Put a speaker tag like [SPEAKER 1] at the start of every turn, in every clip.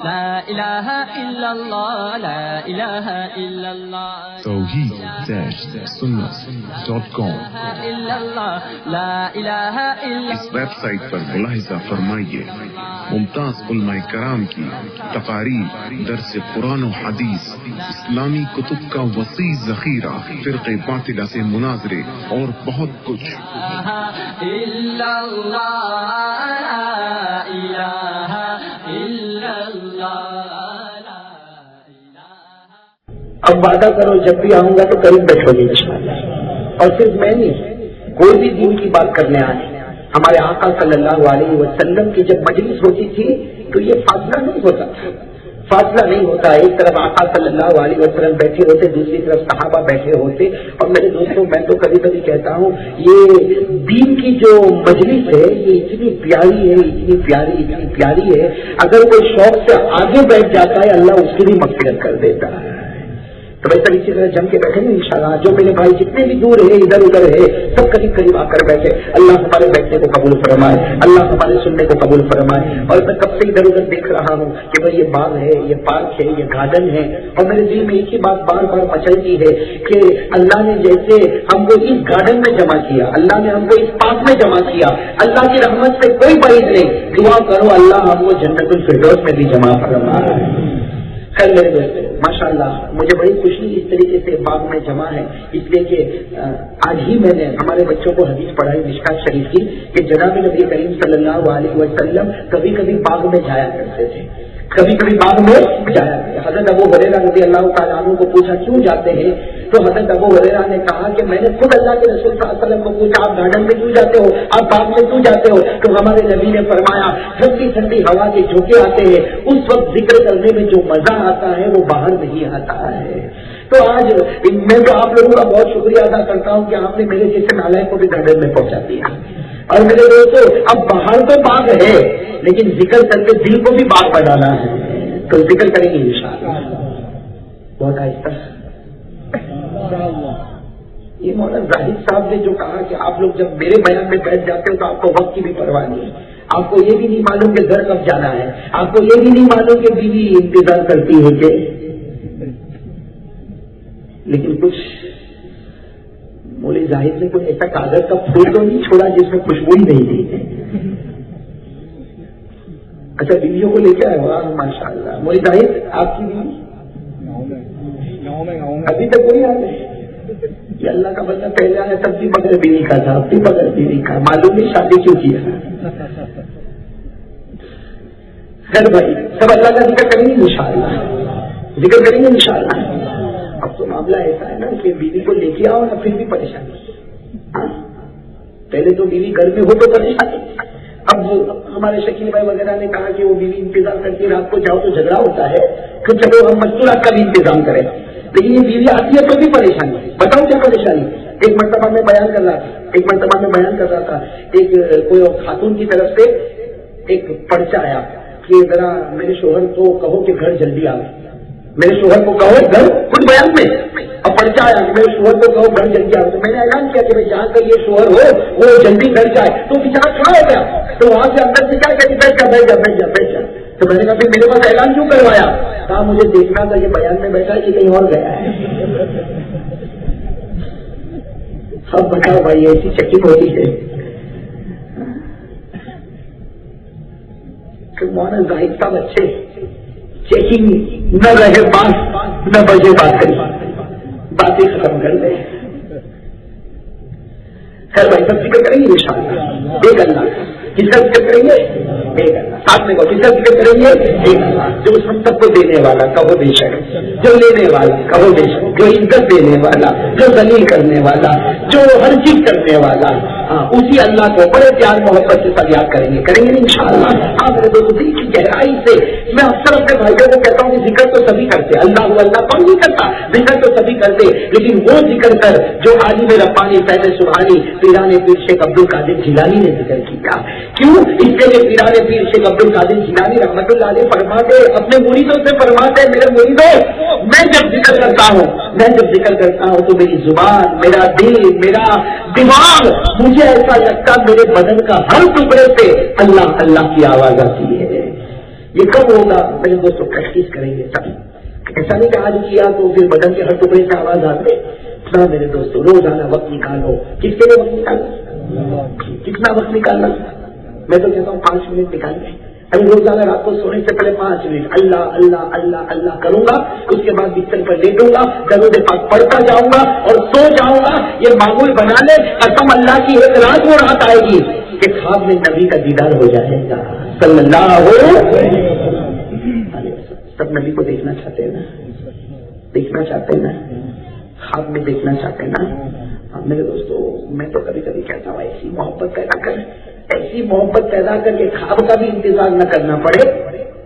[SPEAKER 1] لا الہ الا اللہ لا الہ الا اللہ
[SPEAKER 2] توحید-سنت.com اس ویب سائٹ پر ملاحظہ فرمائیے ممتاز علماء کرام کی تقاریر، درس قرآن و حدیث، اسلامی کتب کا وسیع ذخیرہ، فرقے باطلہ سے مناظرے اور بہت کچھ۔
[SPEAKER 3] اب وعدہ کرو جب بھی آؤں گا تو قریب بیٹھو گے انشاءاللہ، اور صرف میں نہیں، کوئی بھی دین کی بات کرنے آئے۔ ہمارے آقا صلی اللہ علیہ وسلم کی جب مجلس ہوتی تھی تو یہ فاصلہ نہیں ہوتا تھا، فاصلہ نہیں ہوتا، ایک طرف آقا صلی اللہ علیہ وسلم بیٹھے ہوتے، دوسری طرف صحابہ بیٹھے ہوتے۔ اور میرے دوستوں، میں تو کبھی کبھی کہتا ہوں یہ دین کی جو مجلس ہے یہ اتنی پیاری ہے، اتنی پیاری ہے، اگر کوئی شوق سے آگے بیٹھ جاتا ہے اللہ اس کی بھی مغفرت کر دیتا ہے۔ تو ویسا اسی طرح جم کے بیٹھے گے انشاءاللہ۔ جو میرے بھائی جتنے بھی دور ہے، ادھر ادھر ہے، سب قریب قریب آ کر بیٹھے۔ اللہ ہمارے بیٹھنے کو قبول فرمائے، اللہ ہمارے سننے کو قبول فرمائے۔ اور میں کب سے ادھر ادھر دیکھ رہا ہوں کہ بھائی یہ باغ ہے، یہ پارک ہے، یہ گارڈن ہے، اور میرے دل میں ایک ہی بات بار بار مچلتی ہے کہ اللہ نے جیسے ہم کو اس گارڈن میں جمع کیا، اللہ نے ہم کو اس پارک میں جمع کیا، اللہ کی رحمت سے کوئی بعید نہیں۔ دعا کرو اللہ ہم کو جنت الفردوس میں بھی جمع فرمائے۔ خیر میرے دوستوں، ماشاءاللہ مجھے بڑی خوشی اس طریقے سے باغ میں جمع ہے، اس لیے کہ آج ہی میں نے ہمارے بچوں کو حدیث پڑھائی مشکات شریف کی کہ جناب نبی کریم صلی اللہ علیہ وسلم کبھی کبھی باغ میں جایا کرتے تھے، کبھی کبھی باغ میں جایا کرتے۔ حضرت ابو ہریرہ رضی اللہ تعالیٰ عنہ کو پوچھا کیوں جاتے ہیں، تو حضرت ابو ہریرہ نے کہا کہ میں نے خود اللہ کے رسول صلی اللہ علیہ وسلم کو پوچھا آپ گارڈن میں کیوں جاتے ہو، آپ باغ میں کیوں جاتے ہو، تو ہمارے نبی نے فرمایا ٹھنڈی ٹھنڈی ہوا کے جھونکے آتے ہیں، اس وقت ذکر کرنے میں جو مزہ آتا ہے وہ باہر نہیں آتا ہے۔ تو آج میں تو آپ لوگوں کا بہت شکریہ ادا کرتا ہوں کہ آپ نے میرے جیسے نالائق کو بھی گارڈن میں پہنچا دیا۔ اور میرے دوستوں، اب باہر تو باغ ہے لیکن ذکر کر کے دل کو بھی باغ بنانا ہے، تو ذکر کریں گے انشاءاللہ بہت آہستہ۔ یہ مولانا زاہد صاحب نے جو کہا کہ آپ لوگ جب میرے بیان میں بیٹھ جاتے ہو تو آپ کو وقت کی بھی پرواہ نہیں ہے، آپ کو یہ بھی نہیں معلوم کہ گھر کب جانا ہے، آپ کو یہ بھی نہیں معلوم کہ بیوی انتظار کرتی ہے کہ، لیکن کچھ مولوی زاہد نے کوئی ایسا کاغذ کا پھول تو نہیں چھوڑا جس میں خوشبو ہی نہیں تھی۔ اچھا بیویوں کو لے کے آئے ہو ماشاء اللہ۔ مولوی زاہد آپ کی بیوی ابھی تک کوئی آ نہیں، یہ اللہ کا بندہ پہلے آیا تب بھی بغیر بیوی کا تھا، اب بھی بغیر بیوی کا، معلوم نہیں شادی کیوں کیا۔ خیر بھائی سب اللہ کا ذکر کریں گے انشاءاللہ، ذکر کریں گے انشاءاللہ۔ اب تو معاملہ ایسا ہے نا کہ بیوی کو لے کے آؤ نا پھر بھی پریشانی، پہلے تو بیوی گھر میں ہو تو پریشانی۔ اب ہمارے شکیل بھائی وغیرہ نے کہا کہ وہ بیوی انتظام کرتی ہے، رات کو جاؤ تو جھگڑا ہوتا ہے، تو چلو ہم مستورات کا بھی انتظام کریں، لیکن یہ بیوی آتی ہے تو بھی پریشانی۔ بتاؤ کیا پریشانی؟ ایک مرتبہ میں بیان کر رہا تھا، ایک کوئی خاتون کی طرف سے ایک پرچہ آیا کہ ذرا میرے شوہر کو کہو کہ گھر جلدی آئے، میرے شوہر کو کہو گھر، خود بیان میں اب پرچہ آیا کہ میرے شوہر کو کہو گھر جلدی آئے۔ تو میں نے اعلان کیا کہ جہاں تک یہ شوہر ہو وہ جلدی گھر جائے، تو بیچارہ کھڑا ہو گیا، تو وہاں سے اندر سے کیا کہتے بیٹھ جا۔ تو میں نے کہا پھر میرے پاس اعلان کیوں کروایا؟ کہا مجھے دیکھنا تھا یہ بیان میں بیٹھا ہے کہ کہیں اور گیا ہے۔ اب بتاؤ بھائی ایسی چیکنگ ہوتی ہے کہ مولانا زاہد صاحب اچھے چیکنگ نہ رہے بات نہ بجے بات کریں، باتیں ختم کر دیں۔ خیر بھائی سب ذکر کریں گے انشاءاللہ، ایک اللہ کس کا ذکر کریں گے، ایک اللہ ساتھ میں کس کا ذکر کریں گے، ایک اللہ جو ہم سب کو دینے والا کہو بے شک، جو لینے والا کہو بے شک، جو عزت دینے والا، جو ذلیل کرنے والا، جو ہر چیز کرنے والا، اسی اللہ کو بڑے پیار محبت سے سب یاد کریں گے انشاءاللہ۔ آپ میرے دوستوں کی گہرائی سے میں اکثر اپنے بھائیوں کو کہتا ہوں کہ ذکر تو سبھی کرتے، اللہ کون نہیں کرتا، ذکر تو سبھی کرتے، لیکن وہ ذکر کر جو عالم ربانی فیض سبحانی پیران پیر شیخ عبد القادر جیلانی نے ذکر کیا۔ کیوں؟ اس لیے کہ پیران پیر شیخ عبد القادر جیلانی رحمۃ اللہ علیہ فرماتے اپنے مریدوں سے فرماتے میرے مریدوں میں جب ذکر کرتا ہوں تو میری زبان، میرا دل، میرا دماغ، مجھے ایسا لگتا میرے بدن کا ہر ٹکڑے سے اللہ اللہ کی آواز آتی ہے۔ یہ کب ہوگا میرے دوستوں؟ پریکٹس کریں گے سب. ایسا نہیں کہ آج کیا تو پھر بدن کے ہر ٹکڑے سے آواز آتے نہ. میرے دوستوں روزانہ وقت نکالو. کس کے لیے وقت نکالنا؟ کتنا وقت نکالنا؟ میں تو کہتا ہوں 5 منٹ نکالیں. ابھی روزانہ رات کو سونے سے پہلے 5 منٹ اللہ اللہ اللہ اللہ کروں گا. اس کے بعد بستر پر لیٹوں گا, درود پاک پڑھتا جاؤں گا اور سو جاؤں گا. یہ معمول بنا لے. قسم اللہ کی ایک رات وہ رات آئے گی کہ خواب میں نبی کا دیدار ہو جائے گا صلی اللہ علیہ وسلم. سب نبی کو دیکھنا چاہتے ہیں نا؟ دیکھنا چاہتے ہیں نا؟ خواب میں دیکھنا چاہتے ہیں نا؟ میرے دوستوں میں تو کبھی کبھی کہتا ہوں ایسی محبت پیدا کر, ایسی محبت پیدا کر کے خواب کا بھی انتظار نہ کرنا پڑے,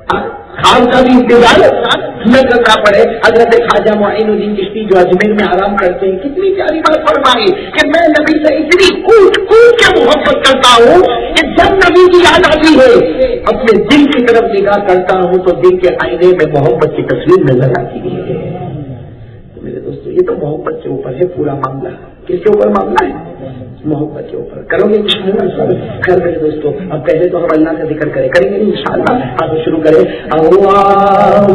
[SPEAKER 3] خواب کا بھی انتظار نہ کرنا پڑے. حضرت خواجہ معین الدین چشتی جو اجمیر میں آرام کرتے ہیں, کتنی پیاری بات فرمائی کہ میں نبی سے اتنی کوٹ کوٹ کے محبت کرتا ہوں کہ جب نبی کی یاد آتی ہے اپنے دل کی طرف نگاہ کرتا ہوں تو دل کے آئینے میں محبت کی تصویر نظر آتی ہے. میرے دوستوں یہ تو محبت کے اوپر ہے پورا معاملہ. کس کے اوپر معاملہ ہے؟ محبت کے اوپر. کرو گے انشاءاللہ؟ خیر میرے دوستوں اب پہلے تو ہم اللہ کا ذکر کریں گے انشاءاللہ. آپ شروع کریں. اللہ اللہ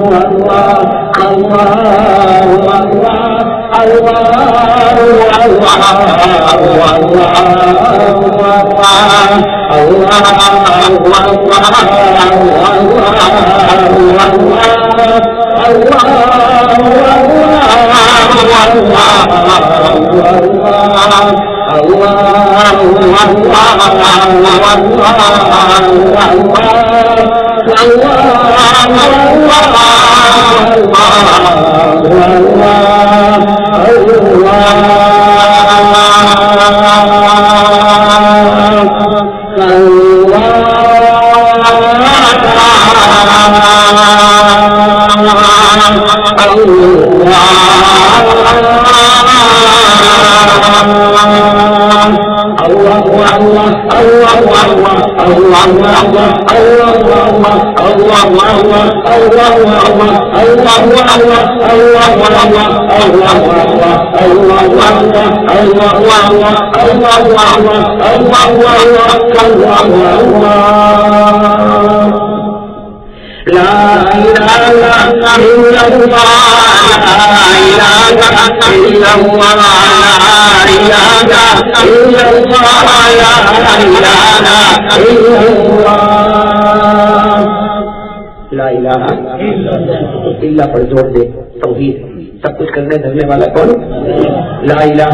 [SPEAKER 3] لا الہ الا پر زور دے. توحید سب کچھ کرنے دھرنے والا کون؟ لا الہ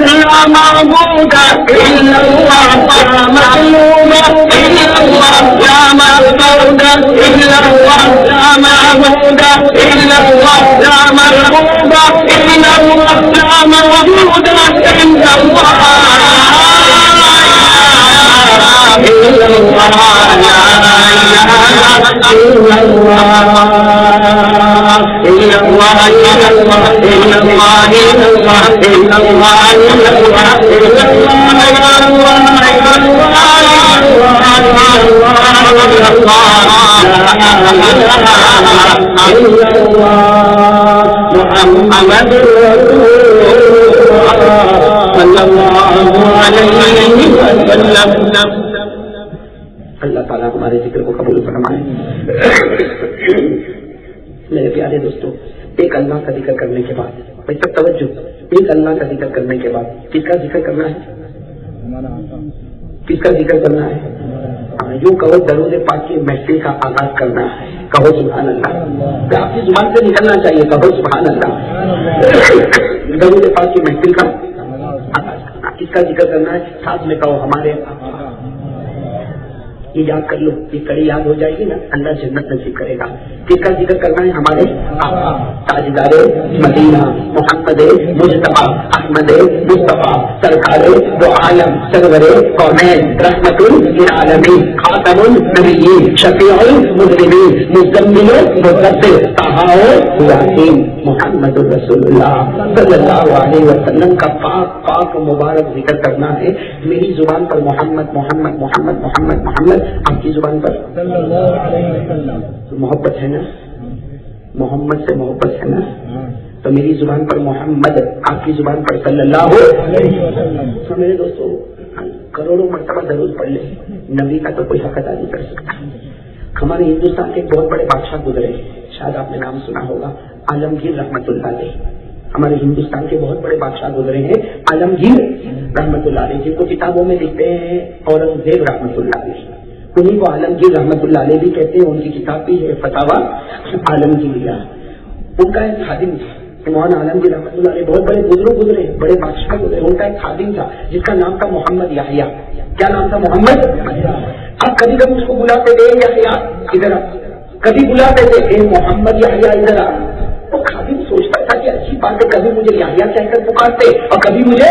[SPEAKER 3] الا معبود الا اللہ لا معلوم الا اللہ لا معبود الا اللہ لا معبود الا اللہ لا مرغوب الا اللہ لا موجود الا اللہ محمد صلی اللہ علیہ وسلم. اللہ تعالیٰ ہمارے ذکر کو قبول فرمائے. میرے پیارے دوستوں ایک اللہ کا ذکر کرنے کے بعد بھائی سب توجہ, ایک اللہ کا ذکر کرنے کے بعد کس کا ذکر کرنا ہے؟ کس کا ذکر کرنا ہے؟ یوں کہو درود پاک کی محفل کا آغاز کرنا ہے. کہو سبحان اللہ. آپ کی زبان سے نکلنا چاہیے. کہو سبحان اللہ. درود پاک کی محفل کا آغاز کرنا. کس کا ذکر کرنا ہے؟ ساتھ میں کہو ہمارے. یہ یاد کر لو, یہ کڑی یاد ہو جائے گی نا, اللہ جنت نصیب کرے گا. کس کا ذکر کرنا ہے؟ ہمارے آقا تاجدار مدینہ محمد مجتبی احمد مصطفیٰ سرکار دو عالم سرور کونین رحمت للعالمین خاتم النبیین شفیع المذنبین مزمل مدثر طہ یاسین محمد رسول اللہ صلی اللہ علیہ وسلم کا پاک پاک مبارک ذکر کرنا ہے. میری زبان پر محمد محمد محمد محمد محمد, آپ کی زبان پر صلی اللہ علیہ وسلم. محبت ہے نا, محمد سے محبت ہے نا, تو میری زبان پر محمد, آپ کی زبان پر صلی اللہ علیہ وسلم. تو میرے دوستوں کروڑوں مرتبہ درود پڑھ لیں, نبی کا تو کوئی حق ادا نہیں کر سکتا. ہمارے ہندوستان کے ایک بہت بڑے بادشاہ گزرے، شاید آپ نے نام سنا ہوگا، عالمگیر رحمت اللہ علیہ۔ ہمارے ہندوستان کے بہت بڑے بادشاہ گزرے ہیں عالمگیر رحمت اللہ علیہ، جن کو کتابوں میں لکھتے ہیں اورنگزیب رحمت اللہ علیہ، انہیں کو عالمگیر رحمت اللہ علیہ بھی کہتے ہیں۔ ان کی کتاب بھی ہے فتاوی عالمگیریہ۔ ان کا ایک خادم تھا مولانا عالمگیر رحمت اللہ علیہ، بہت بڑے بزرگ گزرے، بڑے بادشاہ گزرے۔ ان کا ایک خادم تھا جس کا نام تھا محمد یحییٰ۔ کیا نام تھا؟ محمد۔ اب کبھی کبھی اس کو بلاتے تھے یحییٰ ادھر آ، کبھی بلاتے تھے اے محمد یحییٰ ادھر آ۔ تو خادم سوچتا تھا کہ اچھی بات ہے، کبھی مجھے یحییٰ کہہ کر پکارتے اور کبھی مجھے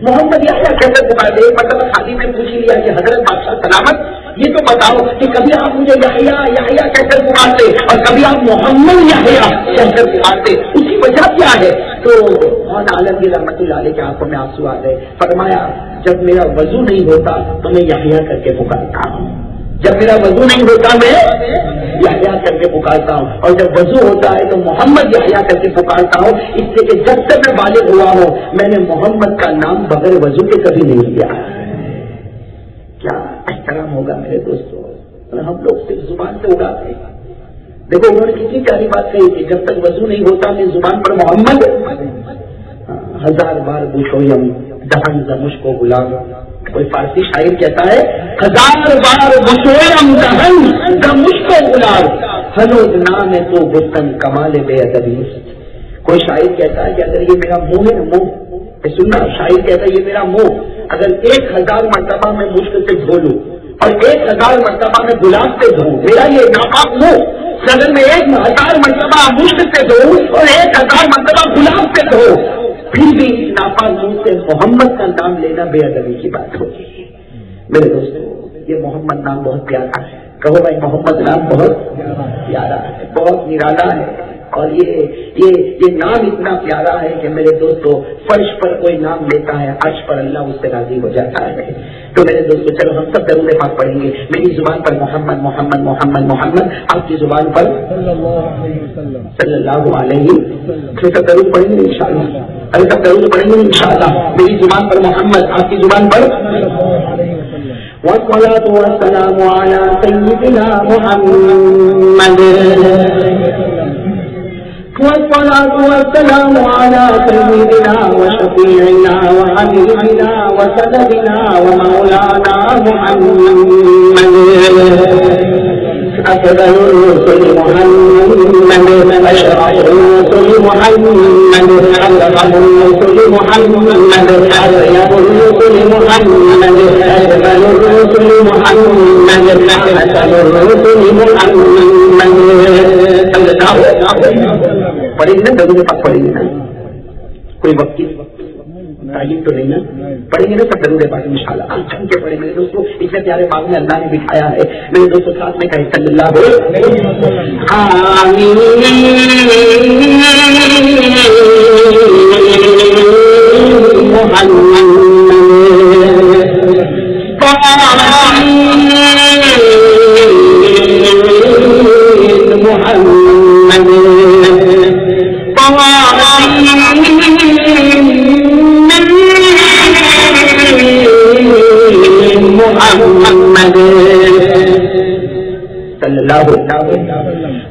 [SPEAKER 3] محمد یحییٰ کہہ کر پکارتے۔ ایک مرتبہ خادم نے پوچھ لیا کہ حضرت بادشاہ سلامت، یہ تو بتاؤ کہ کبھی آپ مجھے یحییٰ یحییٰ کہہ کر پکارتے اور کبھی آپ محمد یحییٰ کہہ کر پکارتے، اس کی وجہ کیا ہے؟ تو مولانا عالمگیر رحمت اللہ علیہ کے آنکھوں میں آنسو آ گئے۔ فرمایا جب میرا وضو نہیں ہوتا تو میں یحییٰ کر کے پکارتا ہوں، جب میرا وضو نہیں ہوتا میں یحییٰ کر کے پکارتا ہوں، اور جب وضو ہوتا ہے تو محمد یحییٰ کر کے پکارتا ہوں، اس لیے کہ جب سے میں بالغ ہوا ہوں میں نے محمد کا نام بغیر وضو کے کبھی نہیں لیا۔ کیا احترام ہوگا میرے دوستوں، اور ہم لوگ صرف زبان سے اڑاتے ہیں۔ دیکھو انہوں نے کتنی پیاری بات کہی کہ جب تک وضو نہیں ہوتا میں زبان پر محمد، ہزار بار بوشویم دہن زمش کو غلام۔ کوئی فارسی شاعر کہتا ہے ہزار بار بوشویم دہن زمش کو غلام، ہنوز نام ہے تو گفتن کمال بے ادبی۔ کوئی شاعر کہتا ہے کہ اگر یہ میرا منہ ہے نا، منہ سننا، شاعر کہتا ہے یہ میرا منہ اگر 1000 مرتبہ میں مشک سے دھو لوں اور 1000 مرتبہ میں گلاب سے دھوں، میرا یہ ناپاک منہ اگر میں 1000 مرتبہ مشک سے دھوں اور 1000 مرتبہ گلاب سے دھوں، پھر بھی اس ناپاک منہ سے محمد کا نام لینا بے ادبی کی بات ہوگی۔ میرے دوستوں یہ محمد نام بہت پیارا ہے، کہو بھائی محمد نام بہت پیارا ہے، بہت نرالا ہے، اور یہ نام اتنا پیارا ہے کہ میرے دوستو فرش پر کوئی نام لیتا ہے عرش پر اللہ اس سے راضی ہو جاتا ہے۔ تو میرے دوستو چلو ہم سب درود پاک پڑھیں گے، میری زبان پر محمد محمد محمد محمد، آپ کی زبان پر صلی اللہ علیہ وسلم، سب درود پڑھیں گے انشاءاللہ، ارے سب درود پڑھیں گے انشاءاللہ، میری زبان پر محمد، آپ کی زبان پر والصلاة والسلام على سيدنا محمد، والصلاة والسلام على سيدنا وشفيعنا وحبيبنا وسندنا ومولانا محمد، أفضل الرسل محمد، أشرف الرسل محمد، أكرم الرسل محمد، أطيب الرسل محمد، أجمل الرسل محمد، أحسن الرسل محمد۔ پڑھیں گے نا درود پاک پڑھیں گے نا، کوئی وقت کی تعلیم تو نہیں نا، پڑھیں گے نا سب درود پاک انشاءاللہ، آپ جم کے پڑھیں گے دوستوں، اتنے پیارے باغ میں اللہ نے بٹھایا ہے۔ میرے دوستوں ساتھ میں کہیں صلی اللہ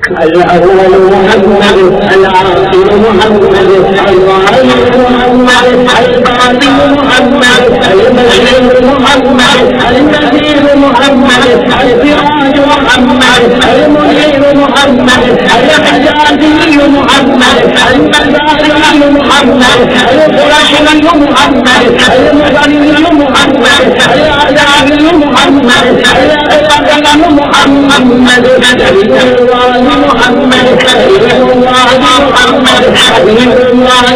[SPEAKER 3] الأول محمد، العاقل محمد، الظاهر محمد، الباطن محمد، المشرق محمد، النذير محمد، السراج محمد، المنير محمد، الحجازي محمد، المزاري محمد، القرشي محمد، المغني محمد، الأعلامي محمد، الأقدم محمد، الله محمد، حبيب الله محمد، حبيب الله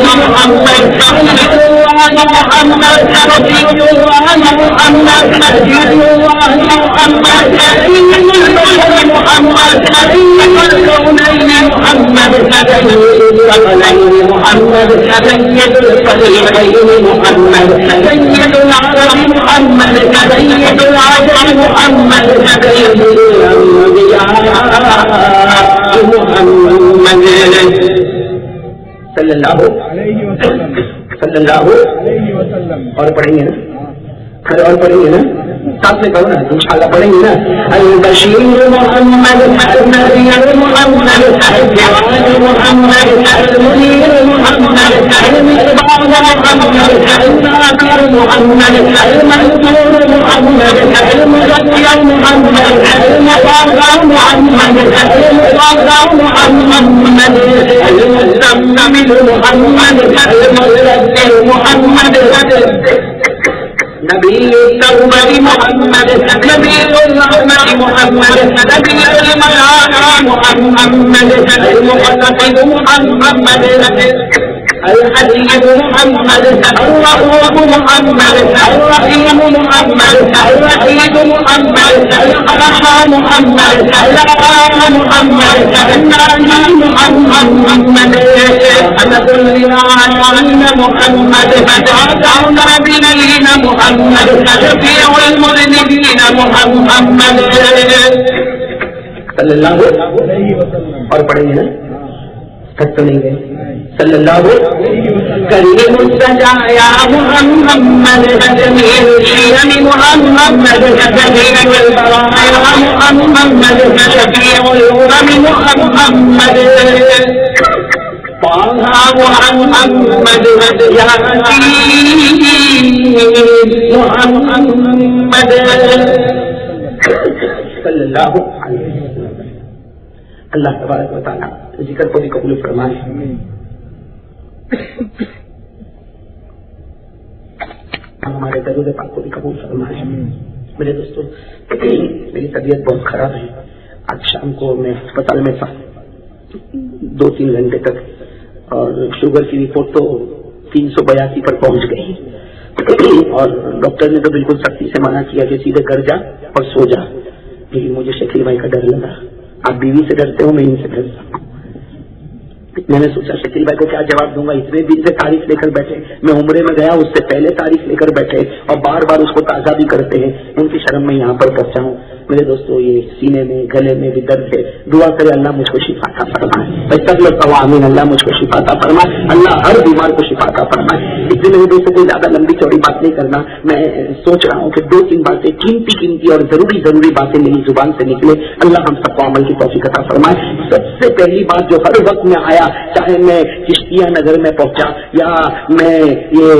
[SPEAKER 3] محمد، حبيب الله محمد، رفيق الله محمد، مجيد الله محمد، حبيب البشر محمد، حبيب الكونين محمد، سيد الثقلين محمد، سيد الفريقين محمد، سيد العرب محمد، سيد العجم محمد، سيد الأنبياء محمد صلی اللہ علیہ وسلم۔ اور پڑھیں گے نا، اور پڑھیں گے نا، ساتھ میں کہو نا انشاءاللہ پڑھیں گے نا. البشیر محمد النذیر محمد السراج محمد المنیر محمد المصباح محمد الناصر محمد المنصور محمد المغفر محمد المطهر محمد المطهر محمد المزمل محمد المدثر محمد نبی التوبہ محمد نبی الرحمت محمد نبی الملائکہ محمد المقتصد محمد الحديد محمد الرؤوف محمد الرحيم محمد الرحيم محمد الرحمن محمد الرحمن محمد النبي محمد أحمد العالمين محمد وعدنا نبينا محمد شفيع المذنبين محمد صلی اللہ علیہ وسلم. اور پڑھیں گے نا تک تو نہیں گئے. صلی اللہ کریم سجایا محمد جمیل شیرم محمد جمیل البرایا محمد شفیع الامم محمد طه محمد یاسین محمد صلی اللہ علیہ وسلم. اللہ تبارک و تعالی ذکر کو بھی قبول فرمائے. ہمارے درود پاک کو بھی قبول فرمائے. میرے دوستوں میری طبیعت بہت خراب ہے. آج شام کو میں ہسپتال میں تھا 2-3 گھنٹے تک اور شوگر کی رپورٹ تو 382 پر پہنچ گئی اور ڈاکٹر نے تو بالکل سختی سے منع کیا کہ سیدھے گھر جا اور سو جا. لیکن مجھے شکیل بھائی کا ڈر لگا. آپ بیوی سے ڈرتے ہو, میں ان سے ڈرتا ہوں. میں نے سوچا شکیل بھائی کو کیا جواب دوں گا. اتنے دن سے تاریخ لے کر بیٹھے, میں عمرے میں گیا اس سے پہلے تاریخ لے کر بیٹھے اور بار بار اس کو تازہ بھی کرتے ہیں. ان کی شرم میں یہاں پر پہنچا ہوں. میرے دوستوں یہ سینے میں گلے میں بھی درد ہے. دعا کرے اللہ مجھ کو شفا عطا فرمائے. سب لوگ کہو آمین. اللہ مجھ کو شفا عطا فرمائے. اللہ ہر بیمار کو شفا عطا فرمائے. اس لیے میرے دوستوں کوئی زیادہ لمبی چوڑی بات نہیں کرنا. میں سوچ رہا ہوں کہ 2-3 باتیں قیمتی اور ضروری باتیں میری زبان سے نکلے. اللہ ہم سب کو عمل کی توفیق عطا فرمائے. سب سے پہلی بات جو ہر وقت میں آیا, چاہے میں چشتیہ نگر میں پہنچا یا میں یہ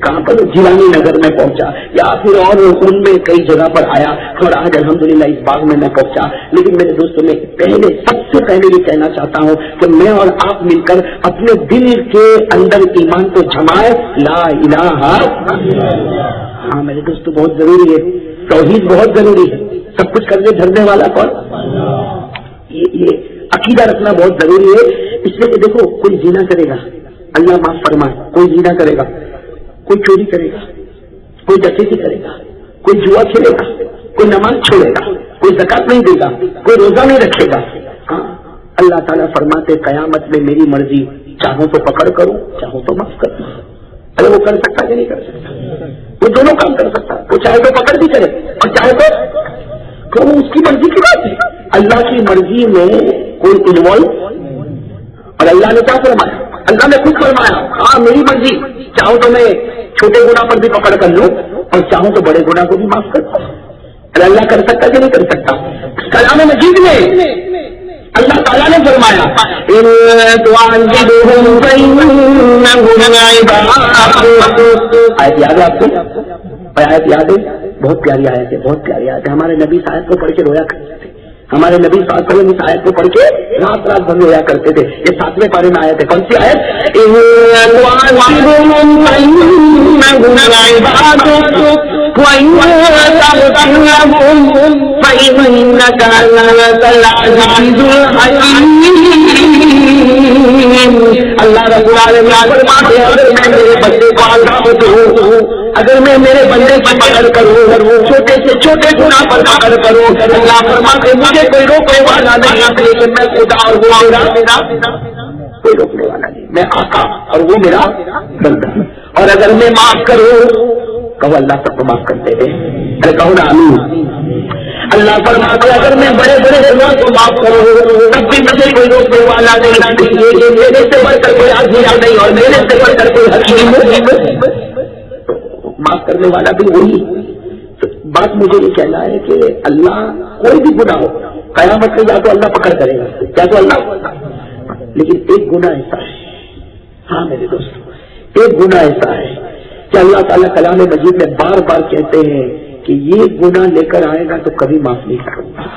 [SPEAKER 3] کہاں پر جیلانی نگر میں پہنچا یا پھر اور ان میں کئی جگہ پر آیا اور آج الحمدللہ اس باغ میں پہنچا. لیکن میرے دوستوں میں سب سے پہلے یہ کہنا چاہتا ہوں کہ میں اور آپ مل کر اپنے دل کے اندر ایمان کو جمائے. لا الہ. ہاں میرے دوستوں بہت ضروری ہے. توحید بہت ضروری ہے. سب کچھ کرنے دھرنے والا کون؟ یہ عقیدہ رکھنا بہت ضروری ہے. اس لیے کہ دیکھو کوئی زنا کرے گا اللہ معاف فرمائے, کوئی زنا کرے گا, کوئی چوری کرے گا, کوئی ڈکیتی کرے گا, کوئی جوا کھیلے گا, کوئی نماز چھوڑے گا, کوئی زکات نہیں دے گا, کوئی روزہ نہیں رکھے گا. ہاں اللہ تعالیٰ فرماتے قیامت میں میری مرضی, چاہوں تو پکڑ کروں, چاہوں تو معاف کر دوں. ارے وہ کر سکتا کہ نہیں کر سکتا؟ وہ دونوں کام کر سکتا. وہ چاہے تو پکڑ بھی کرے اور چاہے تو اس کی مرضی کی بات ہے. اللہ کی مرضی میں کوئی انوالو. اور اللہ نے کیا فرمایا؟ اللہ نے خود فرمایا ہاں میری مرضی, چاہوں تو میں چھوٹے گناہ پر بھی پکڑ کر لوں اور چاہوں تو بڑے گناہ کو بھی معاف کر دوں. اللہ کر سکتا کہ نہیں کر سکتا؟ کلام مجید میں اللہ تعالیٰ نے فرمایا آیت یاد ہے آپ کو؟ آیت یاد ہے؟ بہت پیاری آیت ہے, بہت پیاری آیت ہے. ہمارے نبی صاحب کو پڑھ کے رویا کرتے تھے. ہمارے نبی صلی اللہ علیہ وسلم اس آیت کو پڑھ کے رات بھر رویا کرتے تھے. یہ 7ویں پارے میں آیت ہے. کون سی آیت؟ اللہ رب العالمین فرماتے ہیں اگر میں میرے بندے کو عذاب دوں, اگر میں میرے بندے کی پکڑ کروں, چھوٹے سے چھوٹے گناہ پر پکڑ کروں, اللہ فرماتے مجھے کوئی روکنے والا نہیں, لیکن میں خدا اور وہ میرا کوئی روکنے والا نہیں. میں آقا اور وہ میرا بندہ. اور اگر میں معاف کروں, کہو اللہ سب کو معاف کرتے ہیں. ارے کہو نا آمین. اللہ فرماتے اگر میں بڑے گناہ کو معاف کروں تب بھی مجھے کوئی روکنے والا نہیں, لیکن میرے سے بڑھ کر کوئی عزیز نہیں اور میرے سے بڑھ کر کوئی حکیم معاف کرنے والا بھی وہی. بات مجھے یہ کہنا ہے کہ اللہ کوئی بھی گناہ ہو قیامت میں یا تو اللہ پکڑ کرے گا یا تو اللہ، لیکن ایک گناہ ایسا ہے، ہاں میرے دوستوں ایک گناہ ایسا ہے کہ اللہ تعالیٰ کلام مجید میں بار بار کہتے ہیں کہ یہ گناہ لے کر آئے گا تو کبھی معاف نہیں کروں گا۔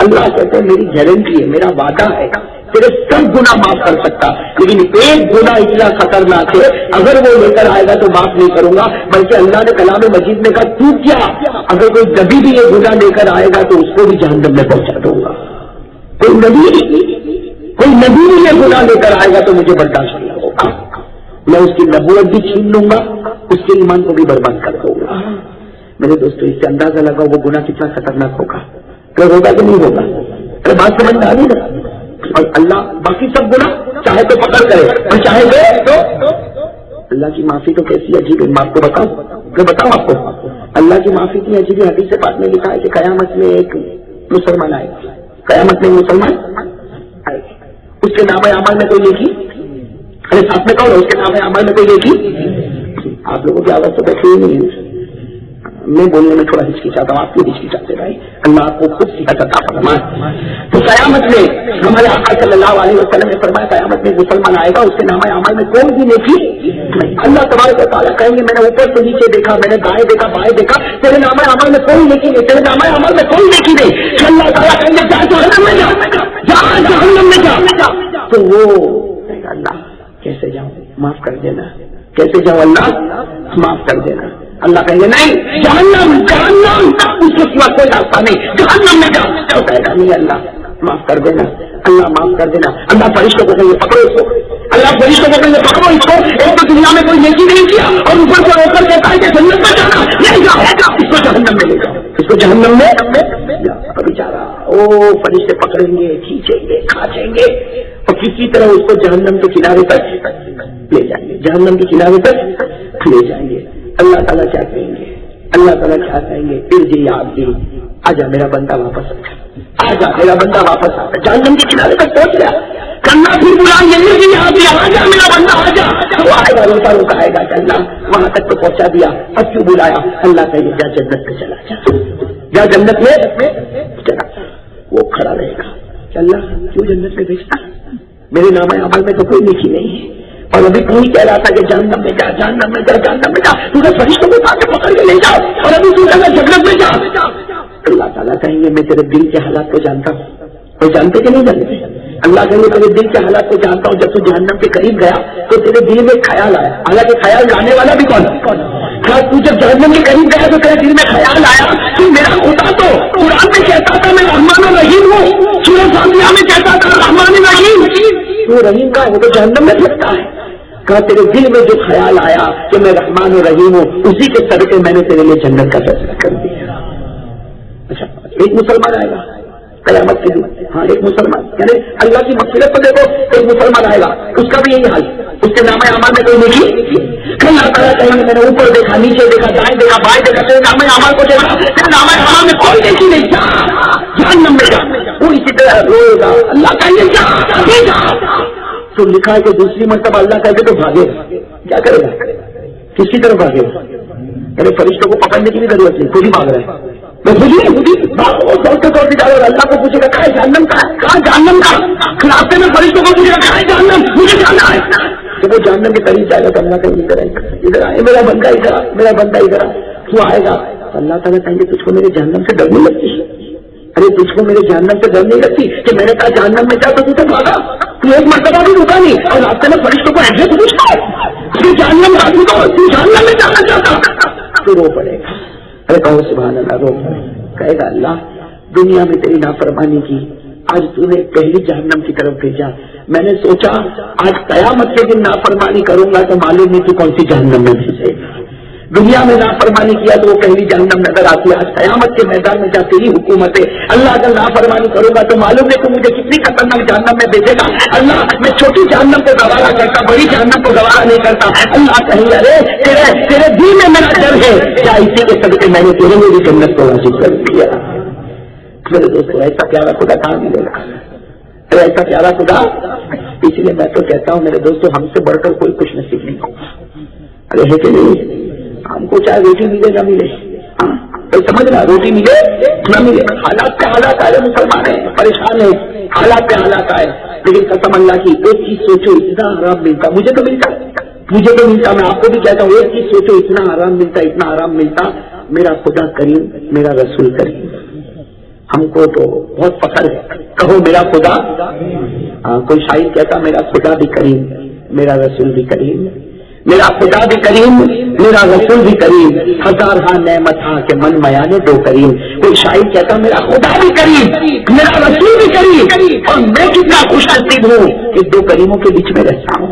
[SPEAKER 3] اللہ کہتے ہیں میری گارنٹی ہے، میرا وعدہ ہے، تیرے سب گناہ معاف کر سکتا، لیکن ایک گناہ اتنا خطرناک ہے اگر وہ لے کر آئے گا تو معاف نہیں کروں گا، بلکہ اللہ نے کلام مجید میں کہا تو کیا اگر کوئی نبی بھی یہ گناہ لے کر آئے گا تو اس کو بھی جہنم میں پہنچا دوں گا۔ کوئی نبی بھی یہ گناہ لے کر آئے گا تو مجھے برداشت نہیں ہوگا، میں اس کی نبوت بھی چھین لوں گا، اس کے ایمان کو بھی برباد کر دوں گا۔ میرے دوستو اس سے اندازہ لگاؤ وہ گناہ کتنا خطرناک ہوگا، کہ ہوگا کہ نہیں ہوگا؟ ارے بات سمجھ میں آ رہی نا؟ اور اللہ باقی سب گناہ چاہے تو پکڑ کرے اور چاہے دے تو اللہ کی معافی تو کیسی عجیب ہے، میں آپ کو بتاؤں آپ کو اللہ کی معافی کی عجیب حدیث سے پاک میں لکھا ہے کہ قیامت میں ایک مسلمان آئے گا، قیامت میں مسلمان آئے گا، اس کے نام اعمال میں کوئی نیکی، ارے ساتھ میں کہو اس کے نام اعمال میں کوئی نیکی، آپ لوگوں کی آواز تو بیٹھی ہی نہیں ہے، میں بولنے میں تھوڑا ہچکچاتا ہوں، آپ کیوں ہچکچاتے بھائی؟ اللہ آپ کو خود صحت عطا فرمائے۔ تو قیامت میں ہمارے آقا صلی اللہ علیہ وسلم نے فرمایا قیامت میں مسلمان آئے گا، اس کے نام اعمال میں کوئی بھی نیکی نہیں، اللہ تبارک و تعالیٰ کہیں گے میں نے اوپر سے نیچے دیکھا، میں نے دائیں دیکھا بائیں دیکھا، تیرے نام اعمال میں کوئی نیکی نہیں، تیرے نام اعمال میں کوئی نیکی نہیں، اللہ تعالیٰ کہیں گے جہنم میں جا، تو وہ اللہ کیسے جاؤں، معاف کر دینا، کیسے جاؤں اللہ معاف کر دینا۔ اللہ کہیں گے نہیں جہنم اس کے سوا کوئی راستہ نہیں، جہنم میں جاؤ، تو کہے گا نہیں اللہ معاف کر دینا، اللہ معاف کر دینا۔ اللہ فرشتوں کو کہیں گے پکڑو اس کو، اللہ فرشتوں کو کہیں گے پکڑو اس کو، ایک تو دنیا میں کوئی نیکی نہیں کیا اور اوپر سے ہو کر کہتا ہے کہ جنت میں جانا، نہیں جاؤ اس کو جہنم میں لے جاؤ، اس کو جہنم میں بیچارہ او فرشتے پکڑیں گے، کھینچیں گے، کھانچیں گے اور کسی طرح اس کو جہنم کے کنارے تک لے جائیں گے، جہنم کے کنارے تک لے جائیں گے۔ اللہ تعالیٰ کیا کہیں گے؟ اللہ تعالیٰ کیا کہیں گے؟ ارجع یا عبدی، آجا میرا بندہ واپس آجا، میرا بندہ واپس آتا، جہنم کے کنارے تک پہنچ گیا، کرنا پھر بلائیں گے ارجع یا عبدی، آجا میرا بندہ آجا، وہ آئے گا روتا روتا آئے گا کہ اللہ وہاں تک تو پہنچا دیا، اب کیوں بلایا؟ اللہ کہے گا جا جنت میں چلا جا جنت میں چلا جا، وہ کھڑا رہے گا کہ اللہ کیوں جنت میں بھیجتا، میرے نام عمل میں تو کوئی نیکی نہیں ہے، اور ابھی کوئی کہہ رہا تھا کہ جہنم میں جا، جہنم میں جا، جہنم میں جا، تجھے فرشتوں کو پاس پکڑ کے لے جاؤ اور ابھی تو جنت میں جا۔ اللہ تعالیٰ کہیں گے میں تیرے دل کے حالات کو جانتا ہوں، اور جانتے کہ نہیں جانتے؟ اللہ کہیں گے تیرے دل کے حالات کو جانتا ہوں، جب تو جہنم کے قریب گیا تو تیرے دل میں خیال آیا، حالانکہ خیال لانے والا بھی کون؟ تو جب جہنم کے قریب گیا تو تیرے دل میں خیال آیا کہ میرا خدا تو قرآن میں کہتا تھا میں رحمان الرحیم ہوں، سورہ فاتحہ میں کہتا تھا رحمان الرحیم، تو رحیم کا وہ تو جہنم میں پھرتا ہے، کہا تیرے دل میں جو خیال آیا کہ میں رحمان و رحیم ہوں، اسی کے صدقے میں نے تیرے لیے جنت کا فیصلہ کر دیا۔ اچھا ایک مسلمان آئے گا قیامت کے دن، ہاں ایک مسلمان، یعنی اللہ کی مغفرت تو دیکھو، ایک مسلمان آئے گا اس کا بھی یہی حال، اس کے نام اعمال میں کوئی نیکی، اللہ تعالیٰ کہیں گے میں نے اوپر دیکھا، نیچے دیکھا، دائیں دیکھا، بائیں دیکھا، تیرے نام اعمال کو دیکھا، تیرے نام اعمال میں کوئی نیکی نہیں، جا جہنم میں جا، وہ اسی طرح روئے گا، اللہ کہیں گے جا، تو لکھا ہے کہ دوسری مرتبہ اللہ کہے تو بھاگے گا، کیا کرے گا؟ کس کی طرف بھاگے گا؟ میرے فرشتوں کو پکڑنے کی بھی ضرورت نہیں، خود ہی بھاگ رہا ہے، میں خود ہی اور اللہ کو پوچھے گا کہاں جہنم کا ہے، کہاں جہنم کا، راستے میں فرشتوں کو پوچھے گا کہاں جہنم، مجھے جانا ہے، تو وہ جہنم کے قریب جائے گا تو اللہ کہیں ادھر آئے میرا بندہ، ادھر آ میرا بندہ، ادھر آ، تو آئے گا اللہ تعالیٰ کہیں گے تجھ کو میرے جہنم سے ڈر نہیں لگتی؟ ارے تجھ کو میرے جہنم سے ڈر نہیں لگتی کہ میں نے کہا جہنم میں جا تو تو بھاگا، تو ایک مرتبہ بھی رکا نہیں، اور راستے میں فرشتوں کو ایسے پوچھتا تو جہنم بھاگی تو جہنم میں جانا چاہتا، تو رو پڑے گا، ارے کہو سبحان اللہ، رو پڑے گا، کہے گا اللہ دنیا میں تیری نافرمانی کی، آج تو نے پہلی جہنم کی طرف بھیجا، میں نے سوچا آج قیامت کے دن نافرمانی کروں گا تو معلوم نہیں تو کون سی جہنم میں بھیجے گا، دنیا میں نافرمانی کیا تو وہ پہلی جہنم نظر آتی ہے، آج قیامت کے میدان میں جا تیری حکومت ہے، اللہ اگر نافرمانی کروں گا تو معلوم ہے تو مجھے کتنی خطرناک جہنم میں بھیجے گا، اللہ میں چھوٹی جہنم کو گوارا کرتا، بڑی جہنم کو گوارا نہیں کرتا، اللہ کہیں ارے تیرے دل میں میرا ڈر ہے، کیا اسی کے صدقے میں نے تیرے لیے بھی جنت کو واجب کر دیا۔ میرے دوستوں ایسا پیارا خدا کہاں ملے گا، ایسا پیارا خدا، اس لیے میں تو کہتا ہوں میرے دوستوں ہم سے بڑھ کر کوئی خوش نصیب نہیں ہوگا، ارے ہے کہ نہیں، ہم کو چاہے بیٹی ملے نہ ملے، تو سمجھ رہا روٹی ملے نہ ملے، حالات پہ حالات آئے، مسلمان ہیں پریشان ہیں، حالات پہ حالات آئے، لیکن قسم اللہ کی ایک چیز سوچو، اتنا آرام ملتا، مجھے تو ملتا، میں آپ کو بھی کہتا ہوں ایک چیز سوچو، اتنا آرام ملتا، میرا خدا کریم، میرا رسول کریم، ہم کو تو بہت فخر ہے، کہو میرا خدا، کوئی شاعر کہتا میرا خدا بھی کریم، میرا رسول بھی کریم، میرا خدا بھی کریم، میرا رسول بھی کریم، ہزار ہاں نعمت ہاں کہ من میانے دو کریم، کوئی شاعر کہتا میرا خدا بھی کریم، میرا رسول بھی کریم، اور میں کتنا خوش نصیب ہوں کہ دو کریموں کے بیچ میں رہتا ہوں۔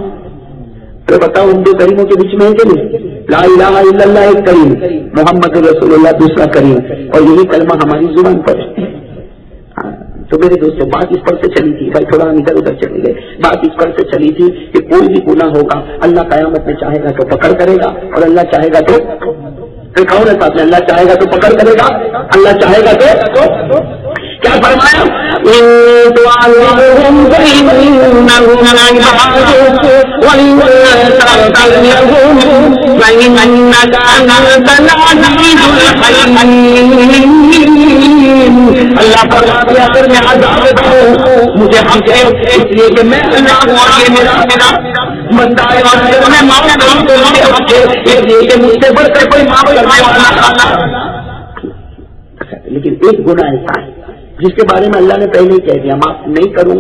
[SPEAKER 3] تو بتاؤ ان دو کریموں کے بیچ میں ہے کہ نہیں؟ لا الہ الا اللہ ایک کریم، محمد رسول اللہ دوسرا کریم، اور یہی کلمہ ہماری زبان پر ہے۔ تو میرے دوستوں بات اس پر سے چلی تھی، بھائی تھوڑا ہم ادھر ادھر چلے گئے، بات اس پر سے چلی تھی کہ کوئی بھی گناہ ہوگا اللہ قیامت میں چاہے گا تو پکڑ کرے گا، اور اللہ چاہے گا تو پھر کون ہے ساتھ میں؟ اللہ چاہے گا تو پکڑ کرے گا، اللہ چاہے گا تو کیا فرمایا؟ اللہ فرماتا ہے اگر میں عذاب دوں مجھے ہم سے اس لیے کہ میں اللہ ہوں اور یہ میرا بندہ ہے، اور اگر میں معاف کروں تو مجھے ہم سے اس لیے کہ مجھ سے بڑھ کر کوئی معاف کرنے والا۔ لیکن ایک گناہ ایسا ہے جس کے بارے میں اللہ نے پہلے ہی کہہ دیا معاف نہیں کروں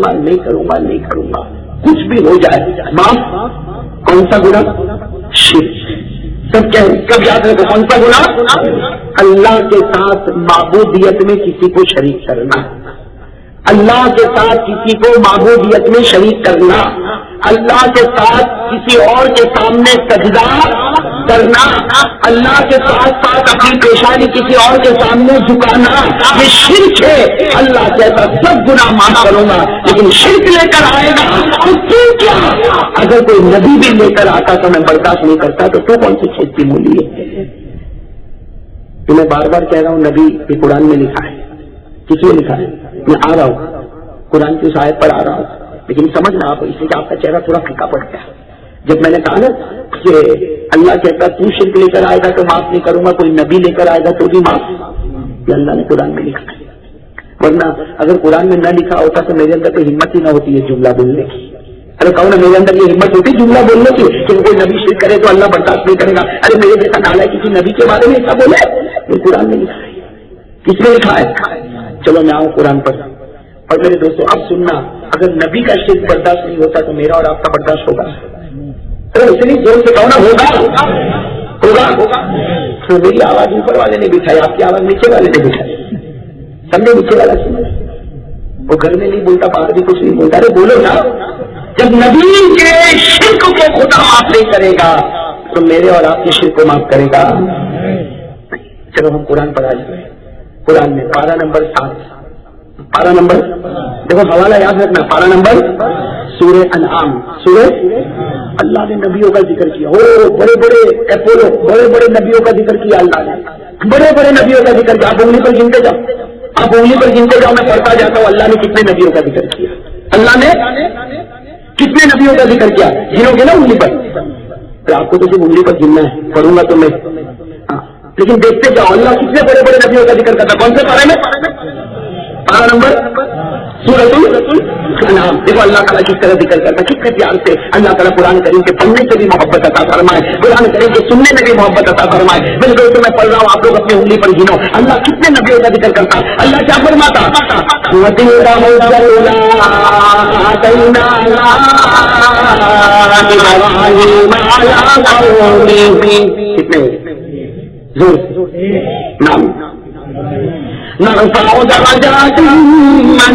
[SPEAKER 3] گا، کچھ بھی ہو جائے معاف۔ کون سا گناہ؟ شرک۔ سب یاد رکھو کون سا گناہ؟ اللہ کے ساتھ معبودیت میں کسی کو شریک کرنا، اللہ کے ساتھ کسی کو معبودیت میں شریک کرنا، اللہ کے ساتھ کسی اور کے سامنے سجدہ کرنا، اللہ کے ساتھ اپنی پیشانی کسی اور کے سامنے جھکانا، یہ شرک ہے۔ اللہ کہتا سب گناہ معاف کروں گا، لیکن شرک لے کر آئے گا تو کیا؟ اگر کوئی نبی بھی لے کر آتا تو میں برداشت نہیں کرتا، تو کون سی چیز کی مولی ہے؟ تو میں بار بار کہہ رہا ہوں نبی یہ قرآن میں لکھا ہے، کس میں لکھا ہے؟ میں آ رہا ہوں قرآن کی اس آیت پر آ رہا ہوں، لیکن سمجھنا آپ اس لیے کہ آپ کا چہرہ تھوڑا پھیکا پڑ گیا جب میں نے کہا نا کہ اللہ کہتا تو شرک لے کر آئے گا تو معاف نہیں کروں گا، کوئی نبی لے کر آئے گا تو بھی معاف، یہ اللہ نے قرآن میں لکھا ہے۔ ورنہ اگر قرآن میں نہ لکھا ہوتا تو میرے اندر تو ہمت ہی نہ ہوتی ہے جملہ بولنے کی۔ ارے کہو نا میرے اندر یہ ہمت ہوتی جملہ بولنے کی کہ کوئی نبی شرک کرے تو اللہ برداشت نہیں کرے گا، ارے میرے جیسا نالا کسی نبی کے بارے میں ایسا بولے؟ یہ قرآن میں لکھا ہے۔ کس میں لکھا ہے؟ چلو میں آؤں قرآن پر، اور میرے دوستوں اب سننا، اگر نبی کا شرک برداشت نہیں ہوتا تو میرا اور آپ کا برداشت ہوگا؟ اتنی زور سے کہو نا ہوگا۔ تو میری آواز اوپر والے نے بٹھائی، آپ کی آواز نیچے والے نے بٹھائی، سب نے نیچے والا سنا، وہ گھر میں نہیں بولتا، باہر بھی کچھ نہیں بولتا، ارے بولو نا۔ جب نبی کے شرک کو خدا معاف نہیں کرے گا تو میرے اور آپ کے شرک کو معاف کرے گا؟ چلو ہم قرآن پر آ جائیں۔ قرآن میں پارہ نمبر 7، پارہ نمبر دیکھو حوالہ یاد رکھنا، پارہ نمبر سورہ انعام، سورہ اللہ نے نبیوں کا ذکر کیا، بڑے بڑے نبیوں کا ذکر کیا، اللہ نے بڑے بڑے نبیوں کا ذکر کیا۔ آپ انگلی پر گنتے جاؤ، میں پڑھتا جاتا ہوں اللہ نے کتنے نبیوں کا ذکر کیا، اللہ نے کتنے نبیوں کا ذکر کیا، گنو گے نا انگلی پر، آپ کو تو صرف انگلی پر گننا ہے، پڑھوں گا تو میں، لیکن دیکھتے جاؤ اللہ کتنے بڑے بڑے نبیوں کا ذکر کرتا۔ کون سے پارے میں؟ پارہ نمبر سورۃ الانعام۔ دیکھو اللہ تعالیٰ کس طرح ذکر کرتا ہے، کتنے پیار سے اللہ تعالیٰ قرآن کریم کے پڑھنے سے بھی محبت عطا فرمائے، قرآن کریم کے سننے میں بھی محبت عطا فرمائے۔ میرے دوستوں میں پڑھ رہا ہوں، آپ لوگ اپنی انگلی پر گنو اللہ کتنے نبیوں کا ذکر کرتا۔ اللہ کیا فرماتا؟ کتنے زور نام نرفع درجات من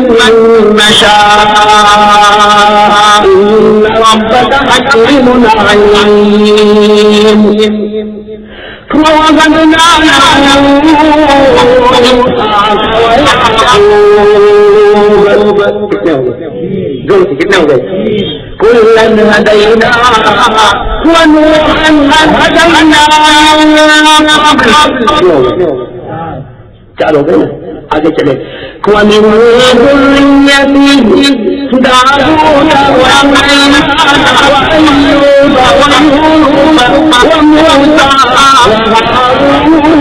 [SPEAKER 3] نشاء إن ربك حكيم عليم ووهبنا کتنے ہو گئے؟ كلا هدينا ونوحا هدينا چار ہو گئے نا، آگے چلے۔ وَمِن ذُرِّيَّتِهِ دَاوُودَ وَسُلَيْمَانَ وَأَيُّوبَ وَيُونُسَ وَمُوسَىٰ وَهَارُونَ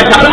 [SPEAKER 3] 18?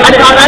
[SPEAKER 3] 18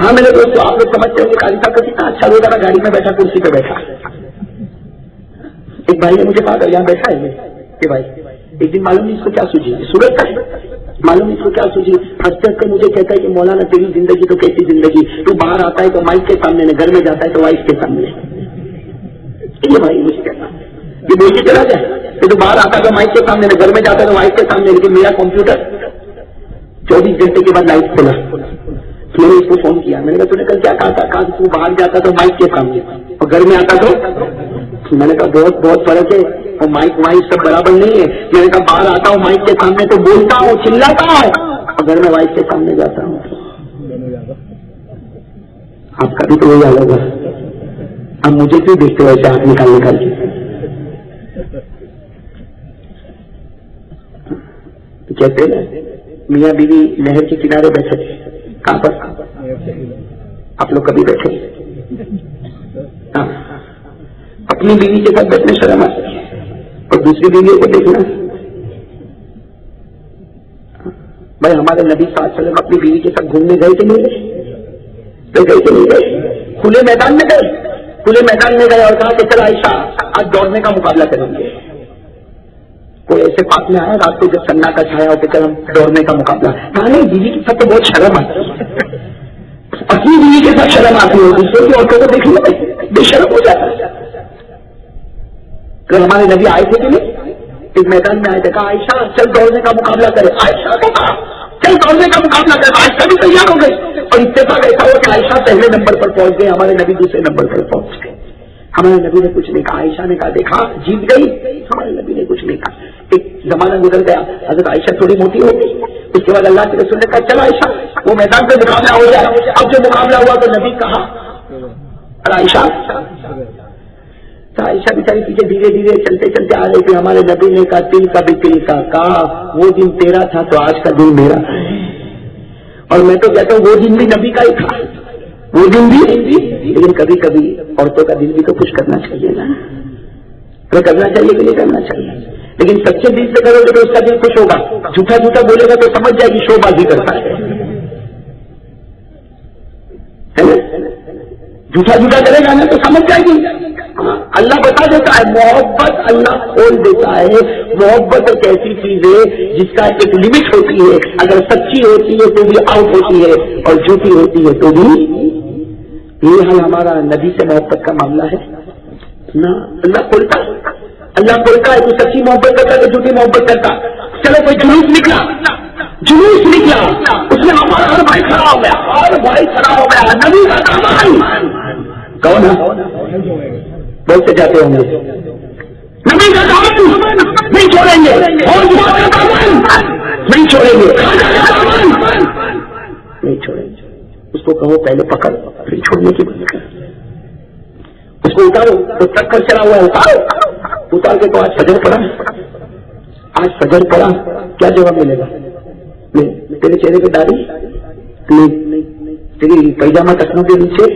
[SPEAKER 3] ہاں میرے دوستوں آپ لوگ سمجھتے ہیں کہ قاری صاحب کا کتنا اچھا روزہ تھا، گاڑی میں بیٹھا کرسی پہ بیٹھا. ایک بھائی نے مجھے کہا تھا یہاں بیٹھا ہے کہ بھائی ایک دن معلوم نہیں اس کو کیا سوچی سورج کا معلوم نہیں اس کو کیا سوچی ہنستے ہنستے مجھے کہتا ہے کہ مولانا تیری زندگی تو کیسی زندگی، تو باہر آتا ہے تو مائک کے سامنے، گھر میں جاتا ہے تو وائف کے سامنے. یہ بھائی مجھے کہتا یہ بول کے چلا جائے کہ تو باہر آتا ہے تو مائک کے سامنے، گھر میں جاتا ہے تو وائف کے سامنے، لیکن میرا کمپیوٹر 24 گھنٹے کے بعد لائٹ کھلا. میں نے اس کو فون کیا، میں نے کہا تو نے کل کیا کہا تھا؟ کہا تو باہر جاتا تو مائک کے سامنے اور گھر میں آتا تو. میں نے کہا بہت بہت فرق ہے، اور مائک وائک سب برابر نہیں ہے. میں نے کہا باہر آتا ہوں مائک کے سامنے تو بولتا ہوں چلاتا ہوں، اور گھر میں وائف کے سامنے جاتا ہوں. آپ کا بھی تو وہی حال ہوگا. اب مجھے کیوں دیکھتے ہو ایسے ہاتھ نکال نکال کے؟ کہتے ہیں میاں بیوی نہر کے کنارے بیٹھے تھے. کہاں پر؟ آپ لوگ کبھی بیٹھے؟ اپنی بیوی کے ساتھ بیٹھنے شرم آتی ہے اور دوسری بیویوں کو دیکھنا. بھائی ہمارے نبی صلی اللہ علیہ وسلم اپنی بیوی کے ساتھ گھومنے گئے کہ نہیں گئے؟ گئے کہ نہیں گئے؟ کھلے میدان میں گئے، کھلے میدان میں گئے اور کہا کہ چل عائشہ آج دوڑنے کا مقابلہ کریں گے. کوئی ایسے پاس میں آیا رات کو جب سناٹا چھایا ہو کہ چل ہم دوڑنے کا مقابلہ. کہا نہیں، بیوی کے ساتھ تو بہت شرم آتی ہے. اپنی بیوی کے ساتھ شرم آتی ہے، دوسروں کی عورتوں کو دیکھ لو بے شرم ہو جاتا ہے. کہ ہمارے نبی آئے تھے کہ نہیں، ایک میدان میں آئے تھے، کہا عائشہ چل دوڑنے کا مقابلہ کرے. عائشہ کو کہا چل دوڑنے کا مقابلہ کرے. عائشہ بھی تیار ہو گئی اور اتفاق ایسا ہو کہ عائشہ پہلے نمبر پر پہنچ گئے، ہمارے نبی دوسرے نمبر پر پہنچ گئے. ہمارے نبی نے کچھ نہیں کہا. عائشہ نے کہا دیکھا جیت گئی. ہمارے نبی نے کچھ نہیں کہا. ایک زمانہ گزر گیا، حضرت عائشہ تھوڑی موٹی ہو گئی. اس کے بعد اللہ کے رسول نے کہا چل عائشہ وہ میدان پہ مقابلہ ہو جائے. اب جو مقابلہ ہوا تو نبی کہا عائشہ بیچاری پیچھے دھیرے دھیرے چلتے چلتے آ رہے تھے. ہمارے نبی نے کہا تل کا بھی تل کا، کہا وہ دن تیرا تھا تو آج کا دن میرا ہے. اور میں تو کہتا ہوں وہ دن بھی نبی کا ہی تھا، وہ دن بھی. لیکن کبھی کبھی عورتوں کا دل بھی تو خوش کرنا چاہیے نا. کرنا چاہیے کہ نہیں کرنا چاہیے؟ لیکن سچے دل سے کرو گے تو اس کا دل خوش ہوگا. جھوٹا جھوٹا بولے گا تو سمجھ جائے گی شو بازی کرتا ہے. جھوٹا جھوٹا کرے گا نا تو سمجھ جائے گی. اللہ بتا دیتا ہے، محبت اللہ کھول دیتا ہے. محبت ایک ایسی چیز ہے جس کا ایک لمٹ ہوتی ہے. اگر سچی ہوتی ہے تو بھی آؤٹ ہوتی ہے اور جھوٹی ہوتی ہے تو بھی. یہ حال ہمارا نبی سے محبت کا معاملہ ہے نا. اللہ کھولتا ہے تو سچی محبت کرتا ہے تو جھوٹی محبت کرتا. چلو کوئی جلوس نکلا، اس میں ہمارا ہر بھائی کھڑا ہو گیا، نبی کا دامن. کون ہے؟ بولتے جاتے ہوں گے نبی کا دامن نہیں چھوڑیں گے، اور نہیں چھوڑیں گے، نہیں چھوڑیں گے. اس کو کہو پہلے پکڑ پھر چھوڑنے کی بات کر. اس کو اتارو تو ٹکر چلا ہوا ہے، اتار کے تو آج فجر پڑا، کیا جواب ملے گا؟ تیرے چہرے پہ داڑھی نہیں، تیری پیجامہ ٹخنوں کے نیچے،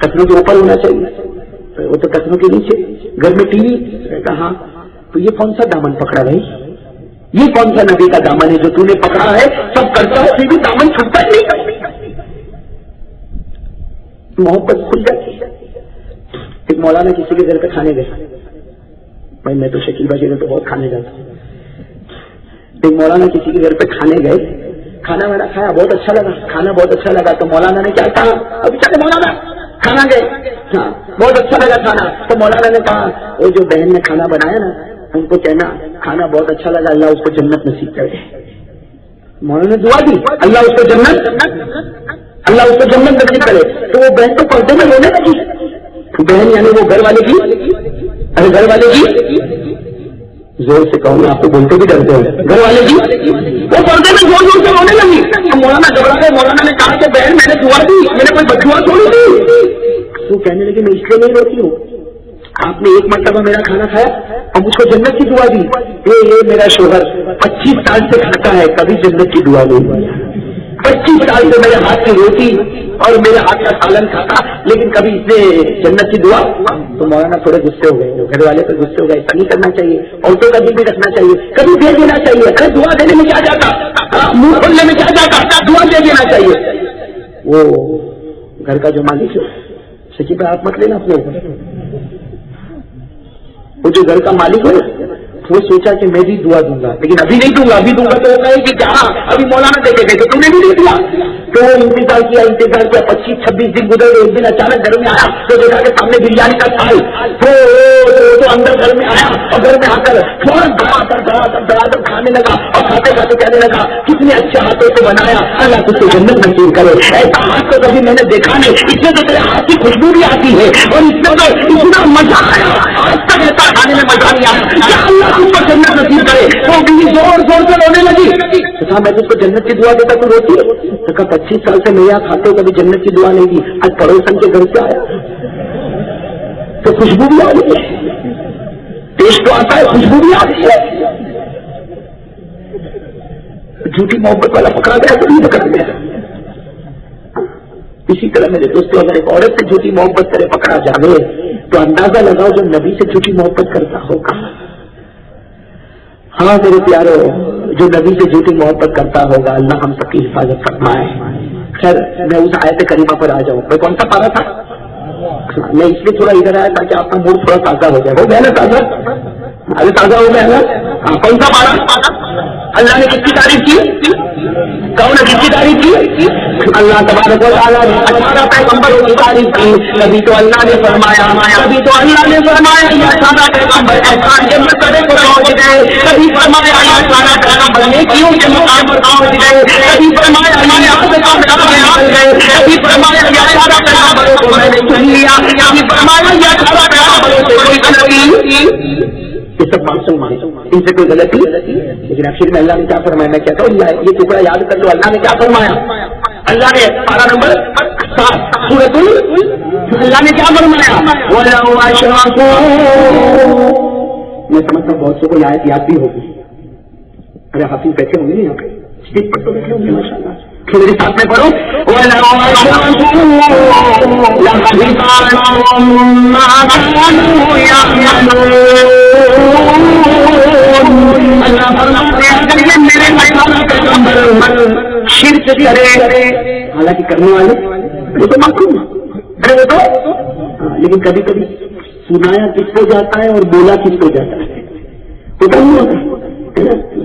[SPEAKER 3] ٹخنوں کے اوپر ہونا چاہیے، وہ تو ٹخنوں کے نیچے. گھر میں ٹی وی رہتا. ہاں تو یہ کون سا دامن پکڑا بھائی؟ یہ کون سا نبی کا دامن ہے جو تو نے پکڑا ہے؟ سب کرتا ہے پھر بھی دامن چھوٹتا ہی نہیں. محبت کھل جاتی ہے. ایک مولانا کسی کے گھر پہ کھانے گئے. بھائی میں تو شکیل بھائی کے گھر پہ بہت کھانے جاتا ہوں. ایک مولانا کسی کے گھر پہ کھانے گئے، کھانا میرا کھایا، بہت اچھا لگا، کھانا بہت اچھا لگا. تو مولانا نے کیا کہا؟ ابھی چلے مولانا کھانا گئے، ہاں بہت اچھا لگا کھانا. تو مولانا نے کہا وہ جو بہن نے کھانا بنایا نا ان کو کہنا کھانا بہت اچھا لگا، اللہ اس کو جنت نصیب کرے. مولانا نے دعا دی اللہ اس کو جنت نصیب کرے. تو وہ بہن تو پردے میں رونے لگی. بہن یعنی وہ گھر والے کی زور سے کہوں گا، آپ کو بولتے بھی ڈرتے ہیں، گھر والے کی وہ پردے میں زور زور سے رونے لگی. مولانا گھبرا گئے. مولانا نے کہا کہ بہن میں نے دعا دی، میں نے کوئی بددعا تھوڑی دی. وہ کہنے لگی میں اس لیے نہیں روتی ہوں، آپ نے ایک مرتبہ میرا کھانا کھایا اور مجھ کو جنت کی دعا دی. یہ میرا شوہر 25 سال سے کھاتا ہے، کبھی جنت کی دعا نہیں. 25 سال سے میرے ہاتھ کی روٹی اور میرے ہاتھ کا سالن کھاتا، لیکن کبھی اس نے جنت کی دعا. تو مولانا تھوڑے غصے ہو گئے، گھر والے تو غصے ہو گئے. ایسا نہیں کرنا چاہیے، عورتوں کا دل بھی رکھنا چاہیے، کبھی دے دینا چاہیے. ارے دعا دینے میں کیا جاتا، منہ کھولنے میں کیا جاتا، دعا دے دینا چاہیے. وہ گھر کا جو مالک ہے سچی پہ آپ مت لینا اپنے اوپر. وہ جو گھر کا مالک ہے وہ سوچا کہ میں بھی دعا دوں گا لیکن ابھی نہیں دوں گا, ابھی دوں گا تو وہ کہے کہ کیا ابھی مولانا دیکھے گئے تو تم نے بھی نہیں دیا. تو وہ انتظار کیا 25-26 دن گزر گئے. ایک دن اچانک گھر میں آیا تو دیکھا کہ سامنے بریانی کا تھال. تو اندر گھر میں آیا اور گھر میں آ کر فوراً دڑا کر کھانے لگا اور کھاتے کھاتے کہنے لگا کتنے اچھے ہاتھوں سے بنایا, اللہ تجھے جنت نصیب کرے. ایسا ہاتھ تو کبھی میں نے دیکھا نہیں, اس میں تو تیرے ہاتھ کی خوشبو بھی آتی ہے اور اس میں تو اتنا مزہ آیا, آج تک ایسا کھانے میں مزہ نہیں آیا. یا اللہ تم کو جنت نصیب کرے. وہ بھی زور زور سے رونے لگی. کہا میں تجھ کو جنت کی دعا دیتا تو روتی ہے. تو کہا 25 سال سے میں یہاں کھاتے ہو کبھی جنت کی دعا نہیں دی, آج پڑوسن کے گھر سے آیا تو خوشبو بھی آ رہی ہے, ٹیسٹ تو آتا ہے, خوشبو بھی آ رہی ہے. جھوٹی محبت والا پکڑا گیا تو نہیں پکڑ گیا. اسی طرح میرے دوستوں اگر ایک عورت سے جھوٹی محبت کرے پکڑا جاوے تو اندازہ لگاؤ جو نبی سے جھوٹی محبت کرتا ہوگا. ہاں میرے پیارو, جو نبی سے جھوٹی محبت کرتا ہوگا اللہ ہم سب کی حفاظت فرمائے. خیر میں اس آیت کریمہ پر آ جاؤں. میں کون سا پارا تھا؟ میں اس لیے تھوڑا ادھر آیا تاکہ آپ کا موڈ تھوڑا تازہ ہو جائے. ہو گیا نا تازہ؟ ابھی تازہ ہو گیا نا. کون سا پارا؟ اللہ نے کس کی تعریف کی؟ کون نے کس کی تعریف کی؟ اللہ تبارک و تعالیٰ نے 18 پیغمبروں کی تعریف کی. کبھی تو اللہ نے فرمایا, کبھی تو اللہ نے فرمایا یہ 18 پیغمبر احسان کے مرتبے کو پہنچ گئے. کبھی فرمایا یہ 18 پیغمبر نیکیوں کے مقام پر پہنچ گئے. کبھی فرمایا یہ آپ کا مقام بن گئے. کبھی فرمایا یہ 18 پیغمبروں کو میں نے چن لیا. کبھی فرمایا یہ 18 پیغمبروں سے کوئی غلطی, یہ سب معصوم ہیں, ان سے کوئی غلطی. لیکن آخر میں اللہ نے کیا فرمایا, میں کہتا ہوں یہ ٹکڑا یاد کر لو. اللہ نے کیا فرمایا؟ اللہ نے پارا نمبر 7 سورۃ اللہ نے کیا فرمایا؟ وَلَوْ أَشْرَكُوا. میں سمجھتا ہوں بہت سے کو یہ آیت یاد بھی ہوگی. ارے حافظ بیٹھے ہوں گے یہاں پہ, اسٹیج پر تو بیٹھے ہوں گے ماشاء اللہ. میرے ساتھ میں پڑھو وَلَوْ أَشْرَكُوا لَحَبِطَ عَنْهُم مَّا كَانُوا يَعْمَلُونَ. اللہ فرماتے ہیں اگر یہ میرے پیغمبر شرک کرے, حالانکہ کرنے والے وہ تو معصوم ہے وہ تو, لیکن کبھی کبھی سنایا کس کو جاتا ہے اور بولا کس کو جاتا ہے. پتا نہیں ہوتا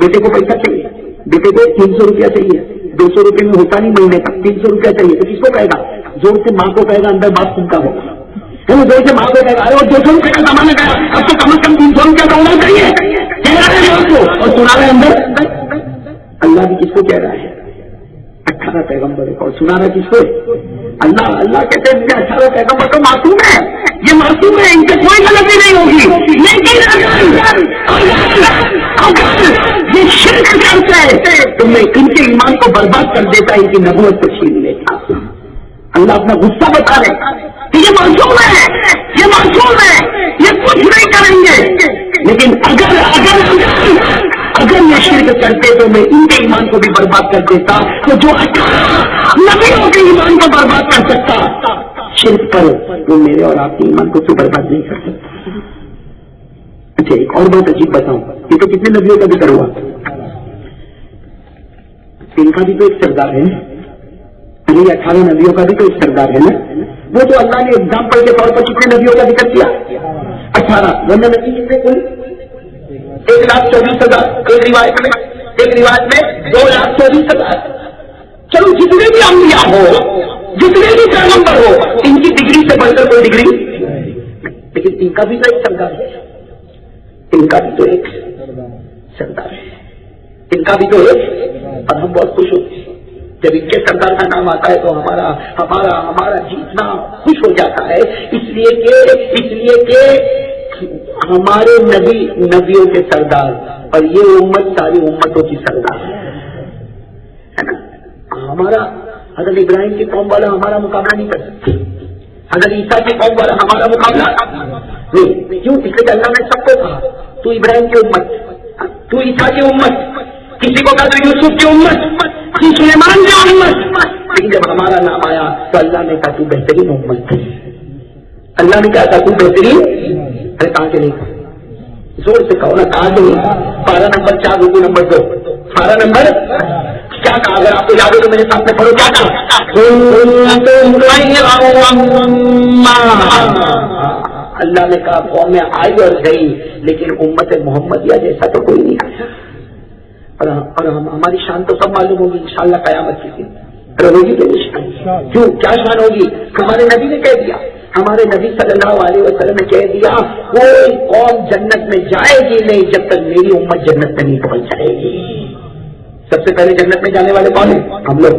[SPEAKER 3] بیٹے کو پیسہ چاہیے, بیٹے کو 300 روپیہ چاہیے, 200 روپئے میں ہوتا نہیں مہینے کا, 300 روپیہ چاہیے تو کس کو کہے گا؟ زور سے ماں کو کہے گا, اندر بات سنتا ہوگا. زور سے ماں کو کہے گا ارے اور 200 روپئے کا سامان ہے اب تو کم از کم 300 روپیہ کا ہونا چاہیے. اور سنا رہے اندر اللہ بھی کس کو کہہ رہا ہے؟ 18 پیغمبر اور سنا رہا کس کو؟ اللہ. اللہ کہتے ہیں 18 پیغمبر تو معصوم ہے, یہ معصوم ہے, ان سے کوئی غلطی نہیں ہوگی. لیکن یہ شرک کرتا ہے تو میں ان کے ایمان کو برباد کر دیتا, ان کی نبوت کو چھین لیتا. اللہ اپنا غصہ بتا رہے کہ یہ معصوم ہے, یہ معصوم ہے, یہ کچھ نہیں کریں گے. لیکن اگر یہ شرک کرتے تو میں ان کے ایمان کو بھی برباد کر دیتا. تو جو نبیوں کے ایمان کو برباد کر سکتا شرک پر, وہ میرے اور آپ کے ایمان کو تو برباد نہیں کر سکتا. اچھا ایک اور بات عجیب بتاؤں, یہ تو کتنے نبیوں کا ذکر ہوا, ان کا بھی تو ایک سردار ہے, 18 نبیوں کا بھی تو ایک سردار ہے نا. وہ تو اللہ نے ایگزامپل کے طور پر کتنے نبیوں کا ذکر کیا؟ 18. ورنہ نبی کتنے کوئی 1,24,000 ایک روایت میں 2,24,000. چلو جتنے بھی انبیاء ہو, جتنے بھی پیغمبر ہو, ان کی ڈگری سے بڑھ کر کوئی ڈگری, لیکن ان کا بھی تو ایک سردار ہے, ان کا بھی تو ایک سردار ہے, ان کا بھی تو ایک. اور ہم بہت خوش ہوتے ہیں جب ان کے سردار کا نام آتا ہے تو ہمارا جی اتنا خوش ہو جاتا ہے, اس لیے کہ ہمارے نبیوں کے سردار اور یہ امت ساری امتوں کی سردار ہے نا. ہمارا حضرت ابراہیم کی قوم والا ہمارا مقابلہ نہیں کر سکتے, حضرت عیسیٰ کی قوم والا ہمارا مقابلہ نہیں. کیوں؟ اس لیے اللہ نے سب کو کہا تو ابراہیم کی امت, تو عیسیٰ کی امت, کسی کو کہا تو یوسف کی امت, سلیمان کی امت. لیکن جب ہمارا نام آیا تو اللہ نے کہا تو بہترین امت ہے. اللہ نے کہا تو بہترین. ارے کہاں کے نہیں کہا, زور سے کہو نا, کہاں کے نہیں. پارا نمبر 4 رکو نمبر 2, پارا نمبر کیا کہا؟ اگر آپ کو یاد ہو تو میرے ساتھ میں پڑھو، کیا کہا؟ اللہ نے کہا قومیں آئی اور گئی لیکن امت محمدیہ جیسا تو کوئی نہیں آیا. اور ہماری شان تو سب معلوم ہوگی انشاءاللہ قیامت کی دن ہوگی کہ شان. کیوں کیا شان ہوگی؟ ہمارے نبی نے کہہ دیا، ہمارے نبی صلی اللہ علیہ وسلم نے کہہ دیا کوئی قوم جنت میں جائے گی نہیں جب تک میری امت جنت میں نہیں پہنچ جائے گی. سب سے پہلے جنت میں جانے والے کون ہیں؟ ہم لوگ.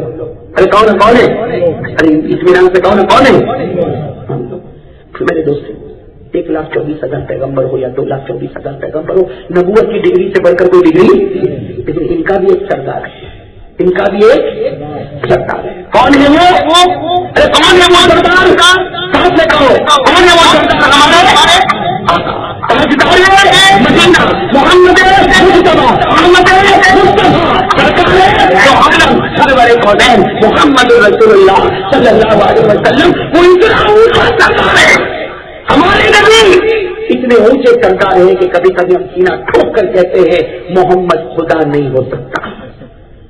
[SPEAKER 3] ارے کون ہے؟ ارے اطمینان سے کون ہے؟ ہم لوگ. میرے دوست 1,24,000 پیغمبر ہو یا 2,24,000 پیغمبر ہو، نبوت کی ڈگری سے بڑھ کر کوئی ڈگری، لیکن ان کا بھی ایک سردار ہے، ان کا بھی ایک سردار ہے. کون ہے وہ؟ ارے کون ہے وہ سردار؟ ساتھ میں کہو کون ہے وہ سردار؟ ہمارے مدینہ محمد محمد رسول اللہ صلی اللہ علیہ وسلم. وہ اتنا اونچا سردار ہے. ہمارے نبی اتنے اونچے سردار ہیں کہ کبھی کبھی ہم سینہ ٹھوک کر کہتے ہیں محمد خدا نہیں ہو سکتا.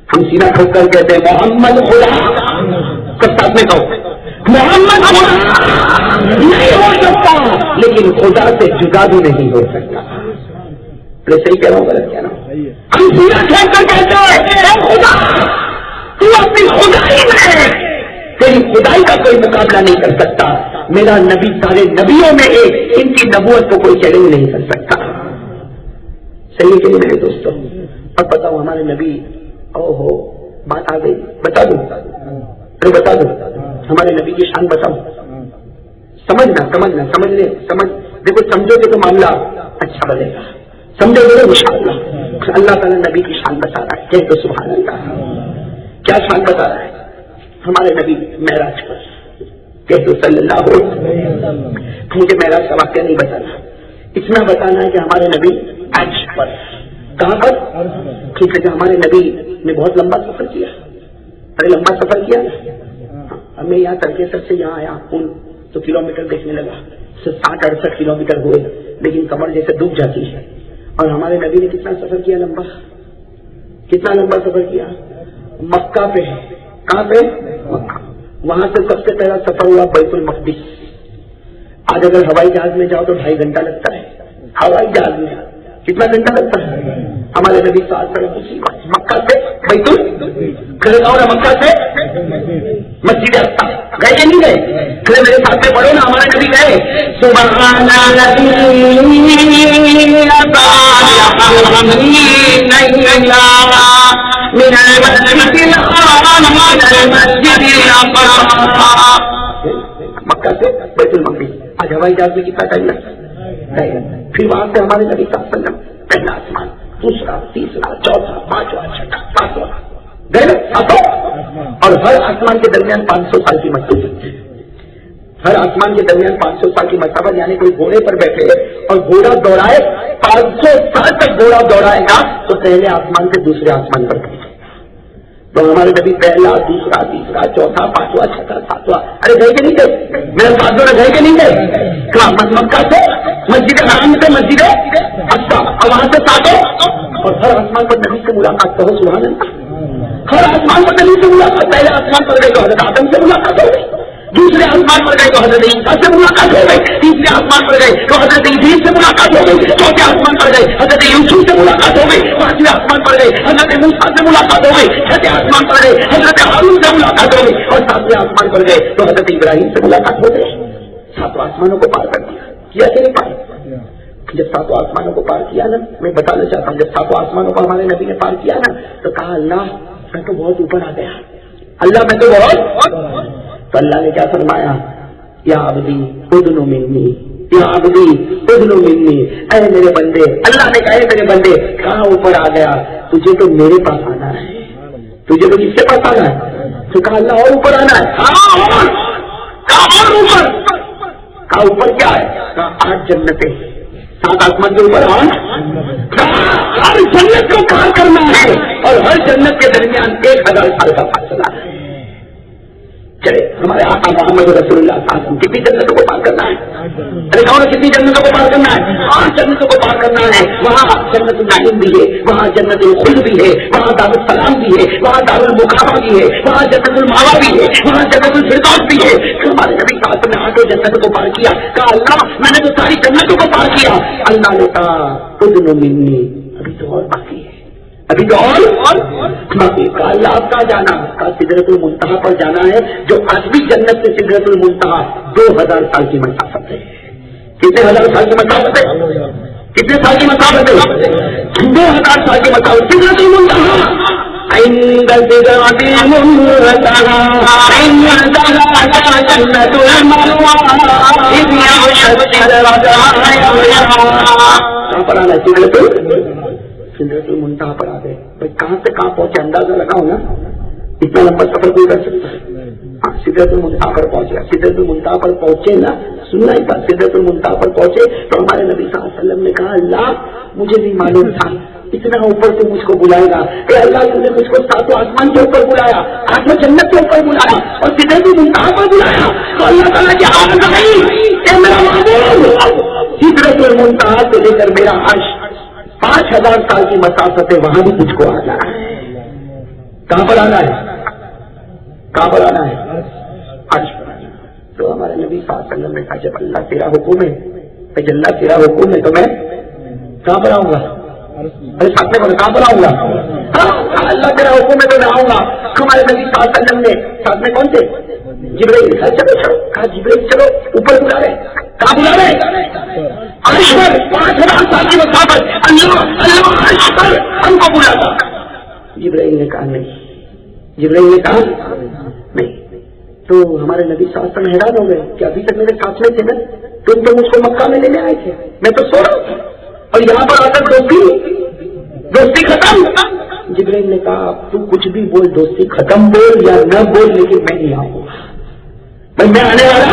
[SPEAKER 3] ہم سینہ ٹھوک کر کہتے ہیں محمد خدا. سب ساتھ میں کہو محمد خدا نہیں ہو سکتا لیکن خدا سے جدا بھی نہیں ہو سکتا. صحیح کہہ رہا ہوں غلط کہہ رہا ہوں؟ ہم سینہ ٹھوک کر کہتے ہیں خدا تو اپنی خدائی میں تیری خدائی کا کوئی مقابلہ نہیں کر سکتا. میرا نبی سارے نبیوں میں ایک، ان کی نبوت کو کوئی چیلنج نہیں کر سکتا. صحیح ہے کہ نہیں میرے دوستوں؟ اب بتاؤ ہمارے نبی، او ہو بات آ گئی، بتا دوں ہمارے نبی کی شان بتاؤ. سمجھ دیکھو سمجھو گے تو معاملہ اچھا بنے گا، سمجھو گے انشاءاللہ. اللہ تعالیٰ نبی کی شان بتا رہا ہے. کہہ تو سبحان اللہ. کیا شان بتا رہا ہے؟ ہمارے نبی معراج پر کہہ تو صلی اللہ علیہ وسلم. مجھے معراج کا واقعہ نہیں بتانا، اتنا بتانا ہے کہ ہمارے نبی عرش پر. کہاں پر؟ کیونکہ ہمارے نبی نے بہت لمبا سفر کیا. ارے لمبا سفر کیا نا. ہمیں یہاں ترکیسر سے یہاں آیا تو کلومیٹر دیکھنے لگا 60-68 کلومیٹر ہوئے، لیکن کمر جیسے ڈوب جاتی ہے. اور ہمارے نبی نے کتنا سفر کیا لمبا؟ کتنا لمبا سفر کیا؟ مکہ پہ. کہاں پہ؟ مکہ. وہاں سے سب سے پہلا سفر ہوا بیت المقدس. آج اگر ہوائی جہاز میں جاؤ تو 2.5 گھنٹہ لگتا ہے. ہوائی جہاز میں کتنا گھنٹہ لگتا ہے؟ ہمارے نبی صلی اللہ علیہ وسلم مکہ سے بیت اور مکہ سے مسجد اقصی گئے کہ نہیں گئے؟ میرے ساتھ میں پڑھو نا، ہمارے نبی گئے. سبحان مکہ سے بیت المقدس. آج ہوائی جہاز میں کتنا ٹائم لگتا ہے؟ پھر وہاں سے ہمارے نبی صلی اللہ علیہ وسلم پہلا آسمان، دوسرا، تیسرا، چوتھا، پانچواں، چھٹا، ساتواں گئے نا ساتوں. اور ہر آسمان کے درمیان 500 سال کی مسافت ہے. ہر آسمان کے درمیان 500 سال کی مسافت، یعنی کوئی گھوڑے پر بیٹھے اور گھوڑا دوڑائے 500 سال تک گھوڑا دوڑائے گا تو پہلے آسمان سے دوسرے آسمان پر پہنچے. تو ہمارے نبی پہلا، دوسرا، تیسرا، چوتھا، پانچواں، چھٹا، ساتواں. ارے گئے کہ نہیں گئے؟ میرے ساتھ جو گئے کہ نہیں گئے؟ مکہ سے مسجد حرام سے مسجد اقصی، اور وہاں سے ساتوں. اور ہر آسمان پر نبی سے ملاقات کرو. سبحان اللہ. ہر آسمان پر نبی سے ملاقات. پہلے آسمان پر گئے تو حضرت آدم سے ملاقات ہو گئی، دوسرے آسمان پر گئے تو حضرت عیسیٰ سے ملاقات ہو گئی، تیسرے آسمان پر گئے تو حضرت ادریس سے ملاقات ہو گئی، چوتھے آسمان پر گئے حضرت یوسف سے ملاقات ہو گئی، پانچویں آسمان پر گئے حضرت موسیٰ سے ملاقات ہو گئی، چھٹے آسمان پر گئے حضرت ہارون سے ملاقات ہو گئی، اور ساتویں آسمان پر گئے تو حضرت ابراہیم سے ملاقات ہو گئی. ساتوں آسمانوں کو پار کر دیا. کیا کہ نہیں پار؟ جب ساتوں آسمانوں کو پار کیا نا، میں بتانا چاہتا ہوں، جب ساتوں آسمانوں کو ہمارے نبی نے پار کیا نا تو کہا اللہ میں تو بہت اوپر آ گیا، اللہ میں تو بہت. تو اللہ نے کیا فرمایا؟ یا عبدی ادن منی، یا عبدی ادن منی، اے میرے بندے. اللہ نے کہا میرے بندے کہاں اوپر آ گیا؟ تجھے تو میرے پاس آنا ہے. تجھے تو کس کے پاس آنا ہے؟ تو کہا اللہ اور اوپر آنا ہے. کہاں اور اوپر؟ کہا اوپر کیا ہے؟ کہا 8 جنتیں، 7 آسمان کے اوپر. ہر جنت کو پار کرنا ہے اور ہر جنت کے درمیان 1000 سال کا فاصلہ ہے. چلے ہمارے آقا محمد رسول اللہ صلی اللہ علیہ وسلم کتنی جنتوں کو پار کرنا ہے؟ ارے کہو کتنی جنتوں کو پار کرنا ہے؟ 8 جنتوں کو پار کرنا ہے. وہاں جنت النعیم بھی ہے, وہاں جنت الخلد بھی ہے, وہاں دار السلام بھی ہے, وہاں دار المقامہ بھی ہے, وہاں جنت الماوا بھی ہے, وہاں جنت الفردوس بھی ہے. ہمارے نبی صلی اللہ علیہ وسلم نے 8 جنتوں کو پار کیا. کہا اللہ میں نے تو ساری جنتوں کو پار کیا. اللہ نے کہا اذن منی, ابھی تو اور باقی ہے, ابھی تو اور باقی. کہا اللہ آپ کہاں جانا؟ کہا سدرۃ المنتہا پر جانا ہے, جو آج بھی جنت سے سدرۃ المنتہا 2000 سال کی مسافت ہے. کتنے ہزار سال کی مسافت ہے؟ کتنے سال کی مسافت ہے؟ 2000 سال کی مسافت. سدرۃ المنتہا عند سدرۃ المنتہا عندها جنت المأوى اذ يغشى السدرة ما يغشى. کہاں پر آنا ہے؟ سدرۃ المنتہا پر آ گئے. بھائی کہاں سے کہاں پہنچے اندازہ لگاؤ نا, اتنا لمبا سفر کوئی کر سکتا ہے. ہاں سدرۃ المنتہا پر پہنچے. سدرۃ المنتہا پر پہنچے نا, سننا ہی تھا. سدرۃ المنتہا پر پہنچے تو ہمارے نبی صلی اللہ علیہ وسلم نے کہا اللہ مجھے بھی معلوم تھا اتنا اوپر تو مجھ کو بلائے گا. اے اللہ تم نے مجھ کو 7 آسمان کے اوپر بلایا, 8 جنت کے اوپر بلایا اور سدرۃ المنتہا پر بلایا. تو اللہ تعالیٰ کی آواز آئی کہ میرا محبوب سدرۃ المنتہا سے لے کر میرا عرش 5000 سال کی مسافت ہے, وہاں بھی تجھ کو آنا ہے. کہاں پر آنا ہے؟ کہاں پر آنا ہے؟ عرش پر آنا. تو ہمارے نبی صلی اللہ علیہ وسلم نے کہا جب اللہ تیرا حکم ہے, اللہ تیرا حکم ہے تو میں کہاں پر آؤں گا؟ ارے ساتھ میں کہاں پر آؤں گا؟ اللہ تیرا حکم ہے تو میں آؤں گا. ہمارے نبی صلی اللہ علیہ وسلم نے ساتھ میں کون تھے؟ جبرائیل. چلو چلو, کہا جبرائیل چلو اوپر بلا رہے. کہاں بلا رہے؟ عرش پر 5000 سال کی مسافت. اللہ عرش پر ہم کو بلاتا. جبرائیل نے کہا نہیں, جبرائیل نے کہا نہیں. تو ہمارے نبی صلی اللہ علیہ وسلم حیران ہو گئے کہ ابھی تک میرے ساتھ میں تھے نا, تم تو مجھ کو مکہ میں لینے آئے تھے, میں تو سو رہا تھا اور یہاں پر آ کر دوستی ختم. جبرائیل نے کہا تو کچھ بھی بول, دوستی ختم بول یا نہ بول, لیکن میں نہیں آؤں گا. میں آنے والا,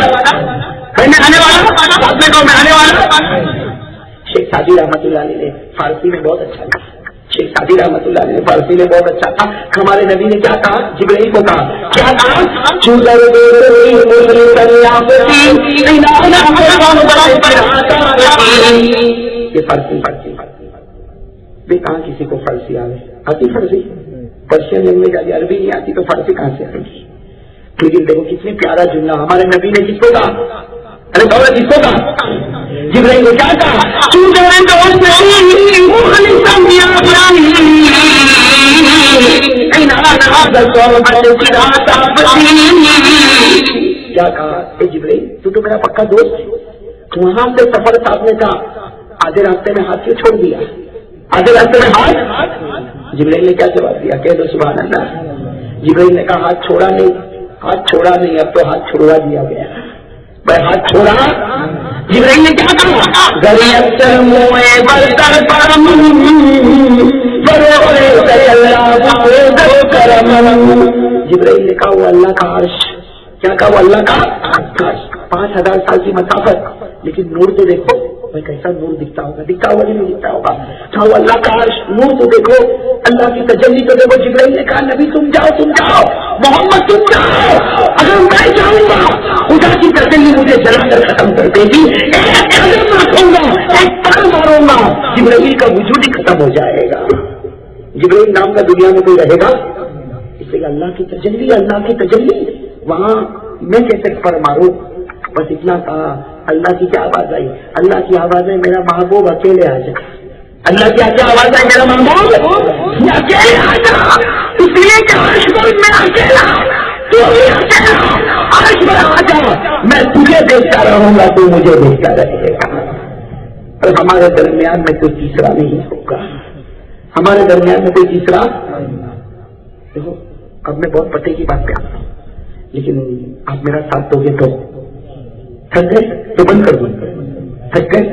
[SPEAKER 3] میں آنے والا, ساتھ میں کہو میں آنے والا. شیخ سعدی رحمۃ اللہ علیہ نے فارسی میں بہت اچھا کہا. شیخ سعدی رحمۃ اللہ علیہ نے فارسی میں بہت اچھا کہا. ہمارے نبی نے کیا کہا؟ جبرائیل کو کہا کیا کہا؟ یہ فارسی بھی کہاں کسی کو فارسی آتی فارسی, پرشین لینگویج آتی, عربی نہیں آتی تو فارسی کہاں سے آئے گی؟ لیکن دیکھو کتنی پیارا جملہ ہمارے نبی نے کس کو کہا. ارے بابا کس کو کہا؟ جبرائیل نے کیا کہا؟ کیا کہا؟ اے جبرائیل تو میرا پکا دوست ہے, تو وہاں سے سفر ساتھ میں تھا, آدھے راستے میں ہاتھ کیوں چھوڑ دیا؟ آدھے راستے میں ہاتھ. جبرائیل نے کیا جواب دیا؟ کہہ دو سبحان اللہ. جبرائیل نے کہا ہاتھ چھوڑا نہیں, ہاتھ چھوڑا نہیں, اب تو ہاتھ چھوڑوا دیا گیا. میں ہاتھ چھوڑا. جبرائیل نے کیا کہا؟ جبرائیل نے کہا وہ اللہ کا عرش. کیا کہا؟ وہ اللہ کا عرش. 5000 سال کی مسافت, لیکن نور تو دیکھو بھائی کیسا نور دکھتا ہوگا, دکھتا ہوگا نہیں دکھتا ہوگا. کہا وہ اللہ کا عرش, نور تو دیکھو, اللہ کی تجلی تو دیکھو. جبرائیل نے کہا نبی تم جاؤ, محمد تم جاؤ, اگر میں جاؤں گا خدا کی تجلی مجھے جلا کر ختم کر دے گی, ایک قدم رکھوں گا, ایک پر ماروں گا, جبرائیل کا وجود ہی ختم ہو جائے گا. جبرائیل نام کا دنیا میں کوئی رہے گا؟ اس لیے اللہ کی تجلی, اللہ کی تجلی وہاں میں کیسے پر ماروں. بس اتنا کہا. اللہ کی کیا آواز آئی؟ اللہ کی آواز ہے میرا محبوب اکیلے آ جا. اللہ کی کیا آواز ہے؟ میرا محبوب اکیلے آ جا. اس لیے کہ عرش پر میں اکیلا, تو بھی اکیلا, عرش پر آ جا, میں تجھے دیکھتا رہوں گا, تو مجھے دیکھتا رہے گا. اور ہمارے درمیان میں کوئی تیسرا نہیں ہوگا, ہمارے درمیان میں کوئی تیسرا. دیکھو اب میں بہت پتے کی بات پہ آتا ہوں, لیکن آپ میرا ساتھ دو گے تو تھک گئے تو بند کر دوں. تھک گئے,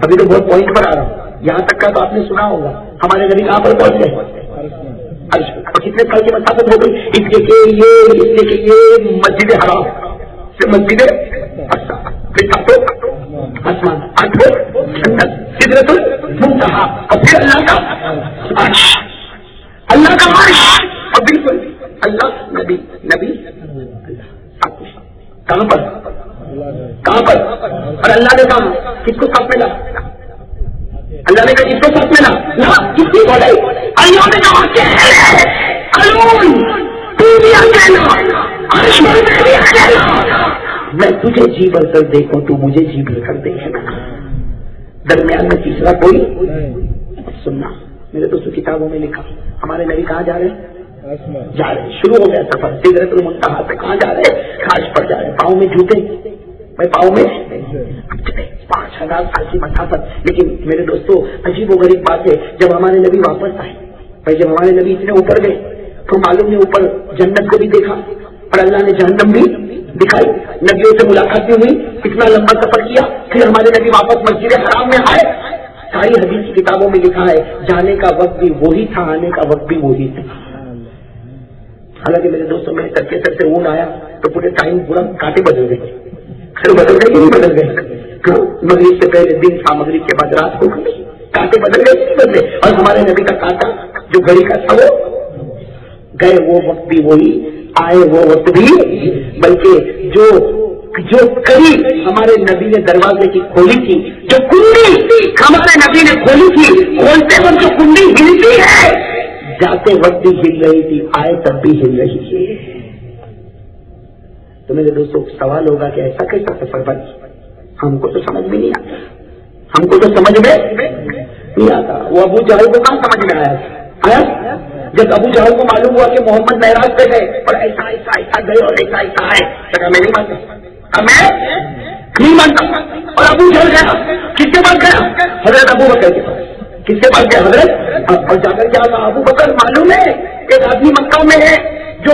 [SPEAKER 3] ابھی تو بہت پوائنٹ پر آ رہا ہوں. یہاں تک کا تو آپ نے سنا ہوگا ہمارے نبی کہاں پر پہنچ گئے؟ اور کتنے سال کی مسافت ہو گئی؟ اس لیے کہ یہ مسجد حرام سے مسجد اقصی, پھر ساتوں آسمان, آٹھوں جنت, سدرۃ المنتہا, اور پھر اللہ کا عرش, اللہ کا عرش, اور بالکل اللہ نبی اللہ کہاں پر؟ اور اللہ نے کہا کس کو ساتھ ملا؟ اللہ نے کہا کس کو ساتھ ملا؟ کس کی بولے؟ اللہ نے کہا میں تجھے جی بھر کر دیکھوں تو مجھے جی بھر کر دیکھنا، درمیان میں تیسرا کوئی سننا. میرے دوستوں کتابوں میں لکھا ہمارے نبی کہاں جا رہے ہیں؟ جا رہے ہیں، شروع ہو گیا سفر سدرۃ المنتہا سے. کہاں جا رہے ہیں؟ خاص پر جا رہے ہیں. پاؤں میں جوتے، میں پاؤں میں 5000 سال کی مسافت. لیکن میرے دوستوں عجیب و غریب بات ہے، جب ہمارے نبی واپس آئے بھائی، جب ہمارے نبی اتنے اوپر گئے تو معلوم نہیں اوپر جنت کو بھی دیکھا اور اللہ نے جہنم بھی دکھائی، نبیوں سے ملاقات بھی ہوئی، اتنا لمبا سفر کیا، پھر ہمارے نبی واپس مسجد حرام میں آئے. ساری حدیث کی کتابوں میں لکھا ہے جانے کا وقت بھی وہی تھا، آنے کا وقت بھی وہی تھا. حالانکہ میرے دوستوں میں سر سے اون آیا تو پورے ٹائم پورا کانٹے بدل گئے، بدل گئے نہیں بدل گئے. مغرب سے پہلے دن تھا، مغرب کے بعد رات ہو گئی، کانٹے بدل گئے نہیں بدلے. اور ہمارے نبی کا کانٹا جو گھڑی کا تھا وہ گئے وہ وقت بھی وہی، آئے وہ وقت بھی، بلکہ جو کڑی ہمارے نبی نے دروازے کی کھولی تھی، جو کنڈی ہمارے نبی نے کھولی تھی، کھولتے وقت جو کنڈی ہلتی ہے جاتے وقت بھی ہل رہی تھی، آئے تب بھی ہل رہی ہے. تو میرے دوستوں سوال ہوگا کہ ایسا کیسا سفر بنا؟ ہم کو تو سمجھ میں نہیں آتا، ہم کو تو سمجھ میں نہیں آتا. وہ ابو جہل کو کہاں سمجھ میں آیا؟ جب ابو جہل کو معلوم ہوا کہ محمد معراج پہ گئے اور ایسا ایسا ایسا گئے اور ایسا ایسا ہے، تو میں نہیں مانتا، میں نہیں مانتا. اور ابو جہل گیا، کس کے پاس گیا؟ حضرت ابو بکر کے پاس. کس کے پاس گیا؟ حضرت. اور جا کر کیا کہا؟ ابو بکر معلوم ہے ایک آدمی مکہ میں ہے جو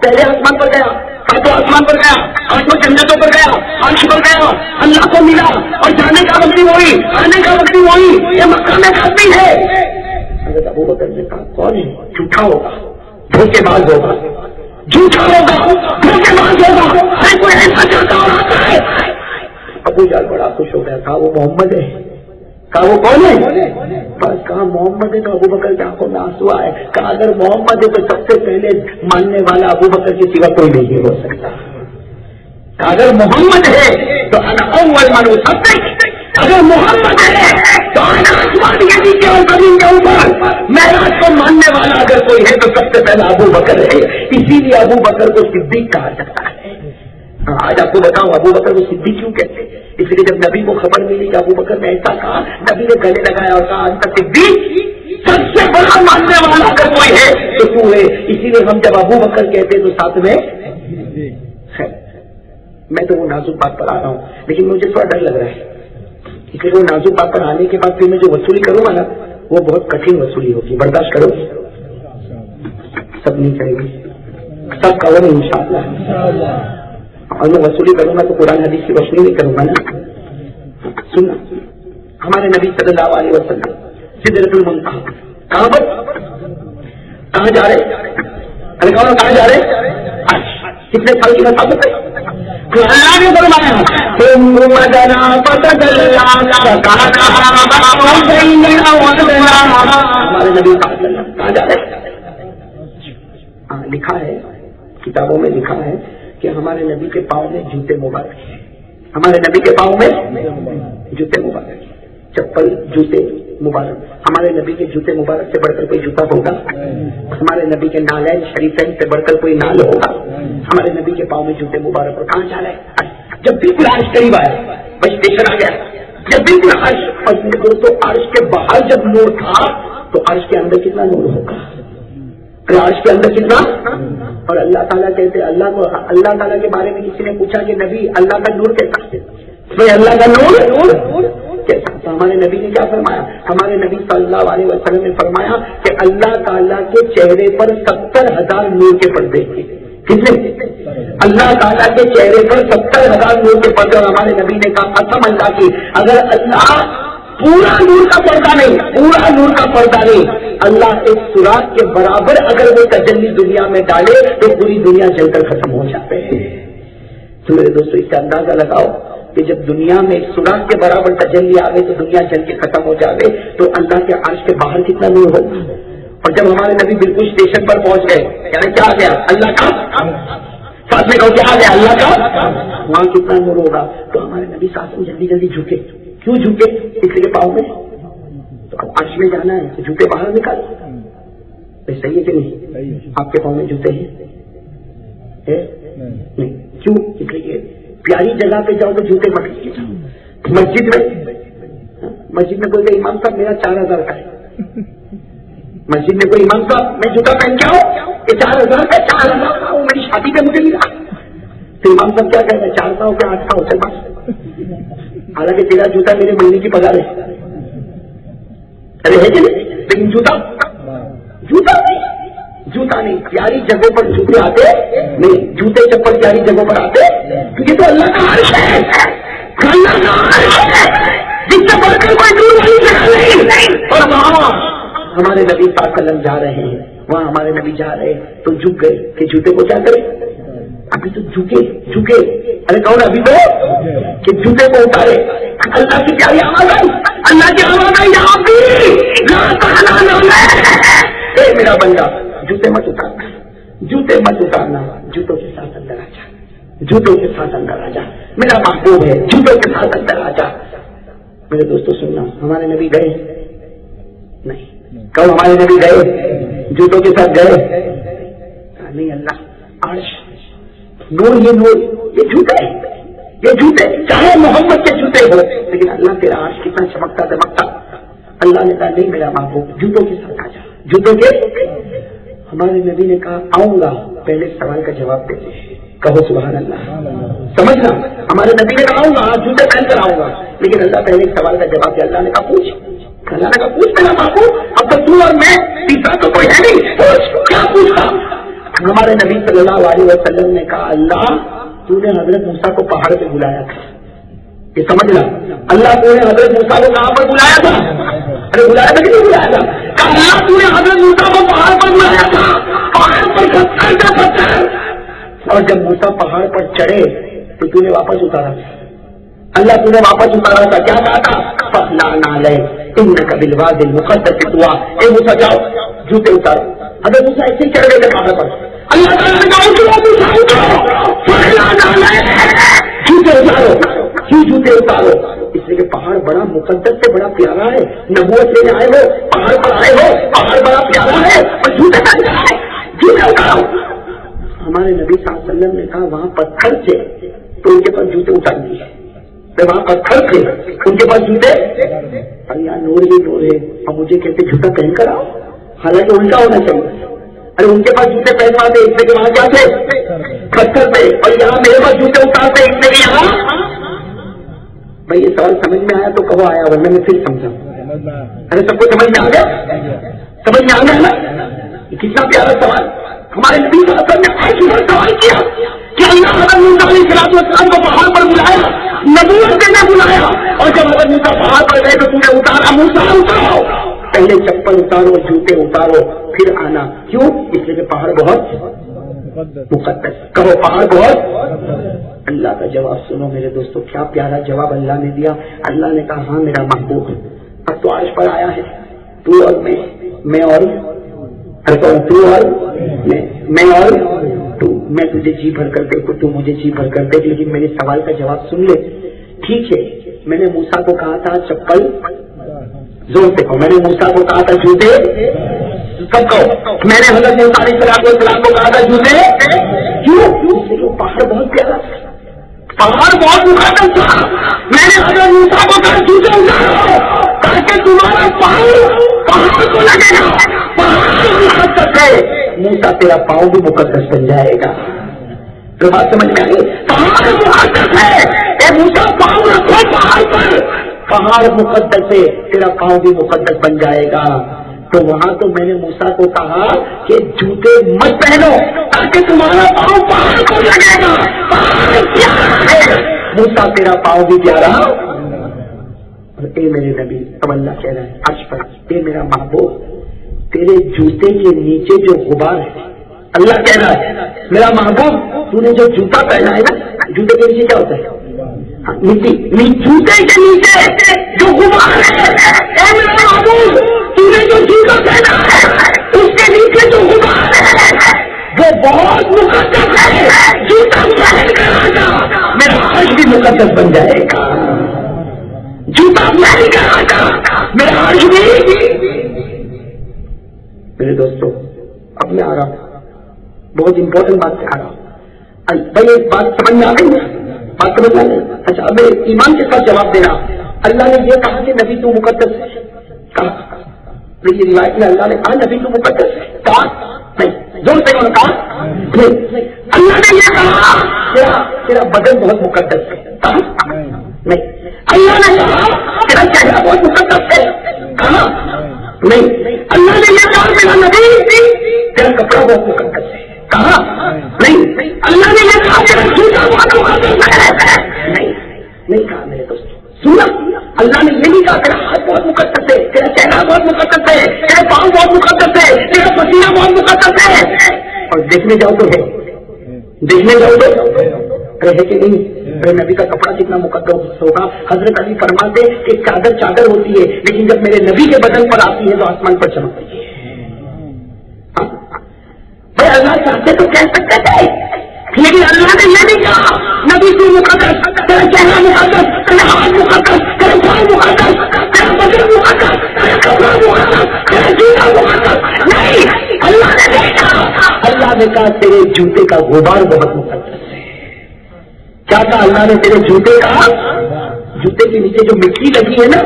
[SPEAKER 3] پہلے آسمان پر گیا، ساتوں آسمان پر گیا، آٹھوں جنتوں پر گیا، عرش پر گیا، اللہ کو ملا اور جانے کا وقت بھی وہی، آنے کا وقت بھی وہی، یہ مکہ میں آدمی ہے. حضرت ابو بکر نے کہا کون ہے؟ جھوٹا ہوگا، دھوکے باز ہوگا، جھوٹا ہوگا، دھوکے باز ہوگا، کوئی ایسا چاہتا ہے. ابو جہل بڑا خوش ہو گیا، کہا وہ محمد ہے. کہا وہ کون ہے؟ بس کہا محمد ہے. تو ابو بکر کی آنکھوں میں آنسو آئے. کہا اگر محمد ہے تو سب سے پہلے ماننے والا ابو بکر کے سوا کوئی نہیں ہو سکتا. کہا اگر محمد ہے تو انا اول من اصدق، اگر محمد ہے تو انا آسمان کے نیچے اور زمین کے اوپر معراج کو ماننے والا اگر کوئی ہے تو سب سے پہلا ابو بکر ہے. اسی لیے ابو بکر کو صدیق کہا جاتا ہے. آج آپ کو بتاؤں ابو بکر کو صدیق کیوں کہتے ہیں؟ اس لیے جب نبی کو خبر ملی کہ ابو بکر نے ایسا کہا، نبی نے گلے لگایا اور کہا انت صدیق، سب سے بڑا ماننے والا اگر کوئی ہے تو تو ہے. اسی لیے ہم جب ابو بکر کہتے تو ساتھ میں میں تو وہ نازک بات پر آ رہا ہوں، لیکن مجھے تھوڑا ڈر لگ رہا ہے. اس لیے وہ نازک بات پر آنے کے بعد پھر میں جو وصولی کروں گا نا وہ بہت کٹھن وصولی ہوگی. برداشت کرو، سب نہیں کریں گے، سب کرو گے انشاءاللہ. اور میں وصولی کروں گا تو قرآن حدیث کی روشنی نہیں کروں گا نا. سننا، ہمارے نبی صلی اللہ علیہ وسلم سدرۃ المنتہا کہاں جا رہے؟ کہاں جا رہے؟ کتنے سال کی مسافت ہے؟ اللہ نے فرمایا ہمارے نبی کہاں جا رہے؟ لکھا ہے کتابوں میں، لکھا ہے کہ ہمارے نبی کے پاؤں میں جوتے مبارک ہیں. ہمارے نبی کے پاؤں میں جوتے مبارک، چپل جوتے مبارک. ہمارے نبی کے جوتے مبارک سے بڑھ کر کوئی جوتا ہوگا؟ ہمارے نبی کے نالین شریفین سے بڑھ کر کوئی نال ہوگا؟ ہمارے نبی کے پاؤں میں جوتے مبارک. اور کہاں جا رہے ہیں؟ جب بالکل عرش قریب آیا، بس اسٹیشن آ گیا، جب بالکل عرش، اور دوستوں عرش کے باہر جب نور تھا تو عرش کے اندر کتنا نور ہوگا؟ عرش کے اندر کتنا؟ اور اللہ تعالیٰ کہتے اللہ تعالیٰ کے بارے میں کسی نے پوچھا کہ نبی اللہ کا نور کیسا ہے؟ اللہ کا نور کیسا؟ تو ہمارے نبی نے کیا فرمایا؟ ہمارے نبی صلی اللہ علیہ وسلم نے فرمایا کہ اللہ تعالیٰ کے چہرے پر 70,000 نور کے پردے تھے. کتنے؟ اللہ تعالیٰ کے چہرے پر 70,000 نور کے پردے. اور ہمارے نبی نے کہا قسم اللہ کی، اگر اللہ پورا نور کا پردہ نہیں، پورا نور کا پردہ نہیں، اللہ ایک سوراخ کے برابر اگر وہ تجلی دنیا میں ڈالے تو پوری دنیا جل کر ختم ہو جاتے ہیں. تو میرے دوستوں اس کا اندازہ لگاؤ کہ جب دنیا میں ایک سوراخ کے برابر تجلی آئے تو دنیا جل کے ختم ہو جاوے تو اللہ کے عرش کے باہر کتنا نور ہوگا. اور جب ہمارے نبی بالکل اسٹیشن پر پہنچ گئے، یعنی کیا آ گیا؟ اللہ کا ساتھ میں کہو کہ آ گیا اللہ کا، وہاں کتنا نور ہوگا. تو ہمارے نبی ساتھ میں جلدی جلدی جھکے. کیوں جھکے؟ اس لیے پاؤں میں تو اب عرش میں جانا ہے تو جوتے باہر نکالو. صحیح ہے کہ نہیں؟ آپ کے پاؤں میں جوتے ہیں نہیں؟ کیوں؟ اس لیے پیاری جگہ پہ جاؤ تو جوتے مت لیے جاؤ. مسجد میں کوئی امام صاحب میرا 4000 کا ہے، مسجد میں کوئی امام صاحب میں جوتا پہن کے آؤ یہ 4000 کا، 4000 کا وہ میری شادی پہ مجھے ملا. تو امام صاحب کیا کہہ رہے ہیں 400 کے 800 چل بس. حالانکہ تیرا جوتا میرے مہینے کی پگار ہے. ارے ہے کہ نہیں؟ لیکن جوتا نہیں. پیاری جگہوں پر جوتے آتے نہیں، جوتے چپل پیاری جگہوں پر آتے کیونکہ تو اللہ کا عرش ہے، اللہ کا عرش ہے جس سے بڑھ کر کوئی دور والی جگہ نہیں. اور وہاں ہمارے نبی صلی اللہ علیہ وسلم جا رہے ہیں، وہاں ہمارے نبی جا رہے ہیں تو جھک گئے کہ جوتے کو کیا کرے. ابھی تو جھکے. ارے کون ابھی تو کہ جوتے کو اتارے. اللہ کی پیاری آواز آئی، اللہ کی آواز آئی یہاں بھی. اے میرا بندہ جوتے مت اتارنا، جوتوں کے ساتھ اندر آ جا. میرا محبوب ہے، جوتوں کے ساتھ اندر آ جا. میرے دوستوں سننا، ہمارے نبی گئے نہیں. کب ہمارے نبی گئے؟ جوتوں کے ساتھ گئے نہیں. اللہ عرش نور، یہ جوتے چاہے محمد کے جوتے ہو لیکن اللہ تیرا عرش کتنا چمکتا دمکتا. اللہ نے کہا نہیں میرا محبوب جوتوں کے ساتھ آ جا. جوتوں کے ہمارے نبی نے کہا آؤں گا. پہلے سوال کا جواب دیتے کہو سبحان اللہ. سمجھنا، ہمارے نبی نے کہا آؤں گا جوتے پہن کر آؤں گا، لیکن اللہ پہلے سوال کا جواب دیا. اللہ نے کہا پوچھ. اللہ نے کہا پوچھ میرا محبوب، اب تو اور میں تیسرا تو کوئی ہے نہیں، پوچھ کیا پوچھا. ہمارے نبی صلی اللہ علیہ وسلم نے کہا اللہ تو نے حضرت موسیٰ کو پہاڑ پہ بلایا تھا. یہ سمجھنا، اللہ تو نے حضرت موسیٰ کو کہاں پر بلایا تھا؟ ارے بلایا تھا کہ نہیں بلایا تھا؟ کہا اللہ تو نے حضرت موسیٰ کو پہاڑ پر بلایا تھا، پہاڑ پر پتھر. اور جب موسیٰ پہاڑ پر چڑھے تو تو نے واپس اتارا. اللہ تو نے واپس اتارا تھا، کیا کہا تھا؟ فَخْلَعْنَا عَلَيْكَ إِنَّكَ بِالْوَادِ الْمُقَدَّسِ طُوًى. اے موسیٰ جاؤ جوتے اتارو. حضرت موسیٰ ایسے ہی چڑھ گئے تھے پہاڑ پر. اللہ تعالیٰ نے کہا فَخْلَعْنَا عَلَيْكَ جوتے اتارو. کیوں جوتے اتارو؟ اس لیے کہ پہاڑ بڑا مقدس سے بڑا پیارا ہے. نبوت لینے آئے ہو، پہاڑ پر آئے ہو، پہاڑ بڑا پیارا ہے اور جوتے پہن کر آئے، جوتے اتارو. ہمارے نبی صلی اللہ علیہ وسلم نے کہا وہاں پتھر تھے تو ان کے پاس جوتے اتار دیے. وہاں پتھر تھے ان کے پاس جوتے، اور یہاں نور ہی نور ہے اور مجھے کہتے جوتا پہن کر آؤ. حالانکہ الٹا ہونا چاہیے. ارے ان کے پاس جوتے پہنواتے اس لیے کہ وہاں کیا تھے؟ پتھر تھے. اور یہاں میرے پاس جوتے اتارتے اس لیے کہ یہاں. بھائی یہ سوال سمجھ میں آیا تو کہو آیا، ورنہ میں پھر سمجھا. ارے سب کو سمجھ میں آ گیا؟ سمجھ میں آ گیا نا؟ کتنا پیارا سوال. ہمارے نبی صلی اللہ علیہ وسلم نے ایسا سوال کیا کہ اللہ حضرت موسیٰ علیہ السلام کو پہاڑ پر بلایا، نبوت دینے بلایا، اور جب حضرت موسیٰ پہاڑ پر گئے تو تم نے اتارا. موسیٰ اتارو، پہلے چپل اتارو، جوتے اتارو، پھر آنا. کیوں؟ اس لیے کہ پہاڑ بہت مقدس. کہو پہاڑ بہت. اللہ کا جواب سنو میرے دوستوں، کیا پیارا جواب اللہ نے دیا. اللہ نے کہا ہاں میرا محبوب اب تو عرش پر آیا ہے، تو اور میں اور تو اور میں اور تو. میں تجھے جی بھر کر دیکھوں، تو مجھے جی بھر کر دیکھ، لیکن میرے سوال کا جواب سن لے. ٹھیک ہے، میں نے موسیٰ کو کہا تھا چپل، زور سے کہو، میں نے موسیٰ کو کہا تھا جوتے، سب کہو. میں نے حضرت موسیٰ علیہ السلام کو کہا تھا جوتے. کیوں؟ پہاڑ بہت پیارا تھا، پہاڑ بہت مقدس تھا. میں نے حضرت موسیٰ کو کہا جوتے اتارو تاکہ تمہارا پہاڑ کو لگے گا پہاڑ مقدس ہے. موسیٰ تیرا پاؤں بھی مقدس بن جائے گا. تو بات سمجھ میں آئی؟ پہاڑ مقدس ہے. اے موسیٰ پاؤں رکھو پہاڑ پر، پہاڑ مقدس ہے، تیرا پاؤں بھی مقدس بن جائے گا. تو وہاں تو میں نے موسیٰ کو کہا کہ جوتے مت پہنو تاکہ تمہارا پاؤں پہاڑ کو لگے گا. پہاڑ پیارا ہے، موسیٰ تیرا پاؤں بھی پیارا. اور اے میرے نبی، اب اللہ کہہ رہا ہے عرش پر، اے میرا محبوب تیرے جوتے کے نیچے جو غبار ہے، اللہ کہہ رہا ہے میرا محبوب تو نے جو جوتا پہنا ہے نا، جوتے کے نیچے کیا ہوتا ہے؟ مٹی. جوتے کے نیچے جو غبار ہے، اے میرا محبوب تو نے جو جوتا پہنا ہے اس کے نیچے جو غبار ہے وہ بہت مقدس ہے. بھی مقدس بن جائے گا. جوتا میں نہیں کہا تھا میرا عرش بھی. میرے دوستوں اب میں آ رہا ہوں, بہت امپورٹنٹ بات آ رہا ہوں. بھائی ایک بات سمجھ میں آ گئی نا, بات سمجھ میں آ گئی. اچھا اب ایمان کے ساتھ جواب دینا. اللہ نے یہ کہا کہ نبی تو مقدس ہے, کہا یہ روایت میں اللہ نے کہا نبی تو مقدس ہے, کہا نہیں, زور سے انہوں نے کہا نہیں. اللہ نے یہ کہا تیرا بدن بہت مقدس ہے, کہا نہیں. اللہ نے کہا تیرا چہرہ بہت مقدس ہے, کہا نہیں. اللہ نے یہ کہا میرا نبی تیرا کپڑا بہت مقدس ہے, کہا نہیں. اللہ نے یہ کہا تیرا جوتا بہت مقدس ہے, نہیں کہا. میرے دوست سنا, اللہ نے یہ نہیں کہا تیرا ہاتھ بہت مقدس ہے, تیرا چہرہ بہت مقدس ہے, تیرا پاؤں بہت مقدس ہے, تیرا پسینہ بہت مقدس ہے. اور دیکھنے جاؤ تو ہے, دیکھنے جاؤ تو ہے کہ نہیں. نبی کا کپڑا کتنا مقدس ہوگا. حضرت علی فرماتے کہ چادر ہوتی ہے, لیکن جب میرے نبی کے بدن پر آتی ہے تو آسمان پر چمکتی ہے. بھائی اللہ چاہتے تو کہہ سکتے تھے, لیکن اللہ نے یہ نہیں کہا نبی تو مقدس, تیرا چہرہ مقدس, تیرا ہاتھ مقدس, تیرا پاؤں مقدس, تیرا بدن مقدس, تیرا کپڑا مقدس, تیرا جوتا مقدس. نہیں, اللہ نے نہیں کہا. اللہ نے کہا تیرے جوتے کا غبار بہت مقدس ہے. کیا کہا اللہ نے؟ تیرے جوتے کا, جوتے کے نیچے جو مٹی لگی ہے نا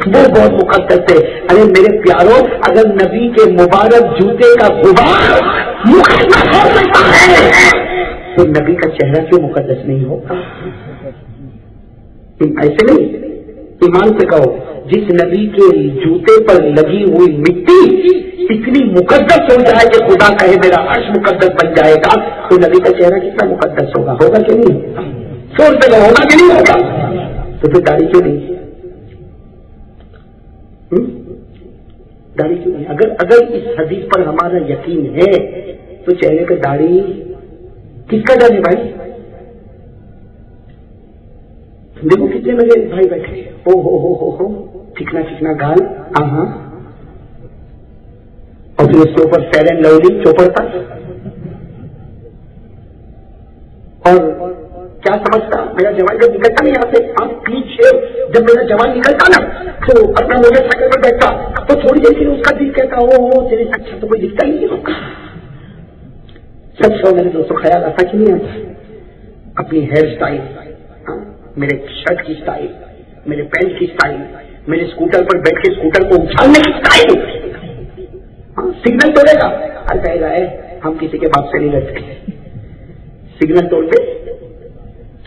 [SPEAKER 3] وہ بہت مقدس ہے. ارے میرے پیاروں, اگر نبی کے مبارک جوتے کا غبار مقدس ہو سکتا ہے تو نبی کا چہرہ کیوں مقدس نہیں ہوگا؟ ایسے نہیں, ایمان سے کہو, جس نبی کے جوتے پر لگی ہوئی مٹی اتنی مقدس ہو جائے کہ خدا کہے میرا عرش مقدس بن جائے گا, تو نبی کا چہرہ کتنا مقدس ہوگا؟ ہوگا کہ نہیں؟ سوچ سے ہوگا کہ نہیں ہوگا؟ تو پھر داڑھی کیوں نہیں؟ داڑھی کیوں نہیں؟ اگر اس حدیث پر ہمارا یقین ہے تو چہرے پہ داڑھی کس کا ڈالے بھائی؟ دیکھو کتنے لگے بھائی بیٹھے, ہو ٹھیکنا ٹھیکنا گال, ہاں, اور پھر اس کے اوپر فیئر اینڈ لولی چوپڑتا. اور کیا سمجھتا میرا جوان جب نکلتا نہیں یہاں سے, آپ پیچھے جب میرا جوان نکلتا نا تو اپنا موٹر سائیکل پر بیٹھتا تو تھوڑی دیر کے اس کا دل کہتا ہو تیرے سے اچھا تو کوئی دکھتا ہی نہیں ہوگا. سب سے میرے دوستوں خیال آتا کہ نہیں آتا؟ اپنی ہیئر اسٹائل, میرے شرٹ کی اسٹائل, میرے پینٹ کی اسٹائل, میرے اسکوٹر پر بیٹھ کے اسکوٹر کو اچھالنے کی اسٹائل. سگنل توڑے گا, ہر کہے گا ہے ہم کسی کے باپ سے نہیں لڑ سکتے, سگنل توڑ کے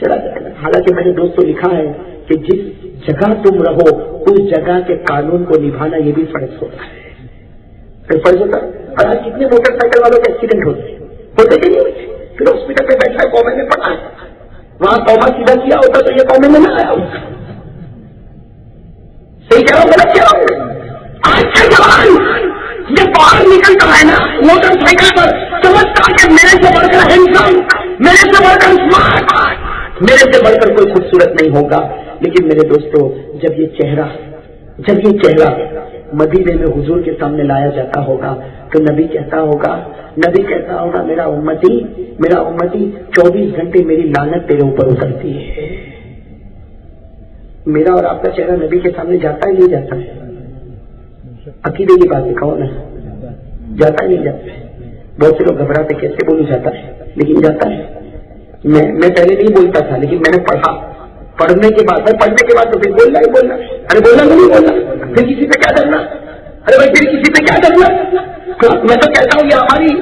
[SPEAKER 3] چلا جائے گا. حالانکہ میں نے دوستوں لکھا ہے کہ جس جگہ تم رہو اس جگہ کے قانون کو نبھانا یہ بھی فرض ہوتا ہے, فرض ہوتا ہے. اور آج کتنے موٹر سائیکل والوں کے ایکسیڈنٹ ہوتے کہ نہیں ہوتے؟ پھر ہاسپٹل پہ بیٹھا ہے, قومے میں پڑا ہے, وہاں توبہ سیدھا کیا ہوتا تو یہ قومے میں نہ آیا ہوتا. صحیح کہہ رہا ہوں غلط کہہ رہا ہوں؟ آج کا جوان جب باہر نکلتا ہے نا موٹر سائیکل پر, سمجھتا کہ میرے سے بڑھ کر ہینڈسم, میرے سے بڑھ کر اسمارٹ, میرے سے بڑھ کر کوئی خوبصورت نہیں ہوگا. لیکن میرے دوستوں جب یہ چہرہ مدینے میں حضور کے سامنے لایا جاتا ہوگا تو نبی کہتا ہوگا میرا امتی 24 گھنٹے میری لعنت تیرے اوپر اترتی ہے. میرا اور آپ کا چہرہ نبی کے سامنے جاتا ہے نہیں جاتا ہے؟ عقیدے کی بات کہو نا, جاتا ہے نہیں جاتا ہے؟ بہت سے لوگ گھبراتے کیسے بولو جاتا ہے, لیکن جاتا ہے. میں پہلے نہیں بولتا تھا لیکن میں نے پڑھا, پڑھنے کے بعد تو پھر بولنا ہی بولنا. ارے بولنا نہیں بولنا, پھر کسی پہ کیا ڈرنا؟ ارے بھائی پھر کسی پہ کیا ڈرنا؟ میں تو کہتا ہوں یہ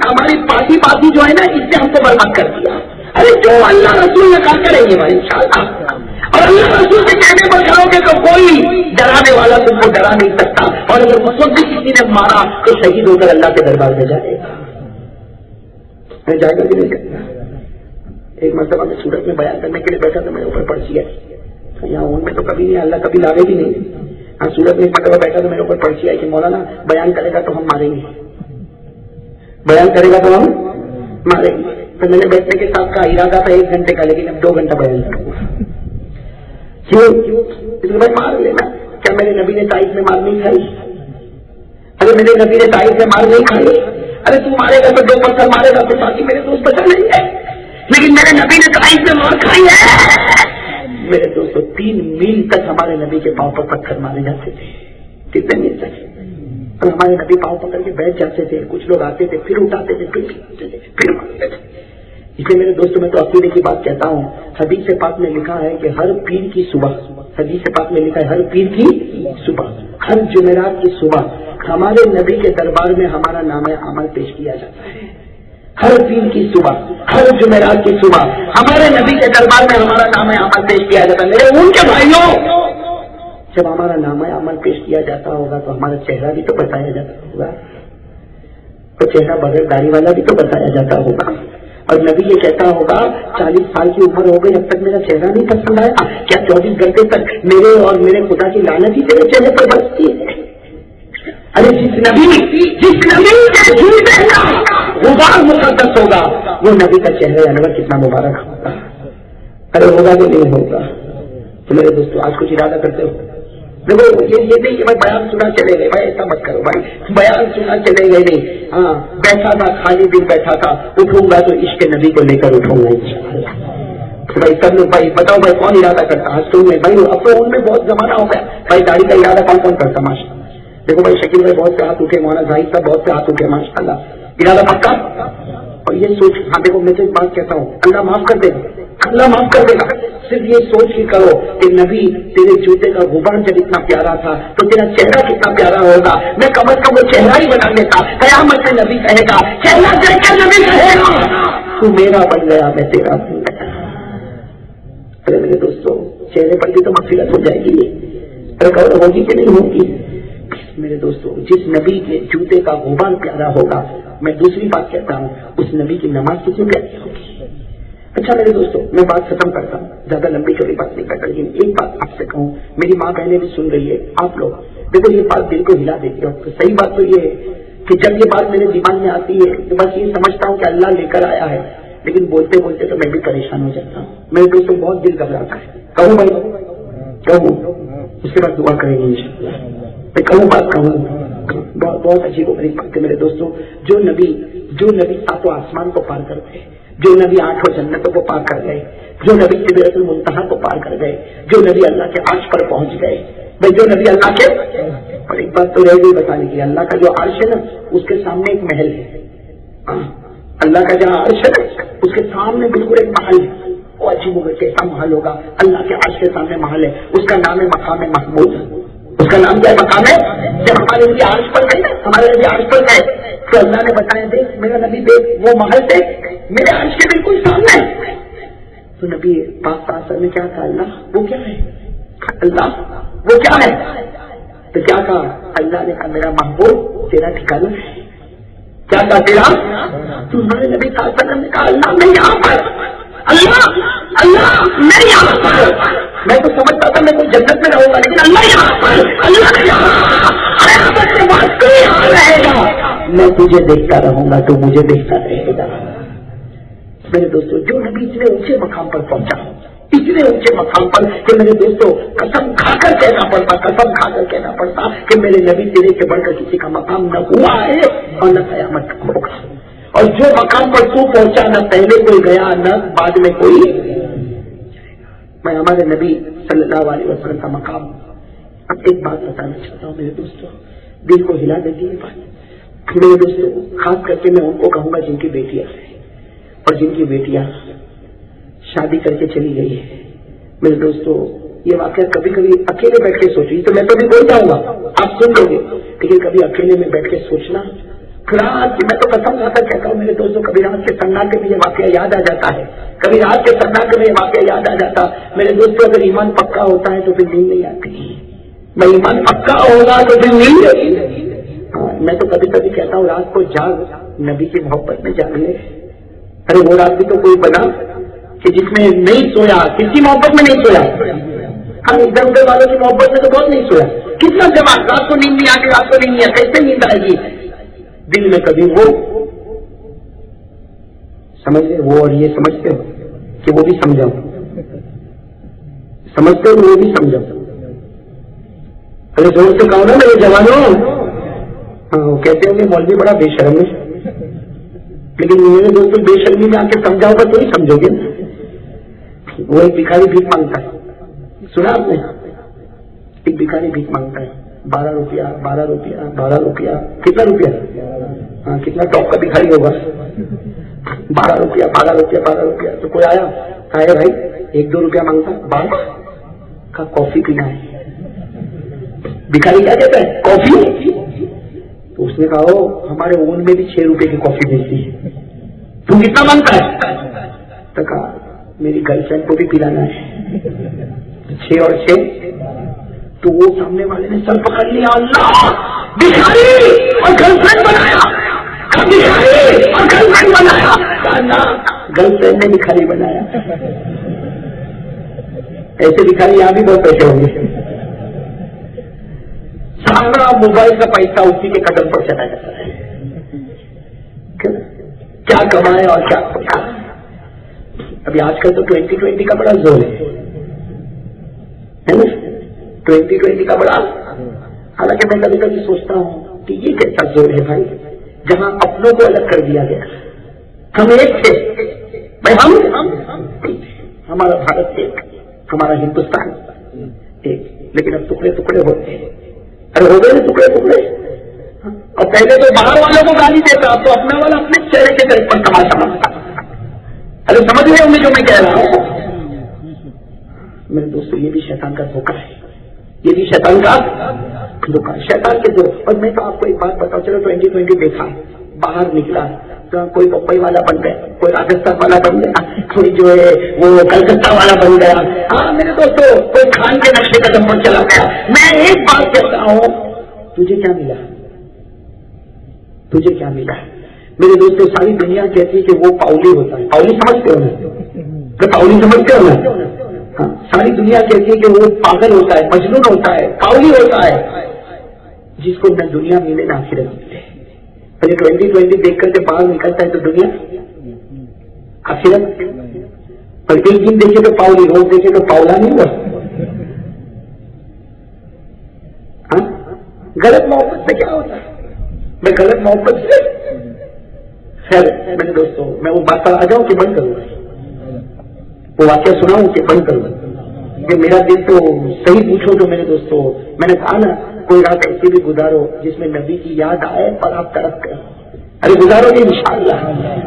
[SPEAKER 3] ہماری پارٹی جو ہے نا اس سے ہم کو برباد کر دیا. ارے جو اللہ رسول نے کہا کریں گے بھائی انشاءاللہ, اور اللہ رسول کے کہنے پر کرو گے تو کوئی ڈرانے والا تم کو ڈرا نہیں سکتا. اور اگر اس وقت بھی کسی نے مارا تو شہید ہو کر اللہ کے دربار میں جائے گا. جائے گا کہ نہیں کرنا؟ ایک مرتبہ میں سورت میں بیان کرنے کے لیے بیٹھا تو میرے اوپر پرچی ہے, یہاں ان میں تو کبھی نہیں, اللہ کبھی لاوے بھی نہیں. ہاں سورت میں ایک مرتبہ بیٹھا تو میرے اوپر پرچی ہے کہ مولانا بیان کرے گا تو ہم ماریں گے, بیان کرے گا تو ہم ماریں گے. تو میں نے بیٹھنے کے ساتھ کا ارادہ تھا 1 گھنٹے کا, لیکن اب 2 گھنٹہ بیان کروں گا. کیوں بھائی مار لینا؟ کیا میرے نبی نے طائف میں مار نہیں کھائی؟ ارے میرے نبی نے طائف میں مار نہیں کھائی. ارے تو مارے گا تو 2 پتھر مارے گا تو باقی میرے دوست بچا نہیں ہے, لیکن میرے نبی نے طائف میں مار کھائی ہے. میرے دوستوں 3 میل تک ہمارے نبی کے پاؤں پر پتھر مارے جاتے تھے. کتنے میل تک؟ تو ہمارے نبی پاؤں پکڑ کے بیٹھ جاتے تھے. کچھ لوگ آتے تھے پھر اٹھاتے تھے پھر مارتے تھے. اس لیے میرے دوستوں میں تو عقیدے کی بات کہتا ہوں. حدیث پاک میں لکھا ہے کہ ہر پیر کی صبح، حدیث پاک میں لکھا ہے ہر پیر کی صبح، ہر جمعرات کی صبح ہمارے نبی کے دربار میں ہمارا نام عمل پیش کیا جاتا ہے. ہر پیر کی صبح، ہر جمعرات کی صبح ہمارے نبی کے دربار میں ہمارا نام عمل پیش کیا جاتا ہے. میرے ان کے بھائیوں، جب ہمارا نام عمل پیش کیا جاتا ہوگا تو ہمارا چہرہ بھی تو بتایا جاتا ہوگا، تو چہرہ بغیر داڑھی والا بھی تو بتایا جاتا ہوگا. اور نبی یہ کہتا ہوگا 40 سال کی عمر ہو گئی اب تک میرا چہرہ نہیں پسند آیا، کیا 24 گھنٹے تک میرے اور میرے خدا کی لعنت ہی تیرے چہرے پر برستی ہے؟ ارے جس نبی کے جھوٹے کا غبار مقدس ہوگا وہ نبی کا چہرہ انور کتنا مبارک ہوگا. ارے ہوگا کہ نہیں ہوگا؟ تو میرے دوستوں آج کچھ ارادہ کرتے ہو؟ دیکھو یہ نہیں کہ بھائی بیان سنا چلے گئے، بھائی ایسا مت کرو بھائی، بیان سنا چلے گئے نہیں. ہاں بیٹھا تھا خالی دل بیٹھا تھا، اٹھوں گا تو عشق نبی کو لے کر اٹھوں گا انشاءاللہ. بھائی سب لوگ بھائی بتاؤ بھائی کون ارادہ کرتا؟ آج تو بھائی اب تو ان میں بہت زمانہ ہو گیا بھائی داڑھی کا ارادہ کون کرتا؟ ماشاء اللہ. دیکھو بھائی شکیل بھائی بہت سے ہاتھ اٹھے، مولانا زاہد صاحب بہت سے ہاتھ اٹھے، ماشاء اللہ ارادہ پکا. اور یہ سوچ، ہاں دیکھو میں تو ایک بات کہتا ہوں، اللہ معاف کر دے گا، اللہ معاف کر دے گا. صرف یہ سوچ ہی کرو کہ نبی تیرے جوتے کا غبار جب اتنا پیارا تھا تو تیرا چہرہ کتنا پیارا ہوگا. میں کم از کم وہ چہرہ ہی بنا لیتا. قیامت میں نبی کہے گا، چہرہ دیکھ کر نبی کہے گا تو میرا بن گیا میں تیرا بن گیا. ارے میرے دوستوں چہرے پر بھی تو مغفرت ہو جائے گی، ارے ہوگی کہ نہیں ہوگی؟ میرے دوستوں جس نبی کے جوتے کا غبار پیارا ہوگا، میں دوسری بات کہتا ہوں، اس نبی کی نماز کتنی پیاری ہوگی. اچھا میرے دوستوں میں بات ختم کرتا ہوں، زیادہ لمبی چوڑی بات نہیں کرتا، لیکن ایک بات آپ سے کہوں، میری ماں بہنیں بھی سن رہی ہے، آپ لوگ دیکھو یہ بات دل کو ہلا دیتی ہے. صحیح بات تو یہ ہے کہ جب یہ بات میرے دماغ میں آتی ہے تو بس یہ سمجھتا ہوں کہ اللہ لے کر آیا ہے، لیکن بولتے بولتے تو میں بھی پریشان ہو جاتا ہوں. میرے دوستوں بہت دل گھبراتا ہے، کہوں بھائی کہوں، اس کے بعد دعا کریں گے انشاءاللہ. میں کہوں بات کہوں، بہت عجیب و غریب بات ہے میرے دوستوں. جو نبی ساتوں آسمان کو پار کر گئے، جو نبی 8 جنتوں کو پار کر گئے، جو نبی سدرۃ المنتہا کو پار کر گئے، جو نبی اللہ کے عرش پر پہنچ گئے، بھائی جو نبی اللہ کے، اور ایک بات تو رہ گئی بتانے کی، اللہ کا جو عرش ہے نا اس کے سامنے ایک محل ہے. اللہ کا جہاں عرش ہے نا اس کے سامنے بالکل ایک محل ہے. وہ عجیب و غریب کیسا محل ہوگا؟ اللہ کے عرش کے سامنے محل ہے، اس کا نام ہے مقام محمود. اس کا نام کیا ہے؟ مقام ہے. جب ہمارے نبی عرش پر گئے نا، ہمارے نبی عرش پر گئے تو اللہ نے بتایا دیکھ میرا نبی دیکھ وہ محل دیکھ میرے عرش کے بالکل سامنے. تو نبی پاک صلی نے کیا کہا؟ اللہ وہ کیا ہے؟ اللہ وہ کیا ہے؟ تو کیا کہا؟ اللہ نے کہا میرا محبوب تیرا ٹھکانا ہے. کیا کہا؟ تیرا. تو ہمارے نبی صلی اللہ علیہ وسلم نے کہا اللہ میں یہاں پر، اللہ میں یہاں پر. میں تو سمجھتا تھا میں کوئی جنت میں رہوں گا، لیکن اللہ یہاں پر، اللہ رہے گا. میں تجھے دیکھتا رہوں گا تو مجھے دیکھتا رہے گا. میرے دوستوں جو نبی اتنے اونچے مقام پر پہنچا، اتنے اونچے مقام پر کہ میرے دوستوں قسم کھا کر کہنا پڑتا، قسم کھا کر کہنا پڑتا کہ میرے نبی تیرے کے بڑھ کر کسی کا مقام نہ ہوا ہے اور نہ قیامت تک ہوگا. اور جو مقام پر تو پہنچا نہ پہلے کوئی گیا نہ بعد میں کوئی. میں ہمارے نبی صلی اللہ علیہ وسلم کا مقام اب ایک بات بتانا چاہتا ہوں میرے دوستوں، دل کو ہلا دیتی ہے بات. میرے دوستوں خاص کر کے میں ان کو کہوں گا جن کی بیٹیاں ہیں اور جن کی بیٹیاں شادی کر کے چلی گئی ہے. میرے دوستوں یہ واقعہ کبھی کبھی اکیلے بیٹھ کے سوچی، تو میں تو بھی بول جاؤں گا آپ سن لو گے، لیکن کبھی اکیلے میں بیٹھ کے سوچنا. رات میں تو قسم کھا کر کہتا ہوں میرے دوستوں، کبھی رات کے سناٹے میں یہ واقعہ یاد آ جاتا ہے، کبھی رات کے سناٹے میں یہ واقعہ یاد آ جاتا. میرے دوستوں اگر ایمان پکا ہوتا ہے تو پھر نیند نہیں آتی. میں ایمان پکا ہوگا تو پھر نیند. میں تو کبھی کبھی کہتا ہوں رات کو جاگ، نبی کی محبت میں جاگ لے. ارے وہ رات بھی تو کوئی بنا کہ جس میں نہیں سویا، کس کی محبت میں نہیں سویا؟ ہم ادھر ادھر والوں کی محبت میں تو بہت نہیں سویا. کتنا جواب رات کو نیند نہیں آتی، رات کو نیند نہیں آتی، کیسے نیند آئے گی؟ دل میں کبھی وہ سمجھتے وہ اور یہ سمجھتے ہو کہ وہ بھی سمجھا، سمجھتے ہو وہ بھی سمجھا. ارے زور سے کہو نا میرے جوانوں. ہاں کہتے ہوں گے مولوی بڑا بے شرم ہے، لیکن میرے دوستوں بے شرمی میں آ کے سمجھاؤ گا تو ہی سمجھو گے. وہ ایک بھکاری بھیک مانگتا ہے، سنا آپ نے؟ ایک بھکاری بھیک مانگتا ہے 12 روپیہ 12 روپیہ 12 روپیہ. کتنا روپیہ؟ ہاں کتنا ٹاپ کا بھکاری ہوگا؟ 12 روپیہ 12 روپیہ 12 روپیہ. تو کوئی آیا کہا بھائی 1-2 روپیہ مانگتا 12 کا کافی پینا ہے. بھکاری کیا کہتا ہے؟ کافی. تو اس نے کہا ہمارے اون میں بھی 6 روپے کی کافی ملتی ہے, تو کتنا مانگتا ہے؟ تو کہا میری گرل فرینڈ کو بھی پلانا ہے 6 اور 6. تو وہ سامنے والے نے سر پکڑ لیا, اللہ بھکاری اور گرل فرینڈ بنایا, بھکاری اور گرل فرینڈ بنایا. گرل فرینڈ نے بھکاری بنایا. ایسے بھکاری یہاں بھی بہت پیسے ہوں گے. سارا موبائل کا پیسہ اسی کے قدم پر چلا جاتا ہے. کیا کمائے اور کیا پکا. ابھی آج کل تو 2020 کا بڑا زور ہے نا, 2020 کا بڑا. حالانکہ میں کبھی کبھی سوچتا ہوں کہ یہ کیسا زور ہے بھائی, جہاں اپنوں کو الگ کر دیا گیا. ہم ایک تھے بھائی, ہم ہمارا بھارت ایک, ہمارا ہندوستان ایک, لیکن اب ٹکڑے ٹکڑے ہوتے ہیں. ارے ہو گئے ٹکڑے ٹکڑے. اور پہلے تو باہر والوں کو گالی دیتا, اب تو اپنا والا اپنے چہرے کے طرف پر تماشا مانگتا. ارے سمجھ رہے ہوں گے جو میں کہہ رہا ہوں میرے دوستوں؟ یہ بھی شیطان کا دھوکہ ہے, یہ بھی شیطان کا دھوکہ, شیطان کے دھوکے. اور میں تو آپ کو ایک بات بتاؤں, چلو 2020 دیکھا, باہر نکلا تو کوئی بمبئی والا بن گیا, کوئی راجستھان والا بن گیا, کوئی جو ہے وہ کلکتہ والا بن گیا. ہاں میرے دوستوں, کوئی خان کے نقشے قدم پر چلا گیا. میں ایک بات کہتا ہوں, تجھے کیا ملا؟ تجھے کیا ملا؟ میرے دوستوں ساری دنیا کہتی ہے کہ وہ پاؤلی ہوتا ہے. پاؤلی سمجھتے ہو نا؟ پاؤلی سمجھتے ہو نا؟ ہاں, ساری دنیا کہتی ہے کہ وہ پاگل ہوتا ہے, مجنون ہوتا ہے, پاؤلی ہوتا ہے, جس کو نہ دنیا ملے نہ آخرت ملے. پہلے 2020 دیکھ کر کے باہر نکلتا ہے تو دنیا آخرت, اور ایک دن دیکھے تو پاؤلی, روز دیکھے تو پاؤلا نہیں ہوا. ہاں, غلط محبت سے کیا ہوتا ہے؟ میں غلط محبت سے خیر میرے دوستوں میں وہ بات پر آ جاؤں کہ بند کروں, وہ واقعہ سناؤں کہ بند کروں؟ کہ میرا دل تو صحیح پوچھو تو میرے دوستوں, میں نے کہا نا کوئی رات ایسی بھی گزارو جس میں نبی کی یاد آئے اور آپ تڑپ کرو. ارے گزارو گے انشاءاللہ,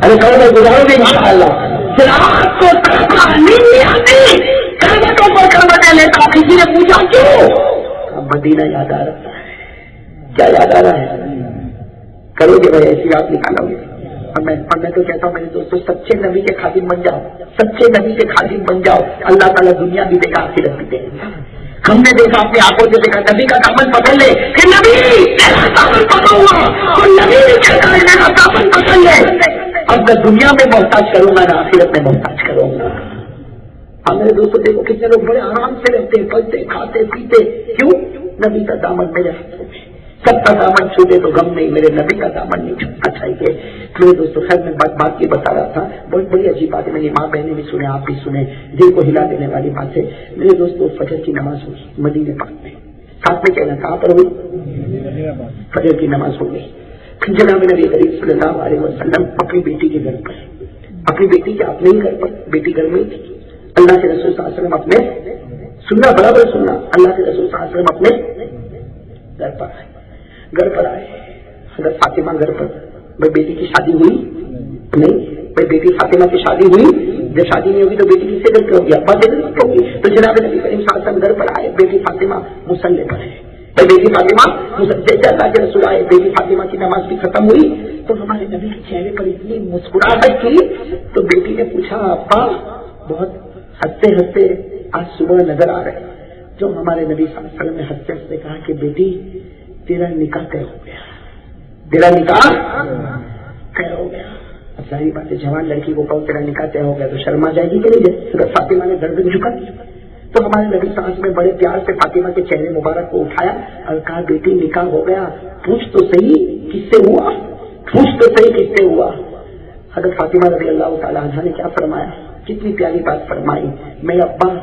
[SPEAKER 3] ارے کرو گزارو گے انشاءاللہ. رات کو نیند نہیں آتی, کربتوں پر کربتیں لیتا. کسی نے پوچھا کیوں؟ مدینہ یاد آ رہا ہے. کیا یاد آ رہا ہے؟ کرو گے بھائی ایسی رات نکالو گے. اور میں تو کہتا ہوں میرے دوستوں, سچے نبی کے خادم بن جاؤ, سچے نبی کے خادم بن جاؤ. اللہ تعالیٰ دنیا بھی دے گا, آخرت بھی دے گا. ہم نے دیکھا اپنی آنکھوں سے دیکھا, نبی کا دامن پکڑ لے کہ نبی میرا دامن پکڑا ہوا, تو نبی بھی کہتا ہے میرا دامن پکڑ لے. اب میں دنیا میں محتاج کروں گا نہ آخرت میں محتاج کروں گا. ہاں میرے دوستوں دیکھو کتنے لوگ بڑے آرام سے رہتے ہیں, پلتے کھاتے پیتے. کیوں؟ نبی کا دامن میرے ہاتھوں میں. سب کا دامن چھوٹے تو غم نہیں, میرے نبی کا دامن نہیں چھوٹنا چاہیے. میرے دوستوں خیر میں بات یہ بتا رہا تھا, بہت بڑی عجیب بات ہے, میری ماں بہنیں بھی سنیں, آپ بھی سنیں, دل کو ہلا دینے والی بات ہے. میرے دوستوں فجر کی نماز ہوئی مدینے پاک میں, ساتھ میں کہنا کہاں پر ہوئی؟ فجر کی نماز ہو گئی. جناب نبی کریم صلی اللہ علیہ وسلم اپنی بیٹی کے گھر پر, اپنی بیٹی کے اپنے ہی گھر پر, بیٹی گھر میں تھی. اللہ کے رسول صلی اللہ علیہ وسلم اپنے, سننا برابر سننا, اللہ کے رسول صلی اللہ علیہ وسلم اپنے گھر پر آئے. گھر پر آئے حضرت فاطمہ گھر پر. بھائی بیٹی کی شادی ہوئی نہیں؟ بھائی بیٹی فاطمہ کی شادی ہوئی, جب شادی نہیں ہوگی تو بیٹی کس سے گھر پہ ہوگی؟ ابا سے گھر پہ ہوگی. تو جناب نبی کریم صلی اللہ علیہ وسلم گھر پر آئے, بیٹی فاطمہ مصلی پر ہے. بھائی بیٹی فاطمہ جیسے اللہ کے رسول آئے, بیٹی فاطمہ کی نماز بھی ختم ہوئی تو ہمارے نبی کے چہرے پر اتنی مسکراہٹ کی تو بیٹی نے پوچھا ابا بہت ہنستے ہنستے آج صبح نظر آ رہے. جو ہمارے نبی صلی اللہ علیہ وسلم نے ہنستے ہنستے کہا کہ بیٹی تیرا نکاح طے ہو گیا, تیرا نکاح طے ہو گیا. اب ظاہر بات ہے جوان لڑکی کو کہو تیرا نکاح طے ہو گیا تو شرما جائے گی کہ نہیں جائے؟ حضرت فاطمہ نے گردن جھکا دی. تو ہمارے نبی صلی اللہ علیہ وسلم نے بڑے پیار سے فاطمہ کے چہرے مبارک کو اٹھایا اور کہا بیٹی نکاح ہو گیا, پوچھ تو صحیح کس سے ہوا, پوچھ تو صحیح کس سے ہوا. حضرت فاطمہ رضی اللہ تعالیٰ عنہا نے کیا فرمایا, کتنی پیاری بات فرمائی, میرے ابا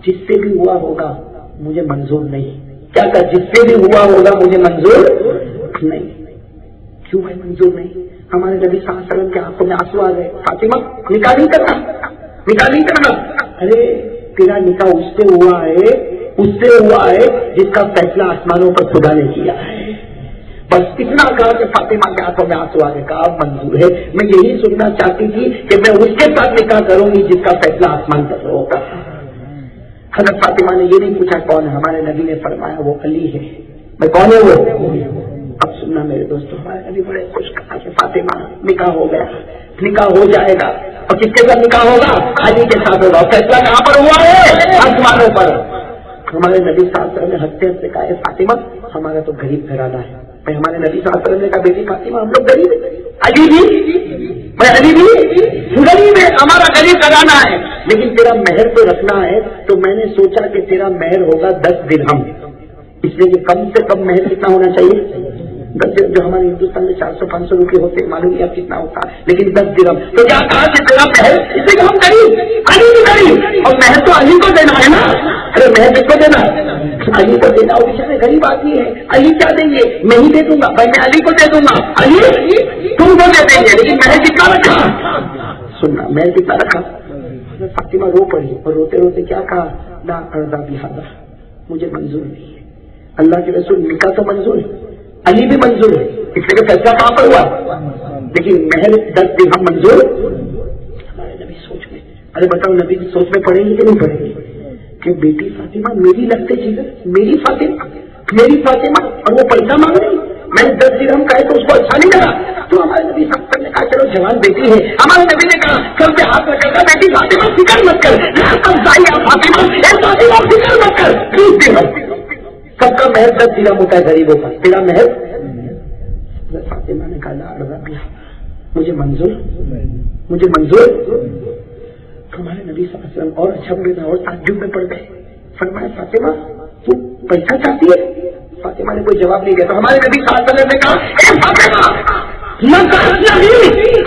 [SPEAKER 3] جس سے بھی ہوا ہوگا مجھے منظور نہیں. کیا کہ جس سے بھی ہوا ہوگا مجھے منظور نہیں. کیوں بھائی منظور نہیں؟ ہمارے نبی صلی اللہ علیہ وسلم کے آنکھوں میں آنسو آ گئے. فاطمہ نکاح نہیں کرنا, نکاح نہیں کرنا. ارے تیرا نکاح اس سے ہوا ہے جس کا فیصلہ آسمانوں پر خدا نے کیا ہے. بس اتنا کہا کہ فاطمہ کے ہاتھوں میں آنسو آ گئے. کہا منظور ہے, میں یہی سننا چاہتی تھی کہ میں اس کے ساتھ نکاح کروں گی جس کا فیصلہ آسمان پر ہوگا. حضرت فاطمہ نے یہ نہیں پوچھا کون ہے, ہمارے نبی نے فرمایا وہ علی ہے. میں کون ہے وہ؟ اب سننا میرے دوستوں, ہمارے نبی بڑے خوش کہا کہ فاطمہ نکاح ہو گیا, نکاح ہو جائے گا. اور کس کے ساتھ نکاح ہوگا؟ علی کے ساتھ ہوگا. فیصلہ کہاں پر ہوا ہے؟ آسمانوں پر. ہمارے نبی صلی اللہ علیہ وسلم نے ہنستے ہنستے کہا فاطمہ ہمارا تو غریب گھرانہ ہے. میں ہمارے نبی صلی اللہ علیہ وسلم نے کہا بیٹی فاطمہ ہم لوگ غریب ہیں. علی بھی غریب ہے, ہمارا غریب گھرانہ ہے, لیکن تیرا مہر تو رکھنا ہے. تو میں نے سوچا کہ تیرا مہر ہوگا 10 درہم, اس لیے کہ کم سے کم مہر کتنا ہونا چاہیے؟ 10 درہم. جو ہمارے ہندوستان میں 400-500 روپئے ہوتے ہیں, معلوم نہیں اب کتنا ہوتا ہے, لیکن 10 درہم. تو کیا کہا کہ تیرا مہر, اس لیے کہ ہم غریب, علی بھی غریب, اور مہر تو علی کو دینا ہے نا. ارے مہر کس کو دینا ہے؟ علی کو دینا. وہ بیچارے غریب آدمی ہے, علی کیا دیں گے؟ میں ہی دے دوں گا بھائی, میں علی کو دے دوں گا, علی تم کو دے دیں گے, لیکن مہر کتنا رکھا؟ سننا, مہر کتنا رکھا؟ فاطمہ رو پڑی اور روتے روتے کیا کہا؟ لا ارضا بہذا, مجھے منظور نہیں ہے. اللہ کے رسول نکاح تو منظور ہے, علی بھی منظور ہے, اس لیے فیصلہ کہاں پر ہوا, لیکن مہر 10 درہم منظور. ہمارے نبی سوچ میں, ارے بتاؤ نبی کی سوچ میں پڑیں گے کہ نہیں پڑیں گے کہ بیٹی فاطمہ میری لگتے چیز ہے, میری فاطمہ اور وہ پیسہ مانگ رہی, میں 10 درہم کہے تو اس کو اچھا نہیں لگا. تو ہمارے نبی صلی اللہ علیہ وسلم نے کہا چلو جوان بیٹی ہے. ہمارے نبی نے کہا سر پہ ہاتھ رکھ کر بیٹی فاطمہ فکر مت کر, فاطمہ فکر مت کر, 20 درہم. سب کا مہر 10 درہم ہوتا ہے غریبوں کا, تیرا مہر. فاطمہ نے کہا لا ارضا بہذا, مجھے منظور. ہمارے نبی صلی اللہ علیہ وسلم اور اچھا بڑے اور تعجب میں پڑ گئے. فرمایا فاطمہ تو پیسہ چاہتی ہے؟ فاطمہ نے کوئی جواب نہیں دیا. تو ہمارے نبی صلی اللہ علیہ وسلم نے کہا اے فاطمہ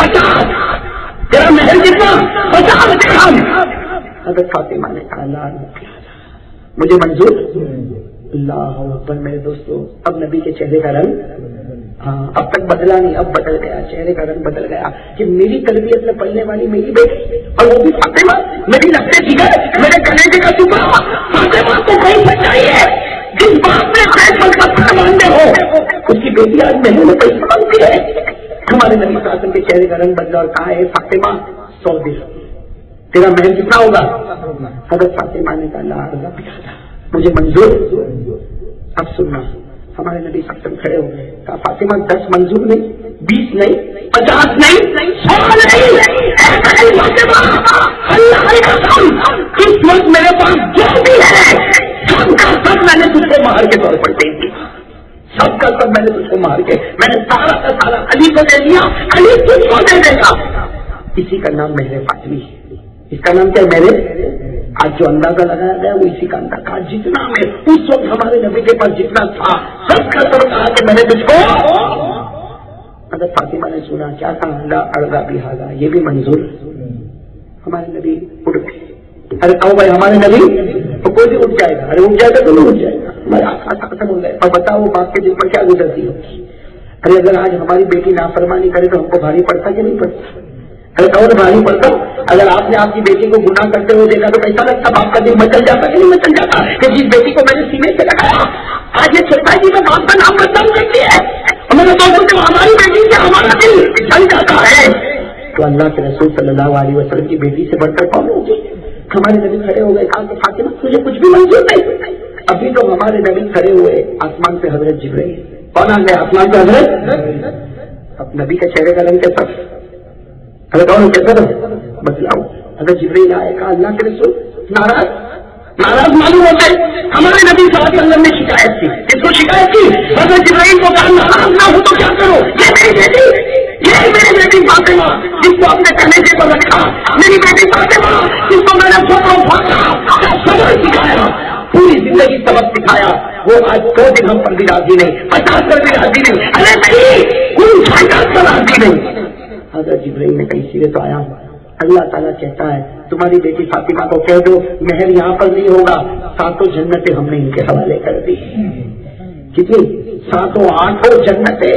[SPEAKER 3] 50, تیرا مہر کتنا؟ 50 درہم. حضرت فاطمہ نے کہا لا مجھے منظور. اللہ اکبر. میرے دوستو, اب نبی کے چہرے کا رنگ اب تک بدلا نہیں, اب بدل گیا, چہرے کا رنگ بدل گیا کہ میری تربیت میں پلنے والی میری بیٹی, اور وہ بھی فاطمہ میری لگتے جگر, میرے کلیجے کا ٹکڑا. فاطمہ کو کوئی سچائی ہے جس بات میں پتھر مانگے ہو, اس کی بیٹی آج مہینے میں پیسہ مانگتی ہے. ہمارے نبی صلی اللہ علیہ وسلم کے چہرے کا رنگ بدلا اور کہا ہے فاطمہ 100 درہم, تیرا مہر کتنا ہوگا؟ حضرت فاطمہ نے کہا لا ارضا بہذا, مجھے منظور. اب سننا, ہمارے نبی صلی اللہ علیہ وسلم کھڑے ہو گئے, کہا فاطمہ 10 منظور نہیں, 20 نہیں, 50 نہیں, 100 نہیں. اللہ کی قسم, اس وقت میرے پاس جو بھی ہے سب کا سب میں نے تجھ کو مہر کے طور پر دے دیا, سب کا سب میں نے تجھ کو مہر کے, میں نے سارا کا سارا علی کو دے دیا, علی تجھ کو دے دے گا. اسی کا نام مہر فاطمی ہے. اس کا نام کیا ہے؟ مہر. آج جو اندازہ لگایا گیا وہ اسی کا اندازہ کہا, جتنا میں اس وقت ہمارے نبی کے پاس جتنا تھا سب کا سب کہا کہ میں نے تجھ کو. اگر فاطمہ نے سنا کیا کہا؟ لا ارضا بہذا, یہ بھی منظور. ہمارے نبی اٹھ گئے. ارے کہو بھائی ہمارے نبی تو کوئی بھی اٹھ جائے گا, ارے اٹھ جائے گا تو نہیں اٹھ جائے گا, ہمارے آقا ختم ہو گئے. اور بتاؤ باپ کے دل پر کیا گزرتی ہوگی. ارے اگر آج ہماری بیٹی نافرمانی کرے تو ہم کو بھاری پڑتا کہ نہیں پڑتا؟ ارے کہو بھاری پڑتا. اگر آپ نے آپ کی بیٹی کو گناہ کرتے ہوئے دیکھا تو کیسا لگتا؟ باپ کا دل مچل جاتا کہ نہیں مچل جاتا کہ جس بیٹی کو میں نے سینے سے لگایا آج یہ چھوٹا جی میں باپ کا نام بدنام کرتی ہے, میں نے تو ہماری بیٹی سے ہمارا دل چل جاتا ہے. تو اللہ کے رسول صلی اللہ علیہ وسلم کی بیٹی سے بڑھ کر کون ہوگی؟ ہمارے نبی کھڑے ہو گئے, کہا کہ فاطمہ تجھے کچھ بھی منظور نہیں. ابھی تو ہمارے نبی کھڑے ہوئے, آسمان سے حضرت جبرائیل. کون آ گئے آسمان سے؟ حضرت. اب نبی کے چہرے کا رنگ کیسا؟ ارے کون کیسا بتلاؤ. حضرت جبرائیل آئے, کہا اللہ کے رسول ناراض معلوم ہوتے. ہمارے نبی صلی اللہ علیہ وسلم نے شکایت کی, اس کو شکایت کی. حضرت جبرائیل کو کہا ناراض نہ ہو تو کیا کرو, یہ میری بیٹی فاطمہ جس کو اپنے کلیجے پر رکھا, میری بیٹی فاطمہ جس کو میں نے سبق سکھایا, پوری زندگی سبق سکھایا, وہ آج 100 درہم پر بھی راضی نہیں, 50 پر بھی راضی نہیں, ارے نہیں کوئی فائدہ پر راضی نہیں. حضرت جبرائیل نے کہیں سیرے تو آیا ہوں. اللہ تعالیٰ کہتا ہے تمہاری بیٹی فاطمہ کو کہہ دو مہر یہاں پر نہیں ہوگا, 7 جنتیں ہم نے ان کے حوالے کر دی. کتنی؟ 7 8 جنتیں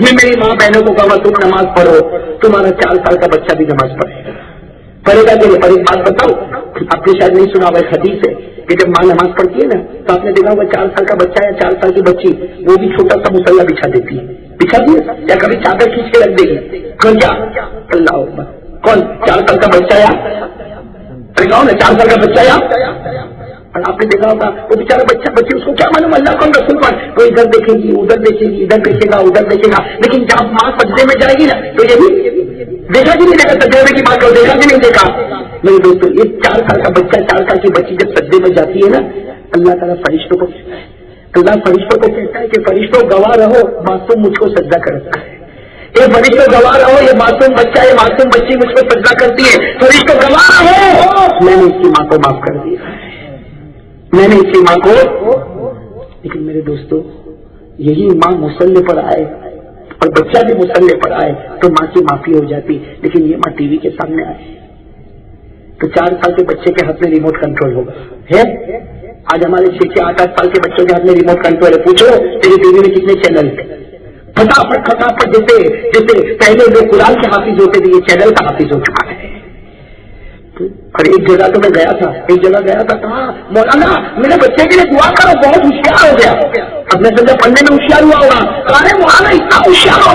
[SPEAKER 3] میں میری ماں بہنوں کو کہا تم نماز پڑھو، تمہارا 4 سال کا بچہ بھی نماز پڑھے گا کہ نہیں؟ پر ایک بات بتاؤ، آپ نے شاید نہیں سنا ہوا، ایک حدیث ہے کہ جب ماں نماز پڑھتی ہے نا تو آپ نے دیکھا ہوگا 4 سال کا بچہ یا 4 سال کی بچی وہ بھی چھوٹا سا مصلہ بچھا دیتی ہے، بچھا دی یا کبھی چادر کھینچ کے رکھ دے گی. کیا اللہ اکبر، کون 4 سال کا بچہ یا کہو نا 4 سال کا بچہ یا؟ اور آپ نے دیکھا ہوگا وہ بیچارا بچی اس کو کیا معلوم اللہ کون رسول کون، وہ ادھر دیکھے گی ادھر دیکھے گی ادھر دیکھے گا ادھر دیکھے گا، لیکن جب ماں سجدے میں جائے گی نا تو یہ بھی دیکھا کہ نہیں دیکھا، سجدے کی بات کرو، دیکھا کہ نہیں دیکھا؟ میرے دوستوں یہ 4 سال کا بچہ 4 سال کی بچی جب سجدے میں جاتی ہے نا اللہ تعالیٰ فرشتوں کو کہتا ہے، اللہ فرشتوں کو کہتا ہے کہ فرشتوں گواہ رہو معصوم مجھ کو سجدہ کرتا ہے، یہ فرشتوں گواہ رہو یہ معصوم بچہ یہ معصوم بچی مجھ کو سجدہ کرتی ہے، فرشتوں گواہ رہو میں نے اس کی ماں کو معاف کر دیا ہے، میں نے اس کی ماں کو. لیکن میرے دوستوں یہی ماں مصلے پر آئے اور بچہ بھی مصلے پر آئے تو ماں کی معافی ہو جاتی، لیکن یہ ماں ٹی وی کے سامنے آئے تو 4 سال کے بچے کے ہاتھ میں ریموٹ کنٹرول ہوگا ہے. آج ہمارے 6-8 سال کے بچوں کے ہاتھ میں ریموٹ کنٹرول ہے، پوچھو تیری ٹی وی میں کتنے چینل ہیں؟ پھٹافٹ جیسے پہلے لوگ قرآن کے حافظ ہوتے تھے یہ چینل کا حافظ ہو چکا ہے. اور ایک جگہ تو میں گیا تھا کہاں مولانا میرے بچے کے لیے دعا کرو بہت ہوشیار ہو گیا. اب میں سمجھا پڑھنے میں ہوشیار ہوا ہوگا، ارے مولانا اتنا ہوشیار ہو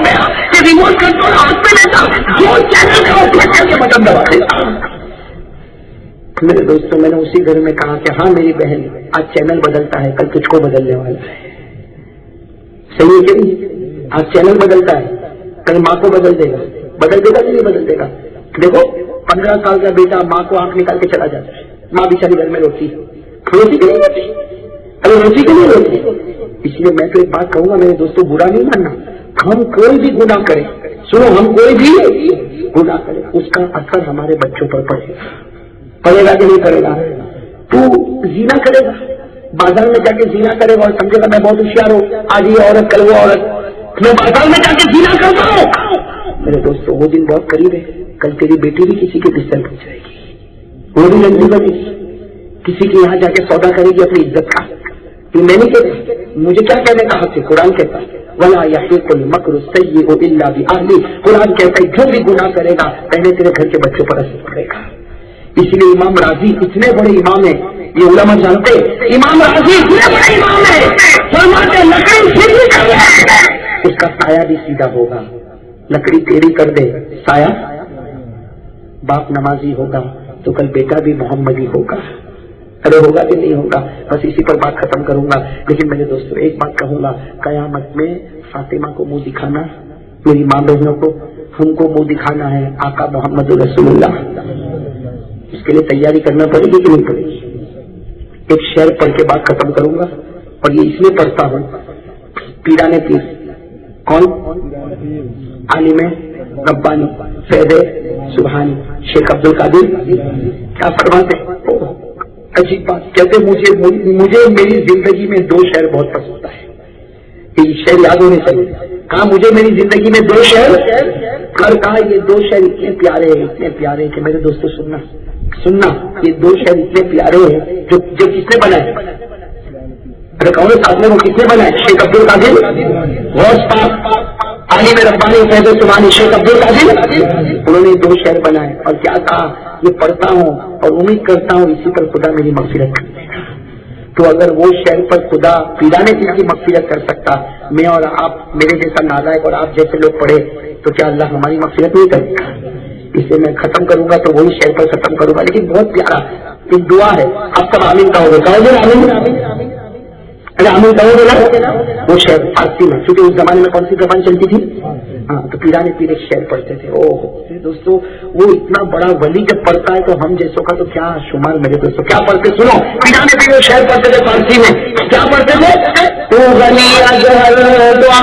[SPEAKER 3] گیا کہ ریموٹ کنٹرول ہاتھ میں لیتا جو چینل کا اس کے بٹن دبا دیتا. میرے دوستوں میں نے اسی گھر میں کہا کہ ہاں میری بہن آج چینل بدلتا ہے کل تجھ کو بدلنے والا ہے. صحیح ہے کہ نہیں؟ آج چینل بدلتا ہے کل ماں کو بدل دے گا کہ نہیں بدل دے گا؟ دیکھو 15 سال کا بیٹا ماں کو آنکھ نکال کے چلا جاتا ہے، ماں بیچاری گھر میں روتی کہ نہیں روتی؟ ارے روتی کہ نہیں روتی؟ اس لیے میں تو ایک بات کہوں گا میرے دوستوں، برا نہیں ماننا، ہم کوئی بھی گناہ کریں، سنو ہم کوئی بھی گناہ کریں اس کا اثر ہمارے بچوں پر پڑے گا کہ نہیں پڑے گا؟ تو زنا کرے گا، بازار میں جا کے زنا کرے گا اور سمجھے گا میں بہت ہوشیار ہوں، آج یہ عورت کل وہ عورت، میں بازار میں جا کے زنا کرتا ہوں. میرے دوستوں وہ دن بہت قریب ہے، کل تیری بیٹی بھی کسی کے بستر پہ جائے گی، وہ بھی لڑکی بنے گی، کسی کے یہاں جا کے سودا کرے گی اپنی عزت کا. یہ میں نہیں کہتا، مجھے کیا کہنے کا حق ہے؟ قرآن کہتا ہے وَلَا يَحِيقُ الْمَكْرُ السَّيِّئُ إِلَّا بِأَهْلِهِ. قرآن کہتا ہے جو بھی گناہ کرے گا پہلے تیرے گھر کے بچوں پر اثر پڑے گا. اس لیے امام راضی اتنے بڑے امام ہیں، یہ علماء جانتے امام راضی اتنے بڑے امام ہیں، فرماتے لکڑی سیدھی کر دے اس کا سایہ بھی سیدھا ہوگا. لکڑی ٹیڑھی کر دے سایہ، باپ نمازی ہوگا تو کل بیٹا بھی محمدی ہوگا. ارے ہوگا کہ نہیں ہوگا؟ بس اسی پر بات ختم کروں گا. لیکن میرے دوستوں ایک بات کہوں گا، قیامت میں فاطمہ کو منہ دکھانا، میری ماں بہنوں کو ہم کو منہ دکھانا ہے آقا محمد رسول اللہ. اس کے لیے تیاری کرنا پڑے گی کہ نہیں پڑے گی؟ ایک شعر پڑھ کے بات ختم کروں گا، اور یہ اس لیے پڑھتا ہوں، پیرانے پیر کون؟ عالم ربانی فیض سبحانی شیخ عبد القادر کیا فرماتے؟ عجیب بات کہتے مجھے میری زندگی میں 2 شعر بہت پسند ہے. یہ شعر یاد ہونے چاہیے. کہا مجھے میری زندگی میں 2 شعر، کہا یہ 2 شعر اتنے پیارے ہیں کہ میرے دوستوں سننا یہ 2 شعر اتنے پیارے ہیں جو کس نے بنائے؟ ارے کہو ساتھ میں وہ کس نے بنائے؟ شیخ عبد القادر غوث پاک عالم ربانی فیض سبحانی شیخ عبد القادر، انہوں نے 2 شعر بنائے اور کیا کہا؟ یہ پڑھتا ہوں اور امید کرتا ہوں اسی پر خدا میری مغفرت کر دے گا. تو اگر وہ شعر پر خدا پیرانے پیر کی مغفرت کر سکتا، میں اور آپ میرے جیسا نالائق اور آپ جیسے لوگ پڑھے تو کیا اللہ ہماری مغفرت نہیں کرے گا؟ اسے میں ختم کروں گا تو وہی شعر پر ختم کروں گا. لیکن بہت پیارا ایک دعا ہے، آپ سب آمین کہو گے؟ ارے آمین کہو گے نا؟ وہ شعر فارسی میں، کیونکہ اس زمانے میں کون سی زبان چلتی تھی؟ ہاں تو پیرانے پیر ایک شعر پڑھتے تھے. اوہ دوستوں وہ اتنا بڑا ولی جب پڑھتا ہے تو ہم جیسوں کا تو کیا شمار. میرے دوستوں کیا پڑھتے سنو، پیرانے پیر وہ شعر پڑھتے تھے فارسی میں. کیا پڑھتے تھے؟ تو غنی ازہر دعا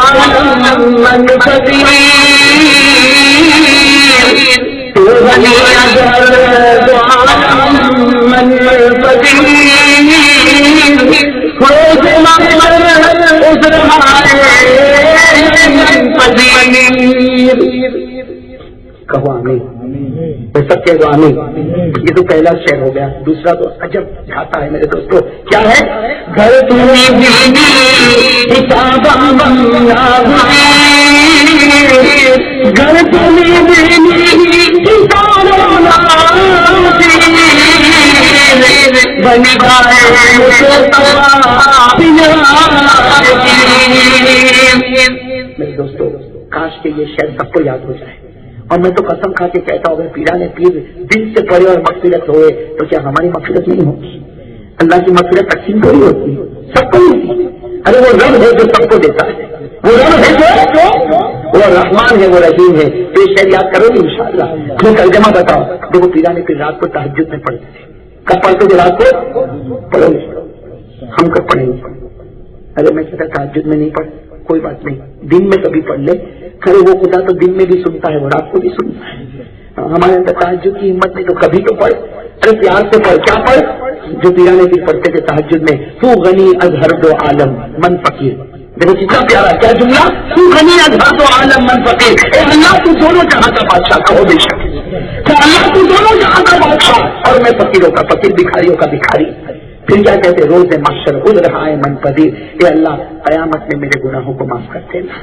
[SPEAKER 3] من فقیر، تو غنی ازہر دعا من فقیر، کہو آمین، تو سب کہہ دو آمین۔ یہ تو پہلا شعر ہو گیا۔ دوسرا تو عجب جاتا ہے میرے دوستوں، کیا ہے؟ گھر تمہیں گھر تمہیں میرے دوستوں کاش کہ یہ شعر سب کو یاد ہو جائے، اور میں تو قسم کھا کے کہتا ہوں اگر پیران پیر دل سے پڑھے اور مغفرت ہوئے تو کیا ہماری مغفرت نہیں ہوگی؟ اللہ کی مغفرت تقسیم تھوڑی ہوتی ہے، سب کو ہوتی ہے۔ ارے وہ رب ہے جو سب کو دیتا ہے، وہ رب ہے جو وہ رحمان ہے، وہ رحیم ہے۔ تو یہ شعر یاد کرو گے انشاءاللہ۔ جو ترجمہ بتاؤ، دیکھو پیران پیر رات کو تہجد میں پڑھتے تھے، کب پڑھتے تھے؟ رات کو پڑھو گے، ہم کب پڑھیں گے؟ ارے میں کہتا تہجد میں نہیں پڑھ، کوئی بات نہیں، دن میں کبھی پڑھ لے۔ خیر وہ خدا تو دن میں بھی سنتا ہے، وہ رات کو بھی سنتا ہے۔ ہمارے اندر تہجد کی ہمت نہیں تو کبھی تو پڑھ، ارے پیار سے پڑھ، کیا پڑھ؟ جو پیرانے بھی پڑھتے تھے تہجد میں، تو غنی از ہر دو عالم من فقیر۔ دیکھو کتنا پیارا کیا جملہ، تو غنی از ہر دو عالم من فقیر۔ اے اللہ تو دونوں جہاں کا بادشاہ، کہو بے شک کہ اللہ تو دونوں جہاں کا بادشاہ اور میں فقیروں کا فقیر، بھکاریوں کا بھکاری۔ پھر کیا کہتے؟ روز محشر خود رہا ہے من پذیر، اے اللہ قیامت میں میرے گناہوں کو معاف کر دینا،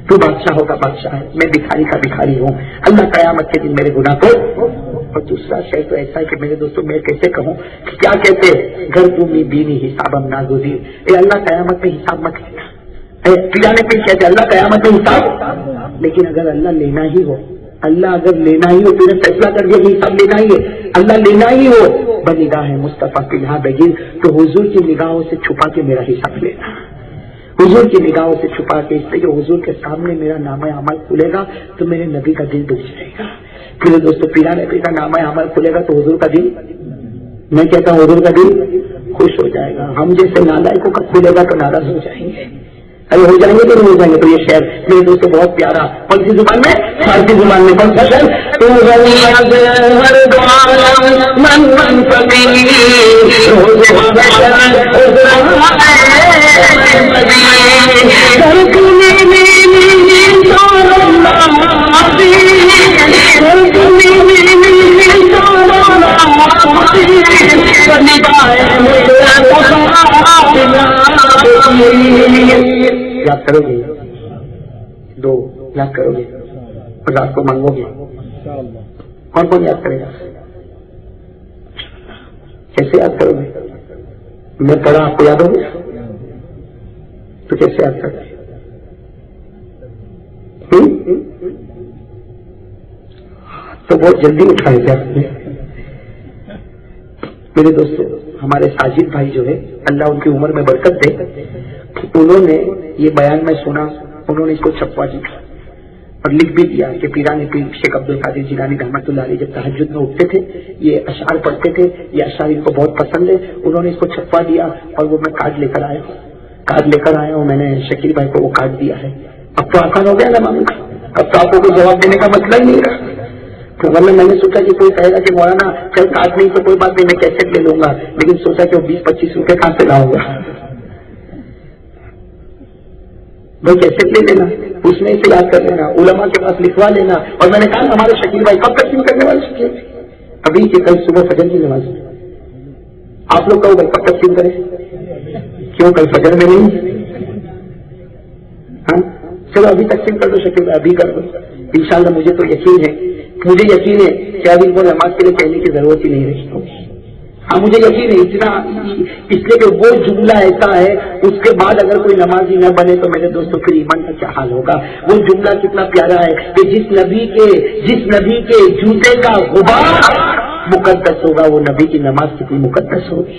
[SPEAKER 3] تو بادشاہوں کا بادشاہ ہے، میں بھکاری کا بھکاری ہوں، اللہ قیامت کے دن میرے گناہ کو۔ اور دوسرا شعر تو ایسا ہے کہ میرے دوستوں میں کیسے کہوں، کیا کہتے؟ گھر تمی بینی حسابم ناگزیر، اے اللہ قیامت میں حساب مت لینا۔ پیرانے پہ کہتے اللہ قیامت میں حساب، لیکن اگر اللہ لینا ہی ہو، اللہ اگر لینا ہی ہو، تو نے فیصلہ کر دیا کہ حساب لینا ہی ہے، اللہ لینا ہی ہو، بنگاہ مصطفیٰ کی یہاں بگیر، تو حضور کی نگاہوں سے چھپا کے میرا حساب لینا، حضور کی نگاہوں سے چھپا کے، اس سے جو حضور کے سامنے میرا نامہ عمل کھلے گا تو میرے نبی کا دل دکھ جائے گا۔ پھر دوستوں پیرانے پہ کا نامہ عمل کھلے گا تو حضور کا دل، میں کہتا ہوں حضور کا دل خوش ہو جائے گا۔ ہم جیسے نالائقوں کا کھلے گا تو ناراض ہو جائیں گے، ارے ہو جائیں گے کہ نہیں ہو جائیں گے؟ تو یہ شعر میرے دوستوں بہت پیارا، کون سی زبان میں؟ فارسی زبان میں۔ کون سا شعر؟ تو غنی از ہر دو عالم من فقیر، روز محشر خود رہا ہے یاد کرو گے؟ دو یاد کرو گے اور رات کو مانگو گے؟ کون کون یاد کرے گا؟ کیسے یاد کرو گے؟ میں پڑھا آپ کو یاد ہوگا تو کیسے یاد کرو گے؟ تو بہت جلدی اٹھائے گا میرے دوستوں۔ ہمارے ساجد بھائی جو ہے اللہ ان کی عمر میں برکت دے، انہوں نے یہ بیان میں سنا، انہوں نے اس کو چھپوا دیا اور لکھ بھی دیا کہ پیران پیر شیخ عبد القادر جیلانی رحمۃ اللہ علیہ جب تہجد میں اٹھتے تھے یہ اشعار پڑھتے تھے، یہ اشعار ان کو بہت پسند ہے، انہوں نے اس کو چھپوا دیا اور وہ میں کارڈ لے کر آیا ہوں، میں نے شکیل بھائی کو وہ کارڈ دیا ہے۔ اب تو آسان ہو گیا نا معاملہ، اب تو آپ کو کوئی جواب دینے کا مسئلہ ہی نہیں رہا۔ ورنہ میں نے سوچا کہ کوئی کہے گا کہ مولانا چل کارڈ نہیں تو کوئی بات نہیں میں کیسٹ لے لوں گا، لیکن سوچا کہ وہ 20-25 روپے کہاں سے لاؤں گا، بھائی کیسٹ لے لینا، اس میں اسے یاد کر لینا، علماء کے پاس لکھوا لینا۔ اور میں نے کہا ہمارے شکیل بھائی کب تقسیم کرنے والے شکیل ابھی کہ کل صبح فجر کی نماز، آپ لوگ کہو بھائی کب تقسیم کریں؟ کیوں کل فجر میں نہیں؟ ہاں چلو ابھی تقسیم کر دو شکیل بھائی، ابھی کر دو انشاءاللہ۔ مجھے یقین ہے کہ ابھی ان کو نماز کے لیے کہنے کی ضرورت ہی نہیں رہی ہوگی۔ ہاں مجھے یقین ہے اتنا، اس لیے کہ وہ جملہ ایسا ہے اس کے بعد اگر کوئی نمازی نہ بنے تو میرے دوستوں پھر ایمان کا کیا حال ہوگا۔ وہ جملہ کتنا پیارا ہے کہ جس نبی کے جوتے کا غبار مقدس ہوگا وہ نبی کی نماز کتنی مقدس ہوگی،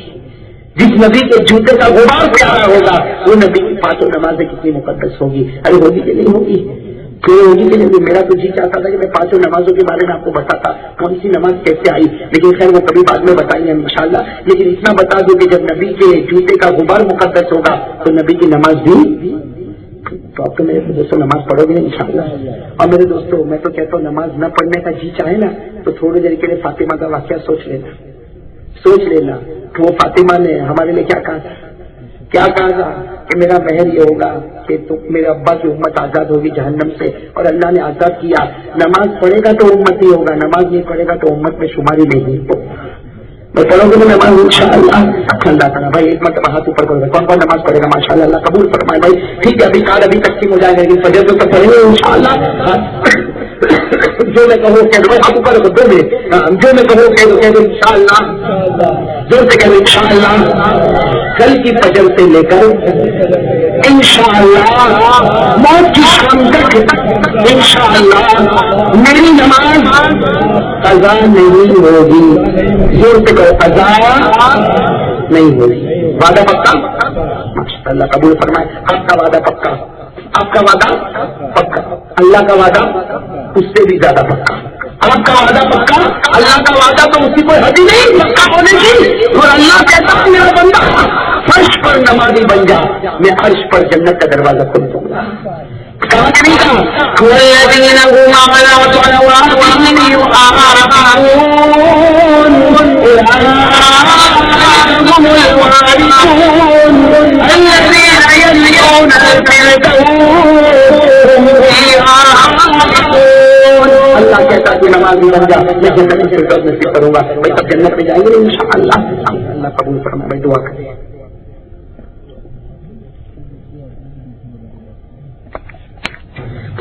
[SPEAKER 3] جس نبی کے جوتے کا غبار پیارا ہوگا وہ نبی کی پانچوں نمازیں کتنی مقدس ہوگی۔ ارے ہوگی کہ نہیں ہوگی؟ کیوں ہوگی کہ نہیں؟ میرا تو جی چاہتا تھا کہ میں پانچوں نمازوں کے بارے میں آپ کو بتاتا کون سی نماز کیسے آئی، لیکن خیر وہ کبھی بعد میں بتائیں گے انشاءاللہ۔ لیکن اتنا بتا دوں کہ جب نبی کے جوتے کا غبار مقدس ہوگا تو نبی کی نماز بھی، تو آپ تو میرے دوستوں نماز پڑھو گے انشاءاللہ۔ اور میرے دوستوں میں تو کہتا ہوں نماز نہ پڑھنے کا جی چاہے نا تو تھوڑی دیر کے لیے فاطمہ کا واقعہ سوچ لینا کہ وہ فاطمہ نے ہمارے لیے کیا کہا تھا، کہ میرا مہر یہ ہوگا کہ تو میرے ابا کی امت آزاد ہوگی جہنم سے، اور اللہ نے آزاد کیا. نماز پڑھے گا تو امت ہی ہوگا، نماز نہیں پڑھے گا تو امت میں شماری نہیں ہو. میں پڑھوں گی نماز انشاءاللہ. اللہ تعالیٰ بھائی ایک مرتبہ ہاتھ اوپر کرو، کون کون نماز پڑھے گا؟ ماشاء اللہ قبول فرمائے بھائی. ٹھیک ہے ابھی کار ابھی تقسیم ہو جائے گا، لیکن فجر تو پڑھیں گے انشاءاللہ. جو میں کہوں کہہ دو، ہاتھ اوپر رکھو 2 منٹ. جو میں کہوں کہہ دو انشاءاللہ. زور سے کہہ دو انشاءاللہ. کل کی فجر سے لے کر انشاءاللہ موت کی شام تک انشاءاللہ میری نماز قضا نہیں ہوگی. زور سے کہو قضا نہیں ہوگی. وعدہ پکا؟ ماشاء اللہ قبول فرمائے. آپ کا وعدہ پکا، آپ کا وعدہ پکا، اللہ کا وعدہ اس سے بھی زیادہ پکا. آپ کا وعدہ پکا، اللہ کا وعدہ تو اسی کوئی حد ہی نہیں پکا ہونے کی. اور اللہ کہتا ہے میرا بندہ فرش پر نمازی بن جا، میں عرش پر جنت کا دروازہ کھول دوں گا. کہاں نہیں کہا اللہ کہتا کہ نمازی بن جا، میں جنت سے نصیب کروں گا. بھائی تب جنت میں جائیں گے انشاءاللہ. اللہ قبول فرمائے. بھائی دعا کریں.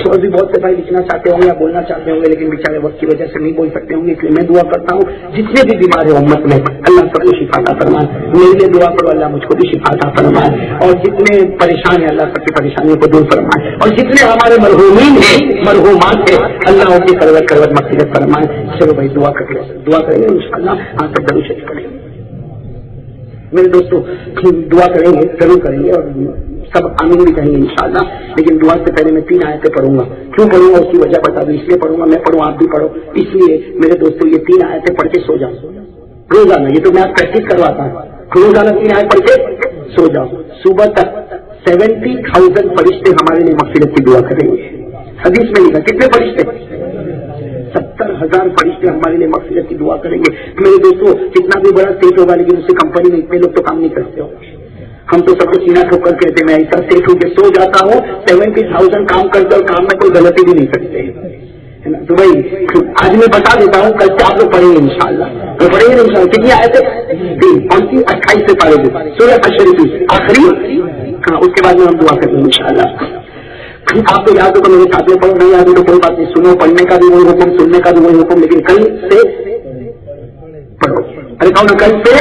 [SPEAKER 3] اور بھی بہت سے بھائی لکھنا چاہتے ہوں گے یا بولنا چاہتے ہوں گے، لیکن بیچارے وقت کی وجہ سے نہیں بول سکتے ہوں گے. اس لیے میں دعا کرتا ہوں جتنے بھی بیمار ہیں امت میں اللہ سب کو شفا عطا فرمائے. میرے لیے دعا کرو اللہ مجھ کو بھی شفا عطا فرمائے. اور جتنے پریشان ہیں اللہ سب کی پریشانیوں کو دور فرمائے. اور جتنے ہمارے مرحومین ہیں مرحومات ہیں اللہ ان کی کروٹ کروٹ مغفرت فرمائے. چلو بھائی دعا کریں گے انشاءاللہ. ہاں سب ضرور شریف کریں گے میرے دوستوں. دعا کریں گے ضرور کریں گے اور سب آمین بھی کہیں گے انشاءاللہ. لیکن دعا سے پہلے میں 3 آیتیں پڑھوں گا. کیوں پڑھوں گا اس کی وجہ بتا دوں. اس لیے پڑھوں گا، میں پڑھوں آپ بھی پڑھو. اس لیے میرے دوستوں یہ 3 آیتیں پڑھ کے سو جاؤ روزانہ. یہ تو میں آپ پریکٹس کرواتا ہوں. روزانہ 3 آیت پڑھ کے سو جاؤ. صبح تک 70,000 فرشتے ہمارے لیے مغفرت کی دعا کریں گے. حدیث میں لکھا کتنے فرشتے؟ 70,000 فرشتے ہمارے لیے مغفرت کی دعا کریں گے. میرے دوستوں کتنا بھی بڑا سیٹ ہوگا لیکن اس سے کمپنی میں اتنے لوگ تو کام نہیں کرتے ہو. ہم تو سب کو سینا ٹھوک کر کہتے میں ایسا سیٹ ہو کے سو جاتا ہوں. 70,000 کام کرتے اور کام میں کوئی غلطی بھی نہیں کرتے. تو بھائی آج میں بتا دیتا ہوں، کل سے آپ لوگ پڑھیں گے انشاءاللہ. تو پڑھیں گے انشاءاللہ. کتنی آئے تھے؟ 28 سے پڑھے گے سورہ حشر کی آخری. ہاں اس کے بعد میں ہم دعا کریں گے انشاءاللہ. آپ کو یاد ہو تو میرے ساتھ میں پڑھو، نہیں یاد ہو تو کوئی بات نہیں. سنو، پڑھنے کا بھی وہی حکم، سننے کا بھی وہی حکم، لیکن کل سے پڑھو. ارے کہو کل سے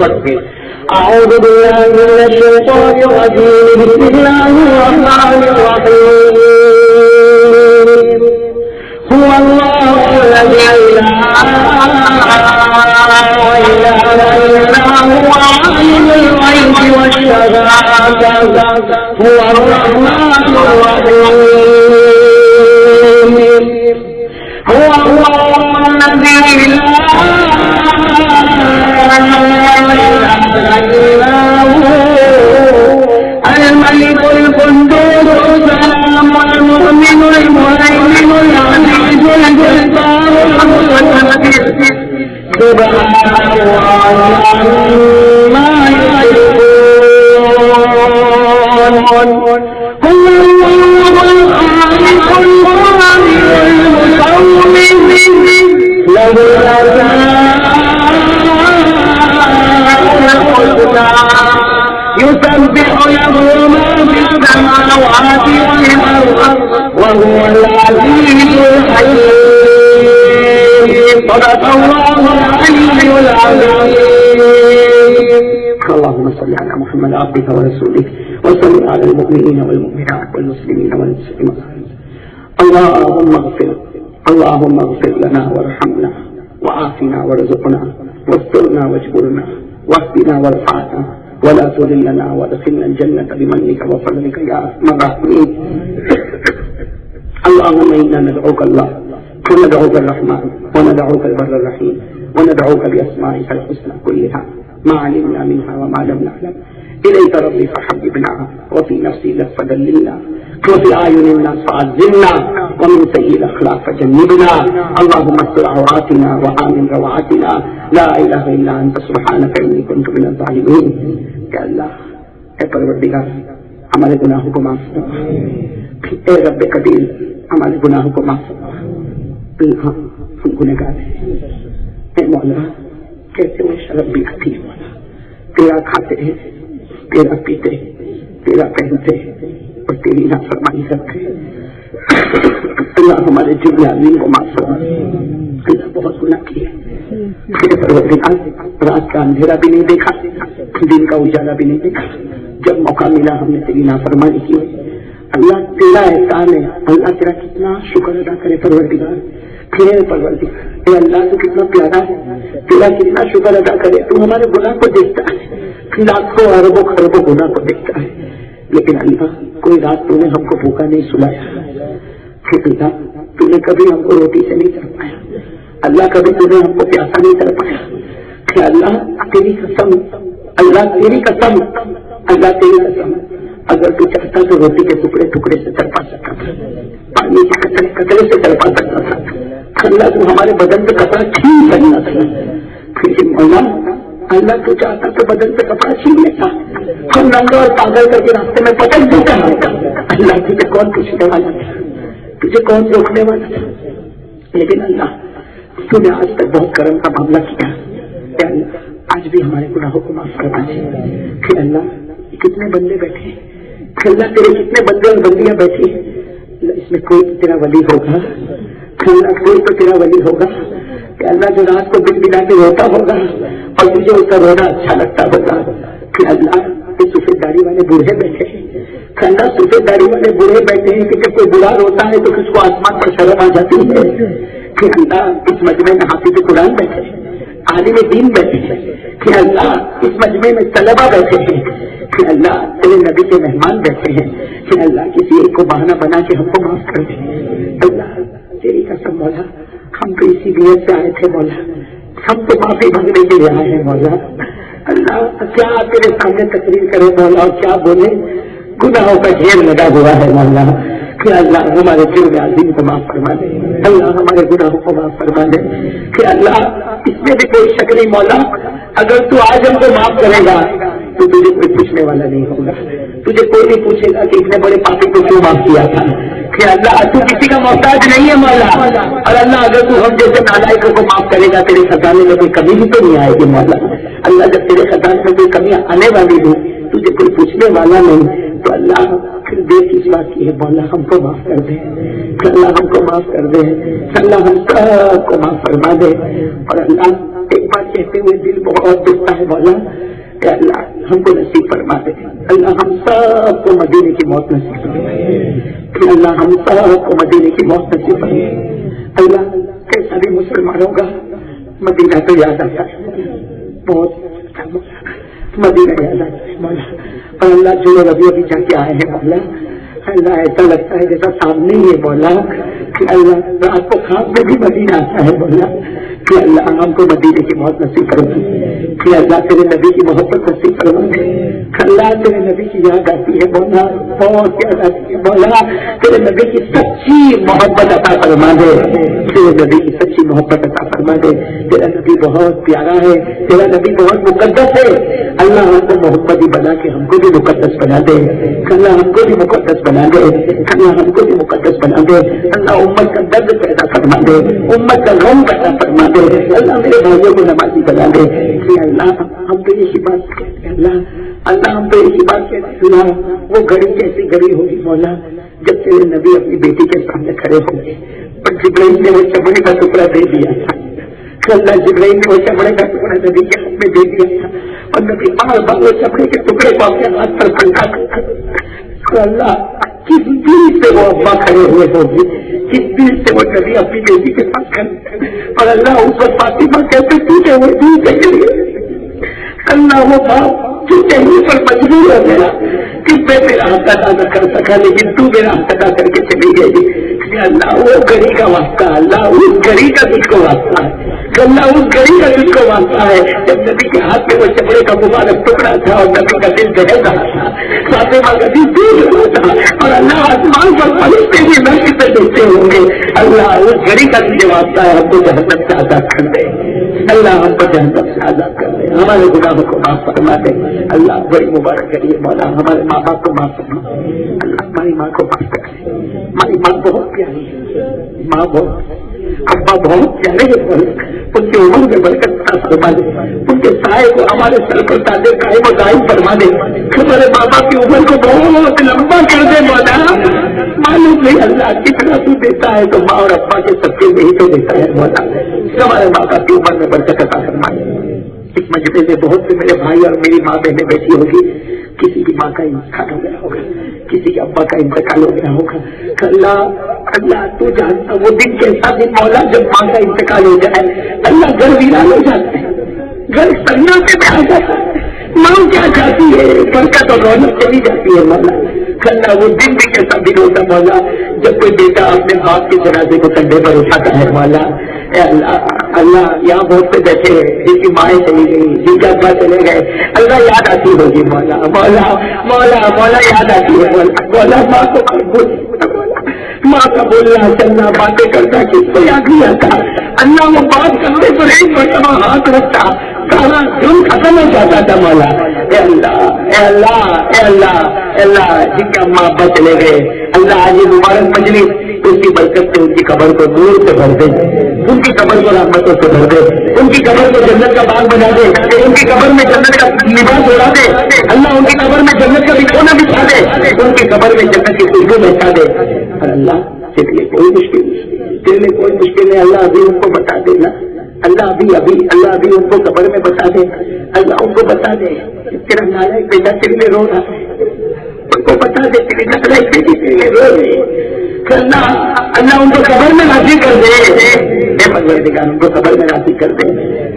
[SPEAKER 3] پڑھو. أعوذ بالله من الشيطان الرجيم. بسم الله الرحمن الرحيم. هو الله الذي لا إله إلا هو عالم الغيب والشهادة هو الرحمن الرحيم. هو الله الذي لا الملك القدوس السلام المؤمن المهيمن العزيز الجبار المتكبر سبحان الله عما يشركون. هو الله الخالق الرازق المصور له الأسماء يسبح له ما في السماوات والأرض وهو العزيز الحكيم. صدق الله العلي العظيم. اللهم صل على محمد عبدك ورسولك وصل على المؤمنين والمؤمنات والمسلمين والمسلمات. اللهم اغفر لنا وارحمنا وعافنا وارزقنا واسترنا واجبرنا واهدنا وارفعنا ولا تذلنا وادخلنا الجنة بمنك وفضلك يا أرحم الراحمين. اللهم إنا ندعوك الله وندعوك الرحمن وندعوك البر الرحيم وندعوك بأسمائك الحسنى كلها ما علمنا منها وما لم نعلم. إليك ربي فحببنا وفي نفسي فدللنا وفي أعين الناس فعزلنا ومن سيء الأخلاق فجنبنا. اللهم استر عوراتنا وآمن روعاتنا. لا إله إلا أنت سبحانك إني كنت من الظالمين. کہ اللہ اے پروردگار ہمارے گناہوں کو معاف فرما، اے رب قدیر ہمارے گناہوں کو معاف فرما۔ اللہ ہم گنہگار ہیں، اے مولا کیسے وہ شرم بھی آتی ہے مولا، تیرا کھاتے ہیں، تیرا پیتے، تیرا پہنتے اور تیری نافرمانی کرتے۔ اللہ ہمارے جرم عظیم کو معاف فرما۔ اللہ بہت گناہ کیے، رات کا اندھیرا بھی نہیں دیکھا، دن کا اجالا بھی نہیں دیکھا، جب موقع ملا ہم نے تیری نافرمانی کی۔ اللہ تیرا احسان ہے، اللہ تیرا کتنا شکر ادا کرے پروردگار، پھر پروردگار اے اللہ تو کتنا پیارا ہے، تیرا کتنا شکر ادا کرے، تو ہمارے گناہ کو دیکھتا ہے، لاکھوں اربوں خربوں گناہ کو دیکھتا ہے، لیکن اللہ کوئی رات تو نے ہم کو بھوکا نہیں سلایا، اللہ تو نے کبھی ہم کو روٹی سے نہیں تڑپایا، اللہ کبھی تو نے ہم کو پیاسا نہیں تڑپایا، کہ اللہ تیری قسم، اللہ تیری قسم، اللہ تیری قسم، اگر تو چاہتا تو روٹی کے ٹکڑے ٹکڑے سے تڑپا سکتا تھا، پانی کے قطرے قطرے سے تڑپا سکتا تھا، اللہ تو ہمارے بدن سے کپڑا چھین سکتا تھا، پھر مولا اللہ تو چاہتا تو بدن سے کپڑا چھین لیتا، ہم ننگا اور پاگل کر کے راستے میں پتنگ دیتا ہے، اللہ تجھے کون پوچھنے والا تھا، تجھے کون روکنے والا تھا، لیکن اللہ تو نے آج تک بہت کرم کا معاملہ کیا، اے اللہ آج بھی ہمارے گناہوں کو معاف کرنا چاہیے، کہ اللہ کتنے بندے بیٹھے، کہ اللہ تیرے کتنے بندے اور بندیاں بیٹھی، اس میں کوئی تو تیرا ولی ہوگا، کہ اللہ کوئی تو تیرا ولی ہوگا، کہ اللہ جو رات کو بل بلا کے روتا ہوگا اور تجھے اس کا رونا اچھا لگتا ہوگا، کہ اللہ سفید داڑھی والے بوڑھے بیٹھے ہیں، کہ اللہ سفید داڑھی والے بوڑھے بیٹھے ہیں کہ جب کوئی بلا روتا ہے تو کس کو آسمان پر شرم آ جاتی ہے، کہ اللہ اس مجمع میں حافظ قرآن بیٹھے ہیں، عالم دین بیٹھے ہیں، کہ اللہ اس مجمع میں طلبہ بیٹھے ہیں، کہ اللہ تیرے نبی کے مہمان بیٹھے ہیں، کہ اللہ کسی ایک کو بہانہ بنا کے ہم کو معاف کر دے، اللہ تیری قسم مولا ہم تو اسی نیت سے آئے تھے مولا، ہم تو معافی مانگنے کے لیے آئے ہیں مولا، اللہ کیا تیرے سامنے تقریر کرے مولا اور کیا بولے، گناہوں کا ڈھیر لگا ہوا ہے مولا، کہ اللہ ہمارے جرم عظیم کو معاف فرما دے، اللہ ہمارے گناہوں کو معاف فرما دے، کہ اللہ اس میں بھی کوئی شک نہیں مولا، اگر تو آج ہم کو معاف کرے گا تو تجھے کوئی پوچھنے والا نہیں ہوگا، تجھے کوئی نہیں پوچھے گا کہ اتنے بڑے پاپی کو کیوں معاف کیا تھا، کہ اللہ تو کسی کا محتاج نہیں ہے مولا، اور اللہ اگر تو ہم جیسے نالائقوں کو معاف کرے گا تیرے خزانے میں کوئی کمی بھی تو نہیں آئے گی مولا، اللہ جب تیرے خزانے میں کوئی کمی آنے والی نہیں، تجھے کوئی پوچھنے والا نہیں، تو اللہ پھر دیر کس بات کی ہے مولا، ہم کو معاف کر دے، اللہ ہم کو معاف کر دے، اللہ ہم سب کو معاف فرما دے، اور اللہ ایک بات کہتے ہوئے دل بہت دکھتا ہے مولا، کہ اللہ ہم کو نصیب فرما دے، اللہ ہم سب کو مدینے کی موت نصیب فرما دے، کہ اللہ ہم سب کو مدینے کی موت نصیب فرما دے، اللہ کیسا بھی مسلمان ہوگا مدینہ تو یاد آتا ہے، بہت مدینہ یاد آتا ہے مولا، اور اللہ جو ابھی ابھی جا کے آئے ہیں مولا، اللہ ایسا لگتا ہے جیسا سامنے ہی ہے مولا، کہ اللہ رات کو خواب میں بھی مدینہ آتا ہے مولا، کہ اللہ ہم کو مدینے کی موت نصیب فرما دے، کہ اللہ تیرے نبی کی محبت نصیب فرما دے، کہ اللہ تیرے نبی کی یاد آتی ہے مولا، بہت یاد آتی ہے مولا، تیرے نبی کی سچی محبت عطا فرما دے، تیرے نبی کی سچی محبت عطا فرما دے، تیرا نبی بہت پیارا ہے، تیرا نبی بہت مقدس ہے، اللہ ہم کو محبت ہی بنا کے ہم کو بھی مقدس بنا دے، اللہ ہم کو بھی مقدس بنا دے، اللہ ہم کو بھی مقدس بنا دے، اللہ امت کا درد پیدا فرما دے، امت کا غم پیدا فرما دے، اللہ میرے بھائیوں کو نمازی بنا دے، کہ اللہ ہم تو یہی بات کہتے ہیں، اللہ ہم تو یہی بات کہتے ہیں، اللہ وہ گھڑی کیسی گھڑی ہوگی مولا جب تیرے نبی اپنی بیٹی کے سامنے کھڑے ہوں گے، اور جبرائیل نے وہ چمڑے کا ٹکڑا دے دیا تھا، کہ اللہ جبرائیل نے وہ چمڑے کا ٹکڑا نبی کے ہاتھ میں دے دیا تھا، اور نبی بار بار وہ چمڑے کے ٹکڑے کو اپنے ہاتھ پر پھینکا کرتا تھا، اللہ کس دل سے وہ ابا کھڑے ہوئے ہوگی، کس دل سے وہ نبی اپنی بیٹی کے ساتھ کھڑے، اور اللہ اس پر فاطمہ کہتے تجھے وہ دل کے لیے، اللہ وہ باپ جو کہنے پر مجبور ہو گیا کہ میں میرا حق ادا نہ کر سکا، لیکن تو میرا حق ادا کر کے چلی گئی، اللہ وہ گھڑی کا واسطہ، اللہ اس گھڑی کا تجھ کو واسطہ ہے، اللہ اس گھڑی کا تجھ کو واسطہ ہے جب نبی کے ہاتھ میں وہ چمڑے کا مبارک ٹکڑا تھا اور نبی کا دل دہل رہا تھا، فاطمہ کا دل ٹوٹ رہا تھا، اور اللہ آسمان پر فرشتے بھی نشر سے ڈرتے ہوں گے، اللہ اس گھڑی کا تجھے واسطہ ہے، ہم کو جہنم سے آزاد کر دے، اللہ ہم کو جہنم سے آزاد کر دے، ہمارے گناہوں کو معاف فرما دے اللہ، بڑی مبارک کریے مولا، ہمارے ماں باپ کو معاف فرما دے اللہ، ہماری ماں کو معاف کر دے، ہماری ماں بہت پیاری ہے، ماں بہت، ابا بہت پیارے ہیں، ان کی عمر میں برکت عطا فرما دے، ان کے سائے کو ہمارے سر پر تاجر قائم و دائم فرما دے، ہمارے ماں باپ کی عمر کو بہت لمبا کر دے مولا، معلوم نہیں اللہ کتنا تو دیتا ہے تو ماں اور ابا کے سب کے یہی تو دیتا ہے مولا، ہمارے ماں باپ کی عمر میں برکت عطا فرما دے۔ اس مجمع میں بہت سے میرے بھائی اور میری ماں بہنیں بیٹھی ہوگی، کسی کی ماں کا انتقال ہو گیا ہوگا، کسی کے ابا کا انتقال ہو گیا ہوگا، اللہ اللہ تو جانتا وہ دن کیسا دن مولا جب ماں کا انتقال ہو جائے، اللہ گھر ویران ہو جاتا ہے، گھر سناٹے میں آ جاتا ہے، ماں کیا چاہتی ہے برکت اور رونق چلی جاتی ہے مولا، اللہ وہ دن بھی کیسا دن ہوتا مولا جب کوئی بیٹا اپنے باپ کے جنازے کو کندھے پر اٹھاتا ہے مولا، اے اللہ اللہ یہاں بہت سے بیٹھے جن کی مائیں چلی گئی، جن کے ابا چلے گئے، اللہ یاد آتی ہوگی مولا، مولا مولا مولا یاد آتی ہے مولا، مولا ماں کو ماں کا بولنا چلنا باتیں کرنا کس کو یاد نہیں آتا، اللہ وہ بات کرنے پر ایک مرتبہ ہاتھ رکھتا سارا دن ختم ہو جاتا تھا مولا، اے اللہ اے اللہ اے اللہ اے اللہ جن کے اماں ابا چلے گئے اللہ آج یہ مبارک مجلس اس کی برکت سے ان کی قبر کو نور سے بھر دے، ان کی قبر کو رحمتوں سے بھر دے، ان کی قبر کو جنت کا باغ بنا دے، ان کی قبر میں جنت کا لباس اڑا دے اللہ، ان کی قبر میں جنت کا بچھونا بچھا دے، ان کی قبر میں جنت کی خوشبو بچا دے اللہ، تیرے لیے کوئی مشکل نہیں، تیرے لیے کوئی مشکل نہیں اللہ، ابھی ان کو بتا دینا اللہ، اللہ ابھی ان کو قبر میں بتا دے اللہ، ان کو بتا دے تیرا نالائق بیٹا تیرے لیے رو رہا ہے، ان کو بتا دے تیری نالائق بیٹی تیرے لیے رو رہی ہے اللہ، اللہ ان کو قبر میں راضی کر دے، پروردگار ان کو قبر میں راضی کر دے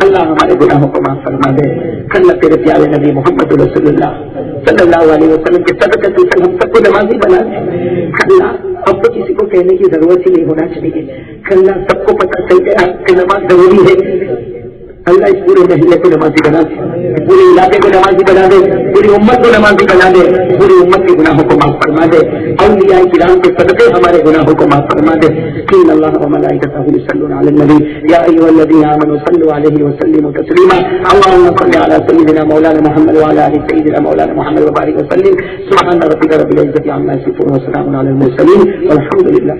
[SPEAKER 3] اللہ، ہمارے گناہوں کو معاف فرما دے اللہ، تیرے پیارے نبی محمد رسول اللہ صلی اللہ علیہ وسلم کے صدقے سے ہم سب کو نمازی بنا دے اللہ، اب تو کسی کو کہنے کی ضرورت ہی نہیں ہونا چاہیے اللہ، سب کو پتہ چل گیا کہ نماز ضروری ہے اللہ، اس پورے محلے کو نمازی بنا دے، پورے علاقے کو نمازی بنا دے، پوری امت کو نمازی بنا دے، پوری امت کے گناہوں کو معاف فرما دے، اولیاء کرام کے صدقے ہمارے گناہوں کو معاف فرما دے، ان اللہ وملائکتہ یصلون علی النبی یا ایھا الذین آمنوا صلوا علیہ وسلموا تسلیما، اللهم صل علی سیدنا مولانا محمد وعلی آل سیدنا مولانا محمد وبارک وسلم، سبحان ربک رب العزة عما یصفون وسلام علی المرسلین والحمد للہ۔